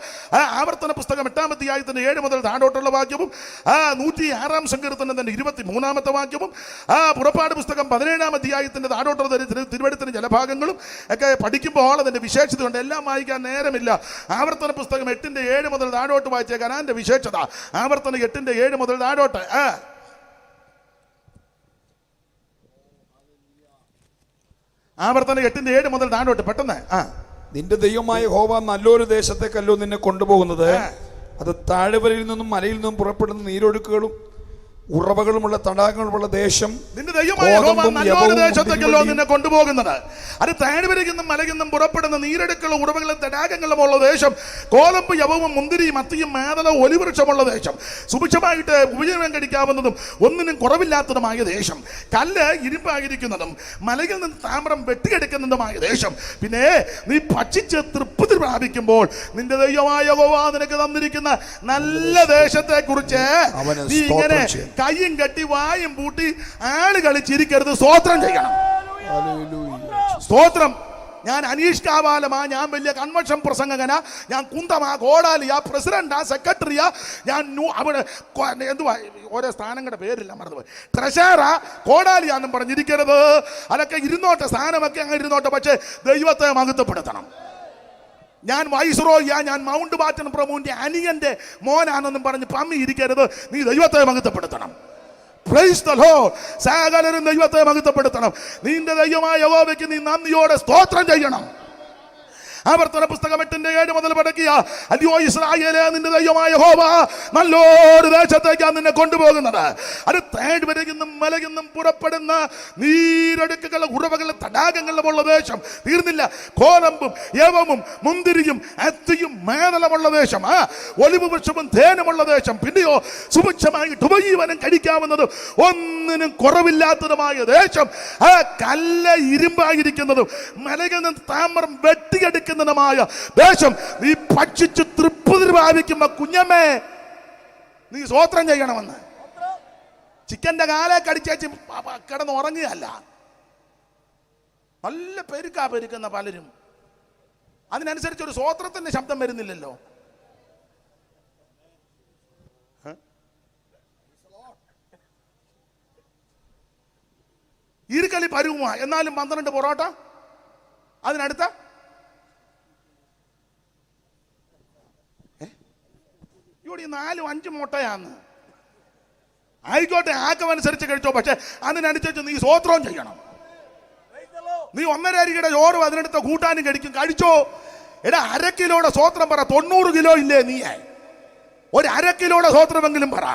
ആവർത്തന പുസ്തകം 8-ാം അധ്യായത്തിന്റെ 7 മുതൽ താഴോട്ടുള്ള വാക്യവും 106-ാം സങ്കീർത്തനത്തിന്റെ 23-ാമത്തെ വാക്യവും പുറപ്പാട് പുസ്തകം 17-ാം അധ്യായത്തിന്റെ താഴോട്ടുള്ള തിരുവെടുത്തിന് ജലഭാഗങ്ങളും ഒക്കെ പഠിക്കുമ്പോൾ അതിന്റെ വിശേഷതയുണ്ട്. എല്ലാം വായിക്കാൻ നേരമില്ല. ആവർത്തന പുസ്തകം 8-ന്റെ 7 മുതൽ താഴോട്ട് വായിച്ച കനാന്റെ വിശേഷത. ആവർത്തനം 8-ന്റെ 7 മുതൽ താഴോട്ട്. ആവർത്തനം 8-ന്റെ 7 മുതൽ താഴോട്ട് പെട്ടെന്ന്. നിന്റെ ദൈവമായ യഹോവ നല്ലൊരു ദേശത്തേക്കല്ലോ നിന്നെ കൊണ്ടുപോകുന്നത്. അത് താഴ്വരയിൽ നിന്നും മലയിൽ നിന്നും പുറപ്പെടുന്ന നീരൊഴുക്കുകളും ഉറവകളുമുള്ള തടാകങ്ങളുമുള്ള ദേശം. നിന്റെ ദൈവമായ യഹോവ നല്ലൊരു ദേശത്തേക്കല്ലോ നിന്നെ കൊണ്ടുപോകുന്നത്. അത് താഴ്വരയിൽ നിന്നും മലയിൽ നിന്നും പുറപ്പെടുന്ന നീരൊഴുക്കുകളും ഉറവകളും തടാകങ്ങളും ഉള്ള ദേശം. കോതമ്പ് യവവും മുന്തിരിയും അത്തിയും മാതളവും ഒലിവൃക്ഷമുള്ള ദേശം. സുഭിക്ഷമായിട്ട് ഉപജീവനം കഴിക്കാവുന്നതും ഒന്നിനും കുറവില്ലാത്തതുമായ ദേശം. കല്ല് ഇരുമ്പായിരിക്കുന്നതും മലയിൽ നിന്ന് താമ്രം വെട്ടിയെടുക്കുന്നതുമായ ദേശം. പിന്നെ നീ ഭക്ഷിച്ച് തൃപ്തി പ്രാപിക്കുമ്പോൾ നിന്റെ ദൈവമായ യഹോവ നിനക്ക് തന്നിരിക്കുന്ന നല്ല ദേശത്തെ കുറിച്ച് നീ ഇങ്ങനെ കയ്യും കെട്ടി വായും പൂട്ടി ആള് കളിച്ചിരിക്കരുത്, സ്തോത്രം ചെയ്യണം. സ്തോത്രം. ഞാൻ അനീഷ് കാവാലമാ, ഞാൻ വലിയ കൺവെൻഷൻ പ്രസംഗകനാ, ഞാൻ കുന്തമാ, കോടാലിയാ, പ്രസിഡന്റാ, സെക്രട്ടറിയാ, ഞാൻ അവിടെ എന്തുവാ ഓരോ സ്ഥാനങ്ങളുടെ പേരില്ല മറന്നുപോയി, ട്രഷറാ, കോടാലിയാന്നും പറഞ്ഞിരിക്കരുത്. അതൊക്കെ ഇരുന്നോട്ടെ, സ്ഥാനമൊക്കെ അങ്ങനെ ഇരുന്നോട്ടെ. പക്ഷേ ദൈവത്തെ മഹത്വപ്പെടുത്തണം. ഞാൻ വൈസ്രോയ്യ, ഞാൻ മൗണ്ട് ബാറ്റൻ പ്രഭുവിന്റെ അനിയന്റെ മോനാണെന്നും പറഞ്ഞ് പമ്മി ഇരിക്കരുത്. നീ ദൈവത്തെ മഹത്വപ്പെടുത്തണം. Price the Lord. സകലരും ദൈവത്തെ മഹത്വപ്പെടുത്തണം. നിന്റെ ദൈവമായ യഹോവയ്ക്ക് നീ നന്ദിയോടെ സ്തോത്രം ചെയ്യണം. ആവർത്തന പുസ്തകം 8-ന്റെ 7 മുതൽ പഠിക്കുക. അല്ലയോ ഇസ്രായേലേ, നിന്റെ ദൈവമായ യഹോവ നല്ലൊരു ദേശത്തേക്കാണ് നിന്നെ കൊണ്ടുപോകുന്നത്. അത് താഴ്വരയിൽ നിന്നും മലയിൽ നിന്നും പുറപ്പെടുന്ന നീരൊഴുക്കുകൾ ഉറവകളും തടാകങ്ങളുമുള്ള ദേശം. തീർന്നില്ല. കോതമ്പും യവവും മുന്തിരിയും അത്തിയും മാതളമുള്ള ദേശം. ഒലിവ് വൃക്ഷവും തേനുമുള്ള ദേശം. പിന്നെയോ സുഭിക്ഷമായിട്ട് ഉപജീവനം കഴിക്കാവുന്നതും ഒന്നിനും കുറവില്ലാത്തതുമായ ദേശം. കല്ല് ഇരുമ്പായിരിക്കുന്നതും മലയിൽ നിന്ന് താമ്രം വെട്ടിയെടുക്കുന്ന ദേശം. നീ ഭക്ഷിച്ച് തൃപ്തി പ്രാപിക്കുമ്പോ കുഞ്ഞമ്മേ നീ സ്തോത്രം ചെയ്യണമെന്ന്. ചിക്കന്റെ കാലെ കടിച്ചേച്ച് കിടന്ന് ഉറങ്ങുകയല്ല. നല്ല പെരുക്കുന്ന പലരും. അതിനനുസരിച്ച് ഒരു സ്തോത്രത്തിന്റെ ശബ്ദം വരുന്നില്ലല്ലോ. ഈർക്കളി പരുവുമാ, എന്നാലും 12 പൊറോട്ട, അതിനടുത്ത ഇവിടെ 4-5 മുട്ടയാന്ന്. ആയിക്കോട്ടെ, ആക്കമനുസരിച്ച് കഴിച്ചോ. പക്ഷെ അതിനനുസരിച്ച് നീ സ്തോത്രം ചെയ്യണം. നീ 1.5 അരിയുടെ ചോറും അതിനടുത്ത കൂട്ടാനും കഴിച്ചോ. എടാ, 1/2 കിലോയുടെ സ്തോത്രം പറ. 90 കിലോ ഇല്ലേ നീ? ഒരു 1/2 കിലോയുടെ സ്തോത്രമെങ്കിലും പറ.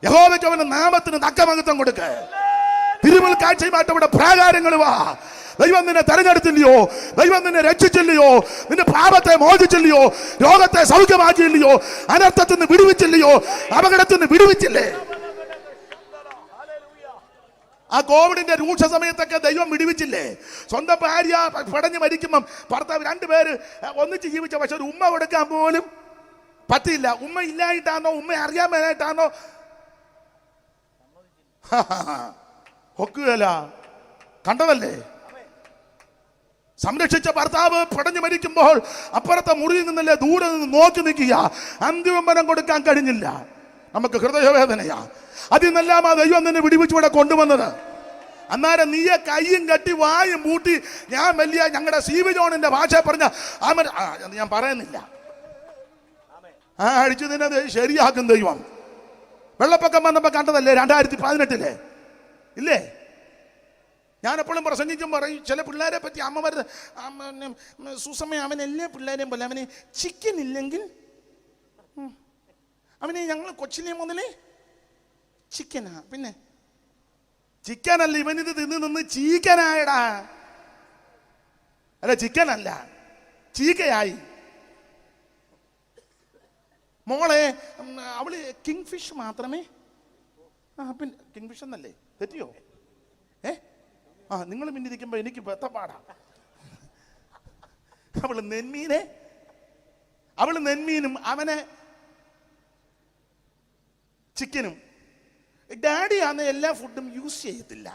യഹോവയ്ക്ക് അവന്റെ നാമത്തിന് തക്കമഹത്വം കൊടുക്ക്. തിരുമുൽ കാഴ്ചയുമായിട്ട് ഇവിടെ പ്രാകാരങ്ങൾ വാ. ദൈവം നിന്നെ തെരഞ്ഞെടുത്തില്ലയോ? ദൈവം നിന്നെ രക്ഷിച്ചില്ലയോ? നിന്റെ പാപത്തെ മോചിച്ചില്ലയോ? രോഗത്തെ സൗഖ്യമാക്കിയില്ലയോ? അനർത്ഥത്തിൽ നിന്ന് വിടുവിച്ചില്ലയോ? അപകടത്തിൽ നിന്ന് വിടുവിച്ചില്ലേ? ആ കോവിഡിന്റെ രൂക്ഷ സമയത്തൊക്കെ ദൈവം വിടുവിച്ചില്ലേ? സ്വന്തം ഭാര്യ പടഞ്ഞ് മരിക്കുമ്പം ഭർത്താവ് 2 പേര് ഒന്നിച്ച് ജീവിച്ച, പക്ഷെ ഒരു ഉമ്മ കൊടുക്കാൻ പോലും പറ്റിയില്ല. ഉമ്മ ഇല്ലായിട്ടാണോ, ഉമ്മ അറിയാൻ മേലായിട്ടാണോ? ഒക്കുകയല്ല, കണ്ടതല്ലേ? സംരക്ഷിച്ച ഭർത്താവ് പടഞ്ഞു മരിക്കുമ്പോൾ അപ്പുറത്തെ മുറിയിൽ നിന്നല്ലേ ദൂരെ നിന്ന് നോക്കി നിൽക്കുക. അന്തിമം കൊടുക്കാൻ കഴിഞ്ഞില്ല. നമുക്ക് ഹൃദയവേദനയാ. അതിൽ നിന്നെല്ലാം ആ ദൈവം നിന്നെ വിടിവിച്ചിവിടെ കൊണ്ടുവന്നത്. അന്നേരം നീയെ കയ്യും കെട്ടി വായും പൂട്ടി ഞാൻ വലിയ ഞങ്ങളുടെ സി.വി. ജോണിന്റെ ഭാഷ പറഞ്ഞ ഞാൻ പറയുന്നില്ല. അടിച്ചു നിന്നെ ശരിയാക്കും ദൈവം. വെള്ളപ്പൊക്കം വന്നപ്പോ കണ്ടതല്ലേ 2018 ഇല്ലേ? ഞാൻ എപ്പോഴും പ്രസംഗിക്കും പറയും, ചില പിള്ളേരെ പറ്റി അമ്മമാർ സുസമയം അവൻ എല്ലാ പിള്ളേരെയും പോലെ അവന് ചിക്കൻ ഇല്ലെങ്കിൽ അവന് ഞങ്ങൾ കൊച്ചിലെ മുതലേ ചിക്കനാ. പിന്നെ ചിക്കനല്ല, ഇവനിത് നിന്ന് ചീക്കനായടാ. അല്ല, ചിക്കനല്ല, ചീക്കയായി. മോളെ അവള് കിങ് ഫിഷ് മാത്രമേ പിന്നെ കിങ് ഫിഷ് എന്നല്ലേ, തെറ്റിയോ? നിങ്ങൾ മിന്നിരിക്കുമ്പോ എനിക്ക് ബത്തപ്പാടാ. അവള് നെന്മീനും അവനെ ചിക്കനും. ഡാഡി ആന്ന് എല്ലാ ഫുഡും യൂസ് ചെയ്യത്തില്ല.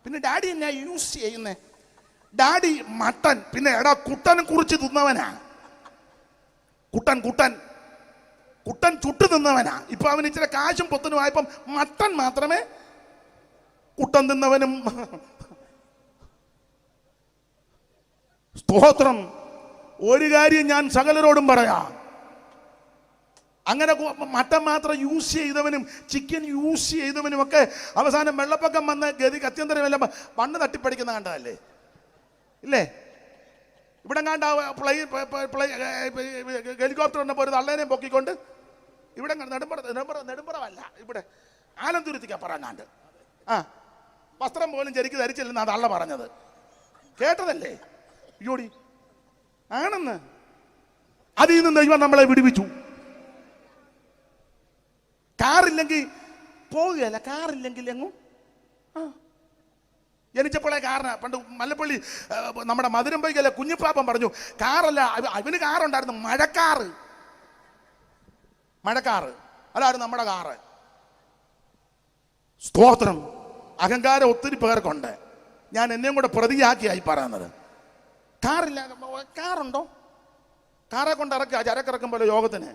പിന്നെ ഡാഡി എന്നാ യൂസ് ചെയ്യുന്നേ? Daddy mutton. പിന്നെ എടാ കുട്ടനെ കുറിച്ച് തിന്നവനാ. കുട്ടൻ ചുട്ടു തിന്നവനാ. ഇപ്പൊ അവൻ ഇച്ചിരി കാശും പൊത്തനും ആയപ്പം മട്ടൻ മാത്രമേ കുട്ടൻ തിന്നവനും. സ്തോത്രം. ഒരു കാര്യം ഞാൻ സകലരോടും പറയാം, അങ്ങനെ മട്ടൻ മാത്രം യൂസ് ചെയ്തവനും ചിക്കൻ യൂസ് ചെയ്തവനും ഒക്കെ അവസാനം വെള്ളപ്പൊക്കം വന്ന് ഗതി അത്യന്തരമെല്ലാം മണ്ണ് തട്ടിപ്പടിക്കുന്ന കണ്ടതല്ലേ? ഇല്ലേ? ഇവിടെ കണ്ട ഹെലികോപ്റ്റർ വന്നപ്പോൾ ഒരു തള്ളേനെയും പൊക്കിക്കൊണ്ട് ഇവിടെ നെടുമ്പുറമല്ല, ഇവിടെ ആലന്തുരുത്തിക്കപ്പുറം കണ്ട് വസ്ത്രം പോലും ശരിക്ക് ധരിച്ചില്ലെന്നാ തള്ള പറഞ്ഞത്. കേട്ടതല്ലേ? അയ്യോടി ആണെന്ന്. അതിൽ നിന്ന് ദൈവം നമ്മളെ വിടുവിച്ചു. കാറില്ലെങ്കിൽ പോവുകയല്ല, കാറില്ലെങ്കിൽ എങ്ങും. ജനിച്ചപ്പോഴേ കാറിന് പണ്ട് മല്ലപ്പള്ളി നമ്മുടെ മധുരമ്പയ്ക്കല്ല കുഞ്ഞിപ്പാപ്പൻ പറഞ്ഞു, കാറല്ല അവന് കാറുണ്ടായിരുന്നു, മഴക്കാറ് അതായിരുന്നു നമ്മുടെ കാറ്. സ്തോത്രം. അഹങ്കാരം ഒത്തിരി പേർക്കുണ്ട്. ഞാൻ എന്നെയും കൂടെ പ്രതിയാക്കിയായി പറയുന്നത്. കാറില്ല, കാറുണ്ടോ? കാറെ കൊണ്ട് ഇറക്കുക, ചരക്കിറക്കും പോലെ യോഗത്തിന്.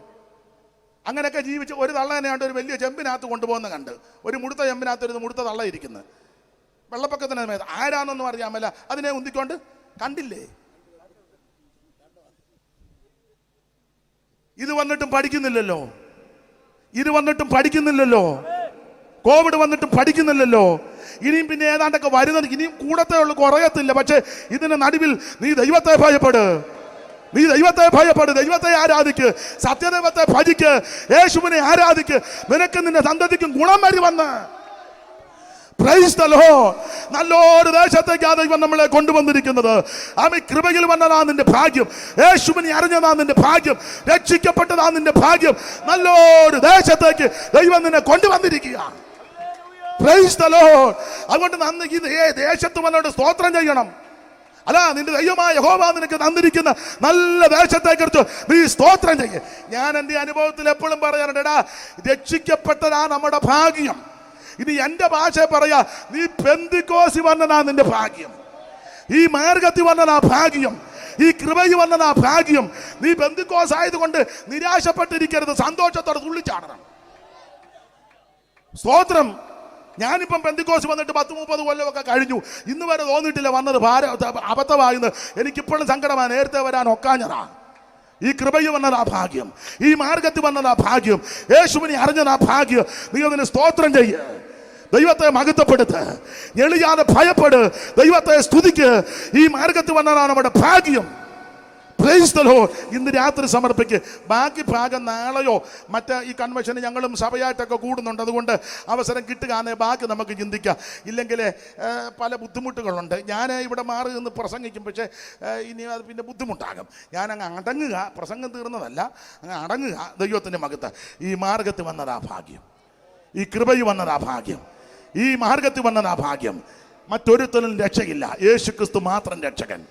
അങ്ങനെയൊക്കെ ജീവിച്ച് ഒരു തള്ളേനെയാണ്ട് ഒരു വലിയ ചെമ്പിനകത്ത് കൊണ്ടുപോകുന്ന കണ്ട്, ഒരു മുടുത്ത ചെമ്പിനകത്ത് ഒരു മുടുത്ത തള്ള ഇരിക്കുന്നത്. വെള്ളപ്പൊക്കത്തിന് സമയത്ത് ആരാന്നൊന്നും അറിയാമല്ല, അതിനെ ഉന്തിക്കൊണ്ട് കണ്ടില്ലേ? ഇത് വന്നിട്ടും പഠിക്കുന്നില്ലല്ലോ. കോവിഡ് വന്നിട്ടും പഠിക്കുന്നില്ലല്ലോ. ഇനിയും പിന്നെ ഏതാണ്ടൊക്കെ വരുന്നത്, ഇനിയും കൂടത്തേ ഉള്ളു, കുറയത്തില്ല. പക്ഷെ ഇതിന് നടുവിൽ നീ ദൈവത്തെ ഭയപ്പെട്, ദൈവത്തെ ആരാധിക്ക്, സത്യദൈവത്തെ ഭജിക്ക്, യേശുവിനെ ആരാധിക്ക്. നിനക്ക് നിന്റെ സന്തതിക്കും ഗുണം വരുമെന്ന്. Price the Lord. നല്ലൊരു ദേശത്തേക്ക് ദൈവം നമ്മളെ കൊണ്ടുവന്നിരിക്കുന്നത്. ആമേൻ. കൃപയിൽ വന്നതാ നിന്റെ ഭാഗ്യം, യേശുവിനെ അറിഞ്ഞതാ നിന്റെ ഭാഗ്യം, രക്ഷിക്കപ്പെട്ടതാ നിന്റെ ഭാഗ്യം. നല്ലൊരു ദേശത്തേക്ക് ദൈവം നിന്നെ കൊണ്ടുവന്നിരിക്കുക. Price the Lord. അതുകൊണ്ട് നന്ദി. ഈ ദേശത്ത് വന്നോട് സ്തോത്രം ചെയ്യണം. അല്ല, നിന്റെ ദൈവമായ യഹോവ നിനക്ക് തന്നിരിക്കുന്ന നല്ല ദേശത്തെക്കുറിച്ച് നീ സ്തോത്രം ചെയ്യ്. ഞാൻ എൻ്റെ അനുഭവത്തിൽ എപ്പോഴും പറയാറുണ്ട്, എടാ രക്ഷിക്കപ്പെട്ടതാ നമ്മുടെ ഭാഗ്യം. ഇനി എൻ്റെ ഭാഷ പറയാ, നീ പെന്തിക്കോസി വന്നതാ നിന്റെ ഭാഗ്യം, ഈ മാർഗത്തിൽ വന്നതാ ഭാഗ്യം, ഈ കൃപയിൽ വന്നതാ ഭാഗ്യം. നീ പെന്തിക്കോസ് ആയതുകൊണ്ട് നിരാശപ്പെട്ടിരിക്കരുത്, സന്തോഷത്തോടെ തുള്ളിച്ചാടണം. സ്തോത്രം. ഞാനിപ്പം പെന്തിക്കോസ് വന്നിട്ട് 10-30 കൊല്ലമൊക്കെ കഴിഞ്ഞു. ഇന്ന് വരെ തോന്നിയിട്ടില്ല വന്നത് അബദ്ധമായെന്ന്. എനിക്കിപ്പോഴും സങ്കടമാണ്. നേരത്തെ വരാൻ ഒക്കാഞ്ഞതാ. ഈ കൃപയിൽ വന്നതാ ഭാഗ്യം, ഈ മാർഗത്തിൽ വന്നതാ ഭാഗ്യം, യേശുവിനെ അറിഞ്ഞതാ ഭാഗ്യം. നീ അതിന് സ്തോത്രം ചെയ്യ്, ദൈവത്തെ മഹത്വപ്പെടുത്ത്, എളിയാതെ ഭയപ്പെട്, ദൈവത്തെ സ്തുതിക്ക്. ഈ മാർഗത്തിൽ വന്നതാണ് നമ്മുടെ ഭാഗ്യം. Price the Lord. ഇന്ന് രാത്രി സമർപ്പിക്ക്. ബാക്കി ഭാഗം നാളെയോ മറ്റേ ഈ കൺവെൻഷന് ഞങ്ങളും സഭയായിട്ടൊക്കെ കൂടുന്നുണ്ട്. അതുകൊണ്ട് അവസരം കിട്ടുകയാണെ ബാക്കി നമുക്ക് ചിന്തിക്കാം. ഇല്ലെങ്കിൽ പല ബുദ്ധിമുട്ടുകളുണ്ട്. ഞാൻ ഇവിടെ മാറി നിന്ന് പ്രസംഗിക്കും, പക്ഷേ ഇനി അത് പിന്നെ ബുദ്ധിമുട്ടാകും. ഞാനങ്ങ് അടങ്ങുക. പ്രസംഗം തീർന്നതല്ല, അങ്ങ് അടങ്ങുക. ദൈവത്തിൻ്റെ മകത്ത് ഈ മാർഗത്തിൽ വന്നതാ ഭാഗ്യം, ഈ കൃപയിൽ വന്നതാ ഭാഗ്യം, ഈ മാർഗത്തിൽ വന്നതാ ഭാഗ്യം. മറ്റൊരുത്തനും രക്ഷയില്ല, യേശു ക്രിസ്തു മാത്രം രക്ഷകൻ.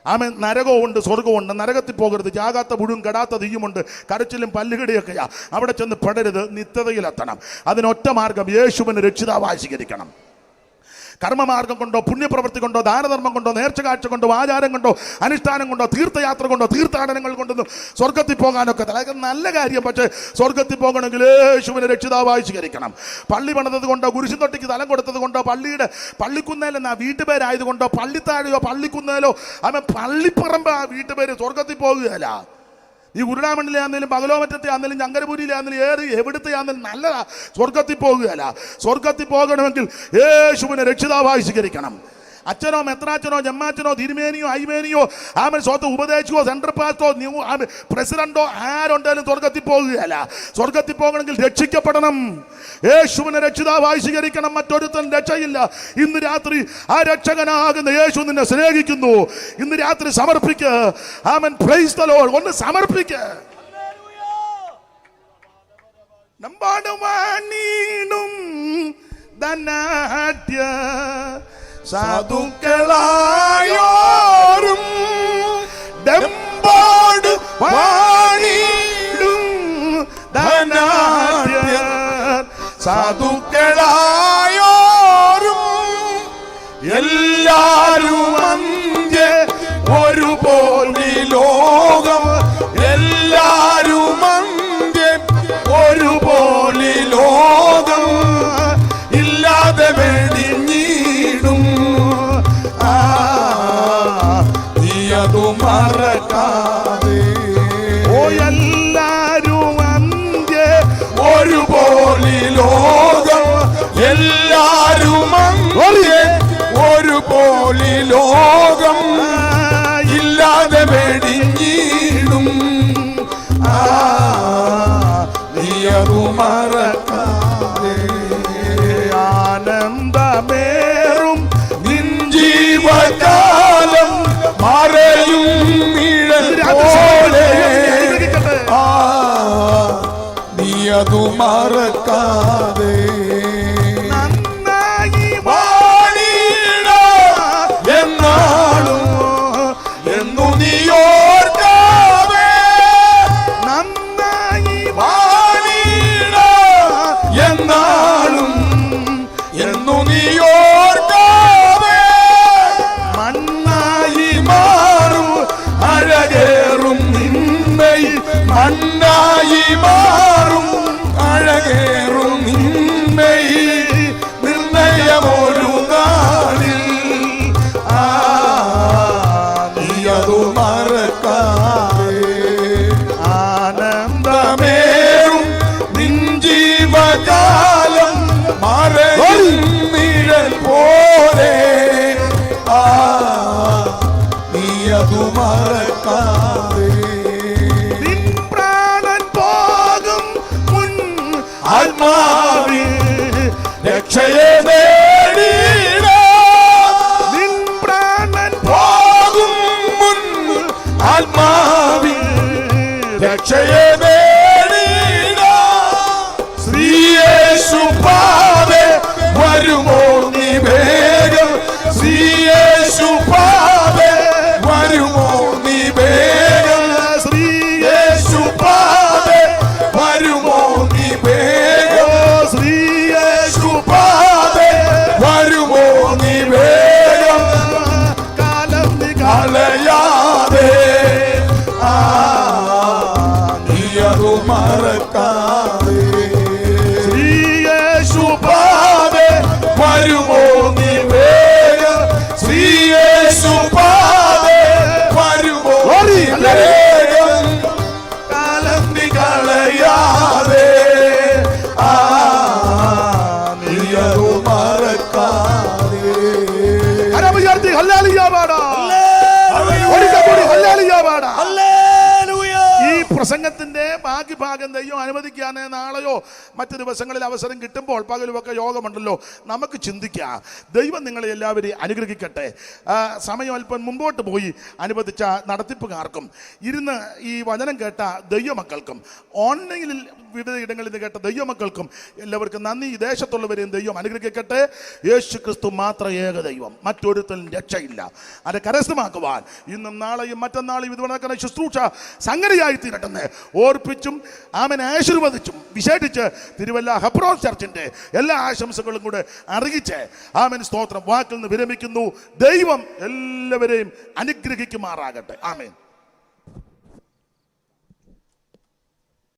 ആമേൻ. നരകമുണ്ട്, സ്വർഗമുണ്ട്. നരകത്തിൽ പോകരുത്, ജാകാത്ത പുഴും കെടാത്ത തീയുമുണ്ട്, കരച്ചിലും പല്ലുകടിയൊക്കെയാ. അവിടെ ചെന്ന് പെടരുത്, നിത്യതയിലെത്തണം. അതിനൊറ്റ മാർഗം, യേശുവിനെ രക്ഷിതാവായി സ്വീകരിക്കണം. കർമ്മമാർഗം കൊണ്ടോ, പുണ്യപ്രവൃത്തി കൊണ്ടോ, ദാനധർമ്മം കൊണ്ടോ, നേർച്ചകാഴ്ച കൊണ്ടോ, ആചാരം കൊണ്ടോ, അനുഷ്ഠാനം കൊണ്ടോ, തീർത്ഥയാത്ര കൊണ്ടോ, തീർത്ഥാടനങ്ങൾ കൊണ്ടൊന്നും സ്വർഗത്തിൽ പോകാനൊക്കെ അതൊക്കെ നല്ല കാര്യം. പക്ഷേ സ്വർഗത്തിൽ പോകണമെങ്കിൽ യേശുവിനെ രക്ഷിതാവായി സ്വീകരിക്കണം. പള്ളി പണിതത് കൊണ്ടോ, കുരിശും തൊട്ടിക്ക് തലം കൊടുത്തത് കൊണ്ടോ, പള്ളിക്കുന്നേലെന്നാ വീട്ടുപേരായതുകൊണ്ടോ, പള്ളിത്താഴയോ പള്ളിക്കുന്നേലോ അവൻ പള്ളിപ്പറമ്പ് ആ വീട്ടുപേര് സ്വർഗത്തിൽ പോകുകയല്ല. ഈ ഉരുളാമണ്ണിലെ ആണെങ്കിലും പകലോമറ്റത്തെ ആണെങ്കിലും ചങ്കരപുരിയിലെ ആണെങ്കിലും എവിടുത്തെ ആണെങ്കിലും നല്ലതാ. സ്വർഗത്തിൽ പോകുകയല്ല. സ്വർഗത്തിൽ പോകണമെങ്കിൽ യേശുവിനെ രക്ഷിതാവായി സ്വീകരിക്കണം. അച്ഛനോ മെത്രാച്ചനോ ജമ്മാച്ചനോ തിരുമേനിയോ ഐമേനിയോ സ്വത്ത് ഉപദേശിക്കോ സെൻട്രൽ പാസ്റ്റോ പ്രസിഡന്റോ ആരുണ്ടായാലും സ്വർഗത്തിൽ പോകുകയല്ല. സ്വർഗത്തിൽ പോകണമെങ്കിൽ രക്ഷിക്കപ്പെടണം, യേശുവിനെ രക്ഷിതാവായി സ്വീകരിക്കണം. മറ്റൊരുത്തൻ രക്ഷയില്ല. ഇന്ന് രാത്രി ആ രക്ഷകനാകുന്ന യേശു നിന്നെ സ്നേഹിക്കുന്നു. ഇന്ന് രാത്രി സമർപ്പിക്ക്. ആമേൻ. Praise the lord. ഒന്ന് സമർപ്പിക്ക്. നമ്പാടുവാനീ ധനാഢ്യ സാധുക്കളായോരും ഡെമ്പോട് പാടിടും ധനാഢ്യ സാധുക്കളായോരും എല്ലാരും അന്ത്യ ഒരുപോലെ ലോകം എല്ലാരും അന്ത്യ ഒരുപോലെ ലോകം ഇല്ലാതെ വെടിഞ്ഞിടും നീ അതു മറക്കാതെ ഓ എല്ലാരും അന്ത്യ ഒരുപോലെ ലോകം എല്ലാരും അന്ത്യ ഒരുപോലെ ലോകം ഇല്ലാതെ വെടിഞ്ഞിടും നീ അതു മറക്കാതെ ആനന്ദമേറും നിൻ ജീവകാലം മറയും നിഴൽ പോലെ നീ അതു മറക്കാതെ നന്നായി വാണിട എന്നാളും എന്നു നീയോർക്കാവേ നന്നായി വാണിട എന്നാളും എന്നു നീയോർക്കാവേ മണ്ണായി മാറും അഴകേറും നിന്നെ മണ്ണായി മാറും അഴകേറും നിന്നെ നിർണയമൊരു നാളിൽ നീ അതു മറക്കാതെ ആനന്ദമേറും നിൻ ജീവകാലം മറയും നിഴൽ പോലെ നീ അതു മറക്കാതെ നിൻ പ്രാണൻ പോകും മുൻ ആത്മാവിൽ രക്ഷയെ നേടിയിട നിൻ പ്രാണൻ പോകും മുൻ ആത്മാവിൽ രക്ഷയെ നേടിയിട ശ്രീയേശു പാവേ വരുമോ നീ വേഗം ശ്രീയേശു പാവേ വരുമോ നീ വേഗം ശ്രീയേശു പാവേ വരുമോ നീ വേഗം ശ്രീയേശു പാവേ വരുമോ നീ വേഗം കാലം കളയാതെ നീ അതു മറക്കാതെ ശ്രീയേശു പാവേ വരുമോ നീ വേഗം ശ്രീയേശു പാവേ വരുമോ നീ വേഗം കാലം കളയാതെ നീ അതു മറക്കാതെ അരബിയാർത്തി ഹല്ലേലൂയ പാടാ ഹല്ലേലൂയ പാടാ ഈ പ്രസംഗത്തിന്റെ ബാക്കി ഭാഗം ദൈവം അനുവദിക്കാനേ നാളെയോ മറ്റു ദിവസങ്ങളിൽ അവസരം കിട്ടുമ്പോൾ പകലുമൊക്കെ യോഗമുണ്ടല്ലോ നമുക്ക് ചിന്തിക്കാം. ദൈവം നിങ്ങളെ എല്ലാവരെയും അനുഗ്രഹിക്കട്ടെ. സമയം അല്പം മുമ്പോട്ട് പോയി അനുവദിച്ച നടത്തിപ്പുകാർക്കും ഇരുന്ന് ഈ വചനം കേട്ട ദൈവമക്കൾക്കും ഓൺലൈനിൽ വിവിധ ഇടങ്ങളിൽ നിന്ന് കേട്ട ദൈവമക്കൾക്കും എല്ലാവർക്കും നന്ദി. ഈ ദേശത്തുള്ളവരെയും ദൈവം അനുഗ്രഹിക്കട്ടെ. യേശു ക്രിസ്തു മാത്രം ഏക ദൈവം, മറ്റൊരുത്തലും രക്ഷയില്ല. അത് കരസ്ഥമാക്കുവാൻ ഇന്നും നാളെയും മറ്റന്നാളും ഇത് നടക്കുന്ന ശുശ്രൂഷ സംഗതിയായി തീരട്ടെന്ന് ഓർപ്പിച്ചും ആമൻ ആശീർവദിച്ചും വിശേഷിച്ച് തിരുവല്ല ഹെബ്രോൻ ചർച്ചിന്റെ എല്ലാ ആശംസകളും കൂടെ അറിയിച്ച് ആമൻ സ്തോത്രം വാക്കിൽ നിന്ന് വിരമിക്കുന്നു. ദൈവം എല്ലാവരെയും അനുഗ്രഹിക്കുമാറാകട്ടെ. ആമേൻ.